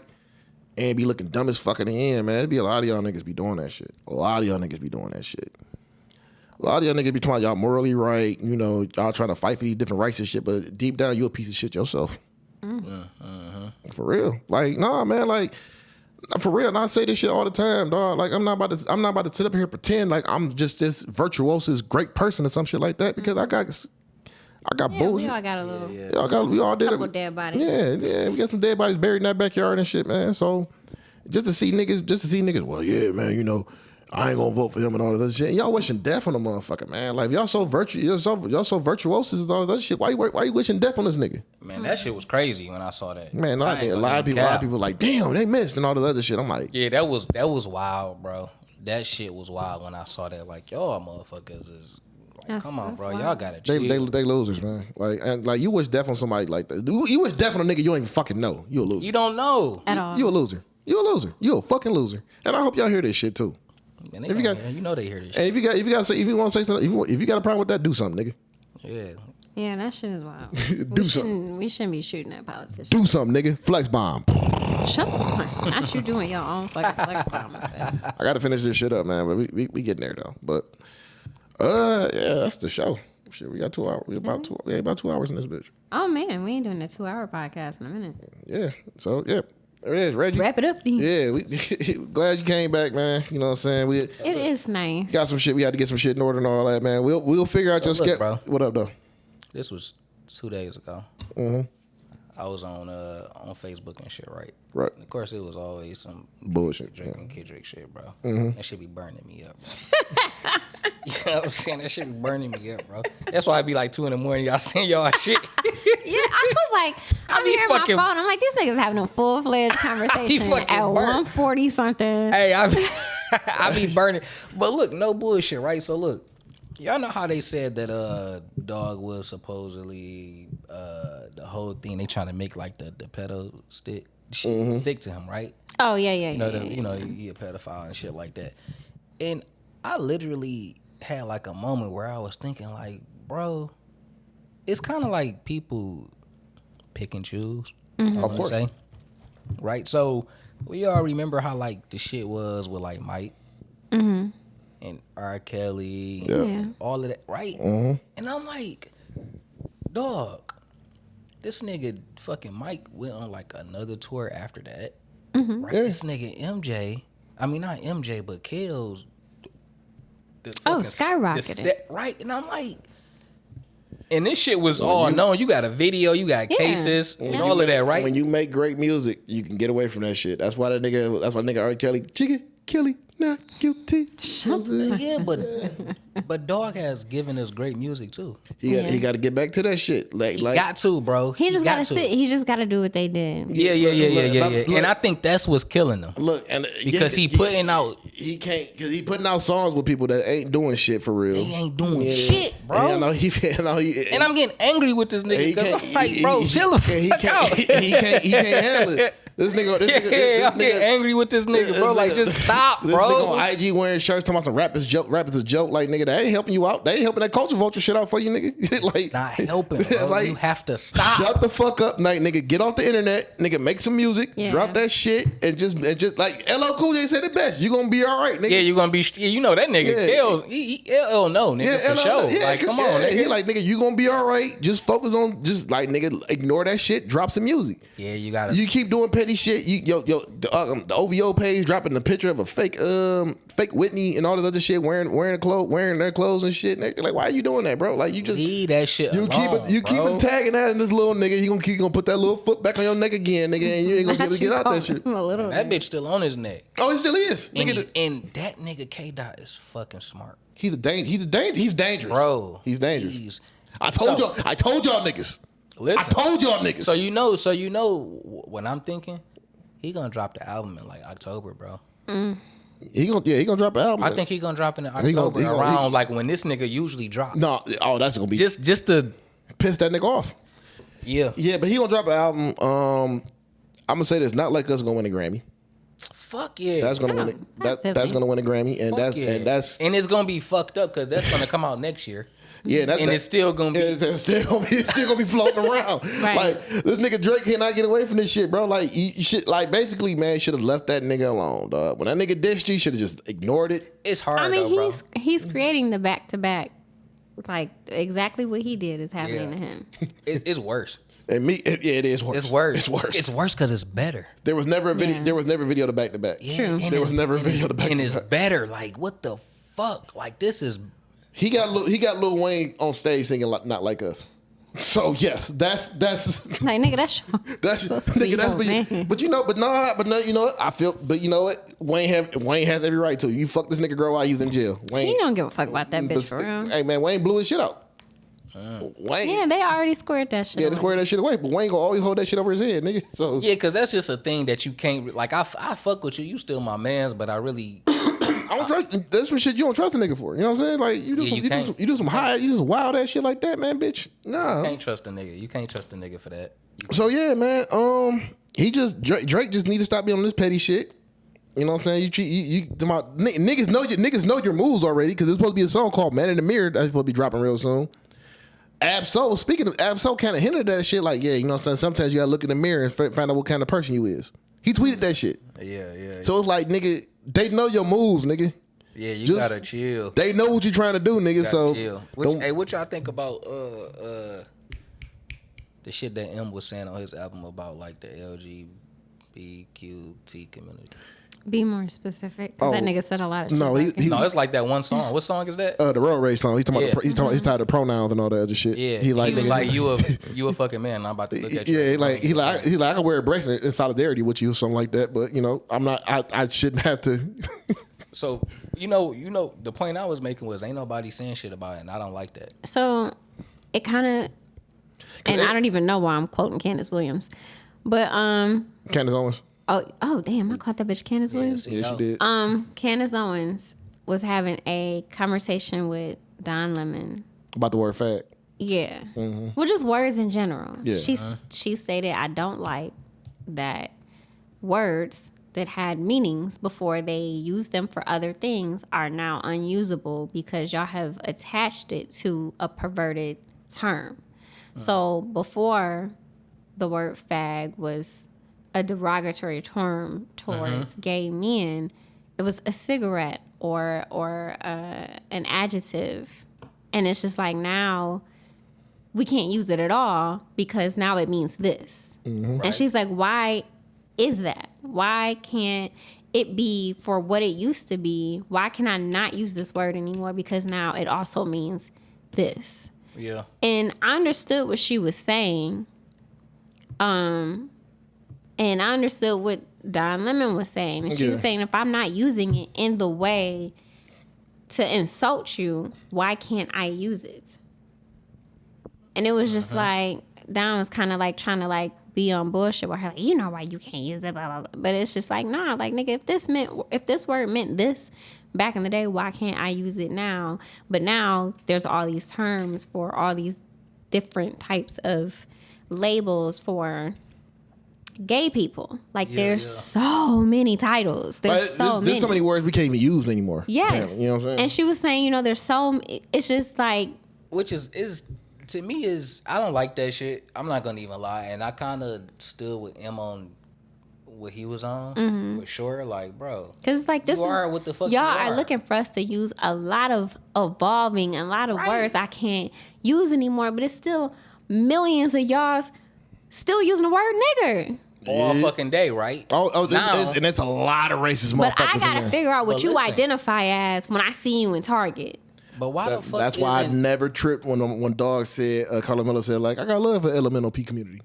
and be looking dumb as fuck in the end, man. There'd be a lot of y'all niggas be doing that shit. A lot of y'all niggas be talking about y'all morally right, y'all trying to fight for these different rights and shit, but deep down, you a piece of shit yourself. For real. Like, nah, man, like, for real, and I say this shit all the time, dog. Like, I'm not about to sit up here and pretend like I'm just this virtuoso, great person or some shit like that, because I got bullshit. We all got a little. We all did couple dead bodies. Yeah, we got some dead bodies buried in that backyard and shit, man. So just to see niggas, well, yeah, man, I ain't gonna vote for him and all this other shit. And y'all wishing death on the motherfucker, man. Like, y'all so virtuosos and all this other shit. Why you wishing death on this nigga? Man, that shit was crazy when I saw that. Man, a lot of people like, damn, they missed and all this other shit. I'm like, yeah, that was wild, bro. That shit was wild when I saw that. Like, y'all motherfuckers is like, come on, bro. Wild. Y'all gotta chill. They losers, man. Like you wish death on somebody like that. You wish death on a nigga you don't even fucking know. You a loser. You don't know at all. You a loser. You a fucking loser. And I hope y'all hear this shit too. Man, if you got, they hear this shit. And if you want to say something, if you got a problem with that, do something, nigga. Yeah. Yeah, that shit is wild. Something. We shouldn't be shooting at politicians. Do something, nigga. Flex bomb. Shut up. Not you doing your own fucking flex bomb. I gotta finish this shit up, man. But we getting there though. But yeah, that's the show. Shit, we got 2 hours. We about 2 hours in this bitch. Oh man, we ain't doing a 2-hour podcast in a minute. Yeah. So yeah. There it is, Reggie. Wrap it up, then. Yeah, we glad you came back, man. You know what I'm saying? It is nice. Got some shit. We had to get some shit in order and all that, man. We'll figure out your schedule. What up, though? This was 2 days ago. Mm-hmm. I was on Facebook and shit, right? Right. And of course, it was always some bullshit, drinking kid drink shit, bro. Mm-hmm. That shit be burning me up, bro. You know what I'm saying? That shit be burning me up, bro. That's why I be like 2 in the morning, y'all send y'all shit. Yeah, I was like, I'm here on my phone. I'm like, these niggas having a full-fledged conversation at 1:40 something. Hey, I be burning. But look, no bullshit, right? So look, y'all know how they said that dog was supposedly the whole thing they trying to make like the pedo stick to him, right? Oh yeah. You know, he a pedophile and shit like that. And I literally had like a moment where I was thinking like, bro, it's kind of like people pick and choose. Mm-hmm. Of course. Say, right? So we all remember how like the shit was with like Mike and R. Kelly, all of that, right? Mm-hmm. And I'm like, dog, this nigga fucking Mike went on like another tour after that. Mm-hmm. Right? Yeah. This nigga MJ, I mean not MJ, but Kale's skyrocketed. Right? And I'm like, and this shit was all known. You got a video, you got cases, and all of that, right? When you make great music, you can get away from that shit. That's why nigga R. Kelly, chicken, Killy, not guilty. Yeah, but Dog has given us great music too. He got to get back to that shit. Like got to, bro. He just got to sit. He just got to do what they did. Yeah. Look, and I think that's what's killing them. Look, and because he putting out. He can't because he putting out songs with people that ain't doing shit for real. They ain't doing shit, bro. And and I'm getting angry with this nigga because I'm like, bro, chill the fuck out. He can't handle it. This nigga, I'm getting angry with this nigga, bro. Like, just stop, bro. This nigga on IG wearing shirts talking about some rap is a joke. Like, nigga, that ain't helping you out. They ain't helping that culture vulture shit out for you, nigga. Like, not helping, bro. Like, you have to stop. Shut the fuck up, night, nigga. Get off the internet, nigga. Make some music, drop that shit, and just like LL Cool J said it best. You gonna be all right, nigga. Yeah, you gonna be. You know that nigga kills. He LL no, nigga, for sure. Like, come on, nigga. He like, nigga, you gonna be all right. Just focus on, just like, nigga, ignore that shit. Drop some music. Yeah, you gotta. You keep doing petty shit. The OVO page dropping the picture of a fake Whitney and all this other shit, wearing their clothes and shit. Like, why are you doing that, bro? Like, you just leave that shit. You keep tagging that in this little nigga. He gonna put that little foot back on your neck again, nigga, and you ain't gonna be able to get out that shit. That bitch still on his neck. Oh, he still is. And that nigga K Dot is fucking smart. He's dangerous, bro. He's dangerous. I told y'all niggas. Listen, I told y'all niggas. So you know what I'm thinking. He gonna drop the album in like October, bro. He gonna drop an album. I think he gonna drop in October around like when this nigga usually drop. No, that's gonna be just to piss that nigga off. Yeah, but he gonna drop an album. I'm gonna say this: Not Like Us gonna win a Grammy. Fuck yeah, that's gonna win. That's gonna win a Grammy, and and it's gonna be fucked up because that's gonna come out next year. Yeah, it's still gonna be. It's still gonna be floating around. Right. Like, this nigga Drake cannot get away from this shit, bro. Like, you should, like, basically, man, should have left that nigga alone, dog. When that nigga dissed you, should have just ignored it. It's hard. I mean, he's creating the back to back, like exactly what he did is happening to him. It's worse. And it is worse. It's worse. It's worse. It's worse because it's better. There was never a video. There was never a video to back to back. True. There was never a video to back to back. And it's better. Like, what the fuck? Like, this is. He got Lil Wayne on stage singing Not Like Us. So yes, that's like, nigga, that's nigga, that's but you know what? I feel, but you know what? Wayne has every right to. You fuck this nigga girl while he was in jail. Wayne, he don't give a fuck about that bitch for real. Hey man, Wayne blew his shit out. Wayne, yeah, they already squared that shit. Yeah, they squared that shit away. But Wayne gonna always hold that shit over his head, nigga. So yeah, because that's just a thing that you can't like. I fuck with you. You still my mans, but I really. I don't trust. That's some shit you don't trust a nigga for. You know what I'm saying? Like, you do some high, you just wild ass shit like that, man, bitch. Nah, you can't trust a nigga. You can't trust a nigga for that. So yeah, man. Drake just need to stop being on this petty shit. You know what I'm saying? Niggas know your moves already because there's supposed to be a song called "Man in the Mirror" that's supposed to be dropping real soon. Absol, speaking of Absol, kind of hinted at that shit. Like, yeah, you know what I'm saying? Sometimes you gotta look in the mirror and find out what kind of person you is. He tweeted that shit. Yeah. So it's like, nigga, they know your moves, nigga. Yeah, you gotta chill. They know what you're trying to do, nigga. So chill. What y'all think about the shit that M was saying on his album about like the LGBTQ community? Be more specific, because that nigga said a lot of shit. No, it's like that one song. What song is that? The road rage song. He's talking about he's tired of pronouns and all that other shit. Yeah, he was like, you a fucking man. And I'm about to look at you. Yeah, he like I can wear a bracelet in solidarity with you or something like that. But you know, I'm not. I shouldn't have to. So you know, the point I was making was ain't nobody saying shit about it, and I don't like that. So it kind of, and I don't even know why I'm quoting Candace Williams, but Candace Owens. Oh, damn! I caught that bitch Candace Williams. Yeah, she did. Candace Owens was having a conversation with Don Lemon about the word fag. Yeah, well, just words in general. Yeah. She stated, "I don't like that words that had meanings before they used them for other things are now unusable because y'all have attached it to a perverted term. So before, the word fag was a derogatory term towards gay men. It was a cigarette or an adjective, and it's just like now we can't use it at all because now it means this. Right. And she's like, why is that? Why can't it be for what it used to be? Why can I not use this word anymore? Because now it also means this. Yeah. And I understood what she was saying. And I understood what Don Lemon was saying. And she was saying, if I'm not using it in the way to insult you, why can't I use it? And it was just like, Don was kind of like trying to like be on bullshit with her, like, you know why you can't use it, blah, blah, blah. But it's just like, nah, like, nigga, if this word meant this back in the day, why can't I use it now? But now there's all these terms for all these different types of labels for gay people. Like, there's so many titles. There's so many words we can't even use anymore. Yes. You know what I'm saying? And she was saying, you know, there's so, it's just like. Which is to me is, I don't like that shit. I'm not going to even lie. And I kind of stood with him on what he was on, for sure. Like, bro. Because it's like, this is, what the fuck y'all are looking for us to use a lot of evolving, a lot of words I can't use anymore. But it's still millions of y'all still using the word nigger. All fucking day, right? And it's a lot of racist motherfuckers. But I gotta figure out what you identify as when I see you in Target. But why the fuck? That's why I never tripped when Dog said, Carla Miller said, like, I got love for Elemental P community.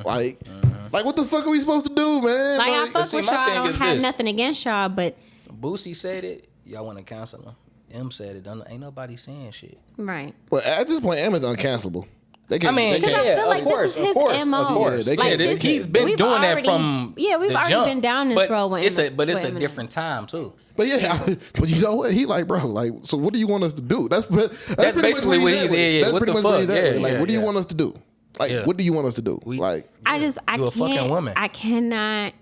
Like what the fuck are we supposed to do, man? Like I fuck with y'all. I don't have nothing against y'all, but Boosie said it. Y'all want to cancel him? M said it. Ain't nobody saying shit. Right. But at this point, M is uncancelable. I feel like this is his MO. He's been doing that from we've already been down this road with him. But it's a different time too. But but you know what? He like, bro, like, so what do you want us to do? That's basically what he's saying. That's what pretty the much fuck? Like, what do you want us to do? Like, what do you want us to do? Like, I a fucking woman. I cannot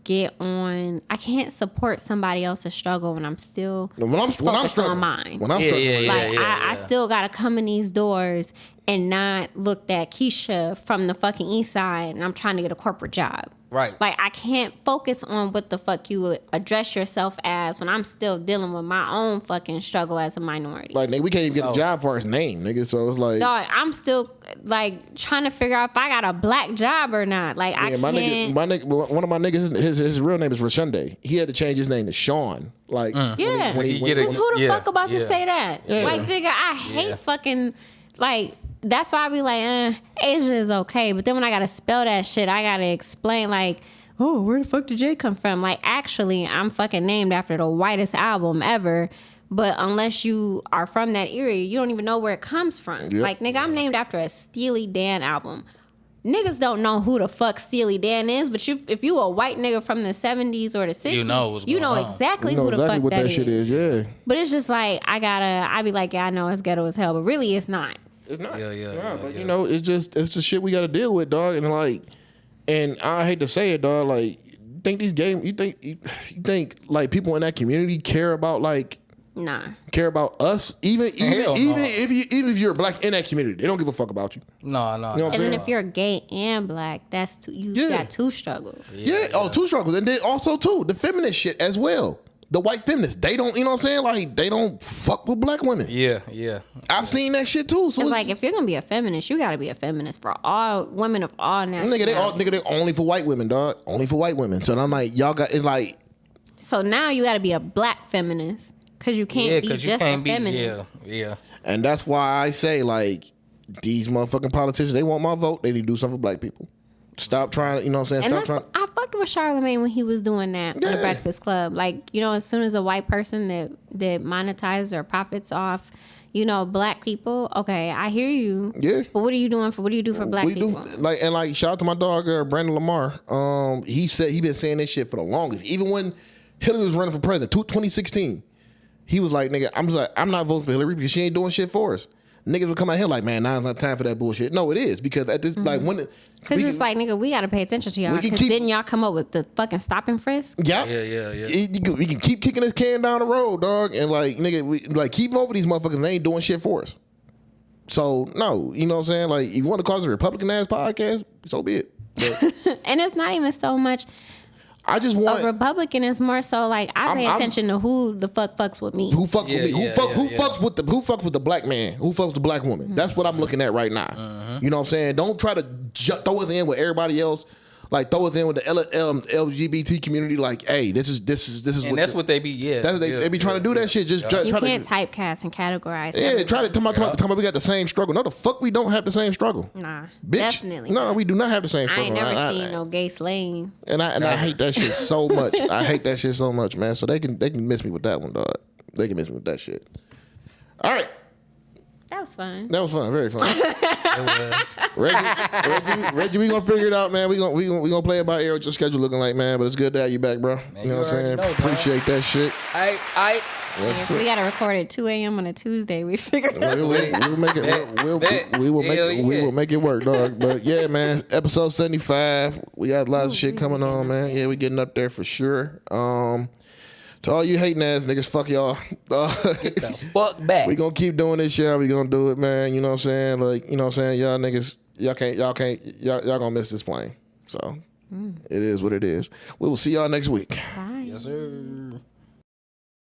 get on. I can't support somebody else's struggle when I'm still focused on mine. When I'm struggling, I still gotta come in these doors and not look at Keisha from the fucking east side and I'm trying to get a corporate job. Right. Like, I can't focus on what the fuck you would address yourself as when I'm still dealing with my own fucking struggle as a minority. Like, nigga, we can't even get a job for his name, nigga. So it's like, dog, I'm still like trying to figure out if I got a black job or not. Like, I can't. My nigga, one of my niggas, his real name is Rashunde. He had to change his name to Sean. Like, because who the fuck about to say that? Yeah. Like, nigga, I hate fucking, like, that's why I be like, Asia is okay. But then when I gotta spell that shit, I gotta explain, like, oh, where the fuck did J come from? Like, actually, I'm fucking named after the whitest album ever. But unless you are from that area, you don't even know where it comes from. Yep. Like, nigga, I'm named after a Steely Dan album. Niggas don't know who the fuck Steely Dan is, but if you a white nigga from the 70s or the 60s, you know exactly who the fuck what that shit is. Yeah. But it's just like, I be like, yeah, I know it's ghetto as hell, but really it's not. It's not. But you know, it's the shit we got to deal with, dog. And I hate to say it, dog. Like, you think like people in that community care about care about us? Even if you're black in that community, they don't give a fuck about you. No. You know what I'm saying? Then if you're gay and black, that's got two struggles. Two struggles, and then also too the feminist shit as well. The white feminists, they don't, you know what I'm saying? Like, they don't fuck with black women. Yeah. I've seen that shit too. So it's like, if you're gonna be a feminist, you gotta be a feminist for all women of all nationalities. They only for white women, dog. Only for white women. So I'm like, y'all got it, like. So now you gotta be a black feminist because you can't be just a feminist. Yeah. And that's why I say, like, these motherfucking politicians, they want my vote. They need to do something for black people. Stop trying to, you know what I'm saying? I fucked with Charlamagne when he was doing that on the Breakfast Club. Like, you know, as soon as a white person that monetizes or profits off, you know, black people, okay, I hear you. Yeah. But what do you do for black people? Like, shout out to my dog, Brandon Lamar. He said he been saying this shit for the longest. Even when Hillary was running for president, 2016, he was like, nigga, I'm not voting for Hillary because she ain't doing shit for us. Niggas would come out here like, man, now's not time for that bullshit. No, it is, because at this like when because it's like, nigga, we gotta pay attention to y'all. Because didn't y'all come up with the fucking stop and frisk? Yeah. We can keep kicking this can down the road, dog, and like, nigga, we like keep over these motherfuckers. They ain't doing shit for us. So no, you know what I'm saying? Like, if you want to cause a Republican ass podcast, so be it. But, and it's not even so much. I just want a Republican is more so like I pay attention to who the fuck fucks with me. Who fucks with me? Who fucks with the black man? Who fucks with the black woman? That's what I'm looking at right now. You know what I'm saying? Don't try to throw us in with everybody else. like throw us in with the LGBT community. Like, hey, this is and that's what they be. Yeah, they be trying to do that shit. Just you can't typecast and categorize. Yeah, try to talk about we got the same struggle. No, the fuck we don't have the same struggle. Nah, bitch. Definitely. No, we do not have the same struggle. I ain't never seen no gay slave. And I hate that shit so much. I hate that shit so much, man. So they can miss me with that one, dog. They can miss me with that shit. All right. That was fun. That was fun. Very fun. It was. Reggie, we gonna figure it out, man. We gonna play it by ear what your schedule looking like, man. But it's good to have you back, bro. Man, you know what I'm saying? Appreciate that shit. I we gotta record at 2 a.m. on a Tuesday. We figured it out. We'll make it. We will make it work, dog. But yeah, man. Episode 75. We got lots of shit coming on, man. Yeah, we getting up there for sure. To all you hating ass niggas, fuck y'all. Get the fuck back. We gonna keep doing this shit. We gonna do it, man. You know what I'm saying? Like, you know what I'm saying? Y'all niggas, y'all gonna miss this plane. So it is what it is. We will see y'all next week. Bye. Yes, sir.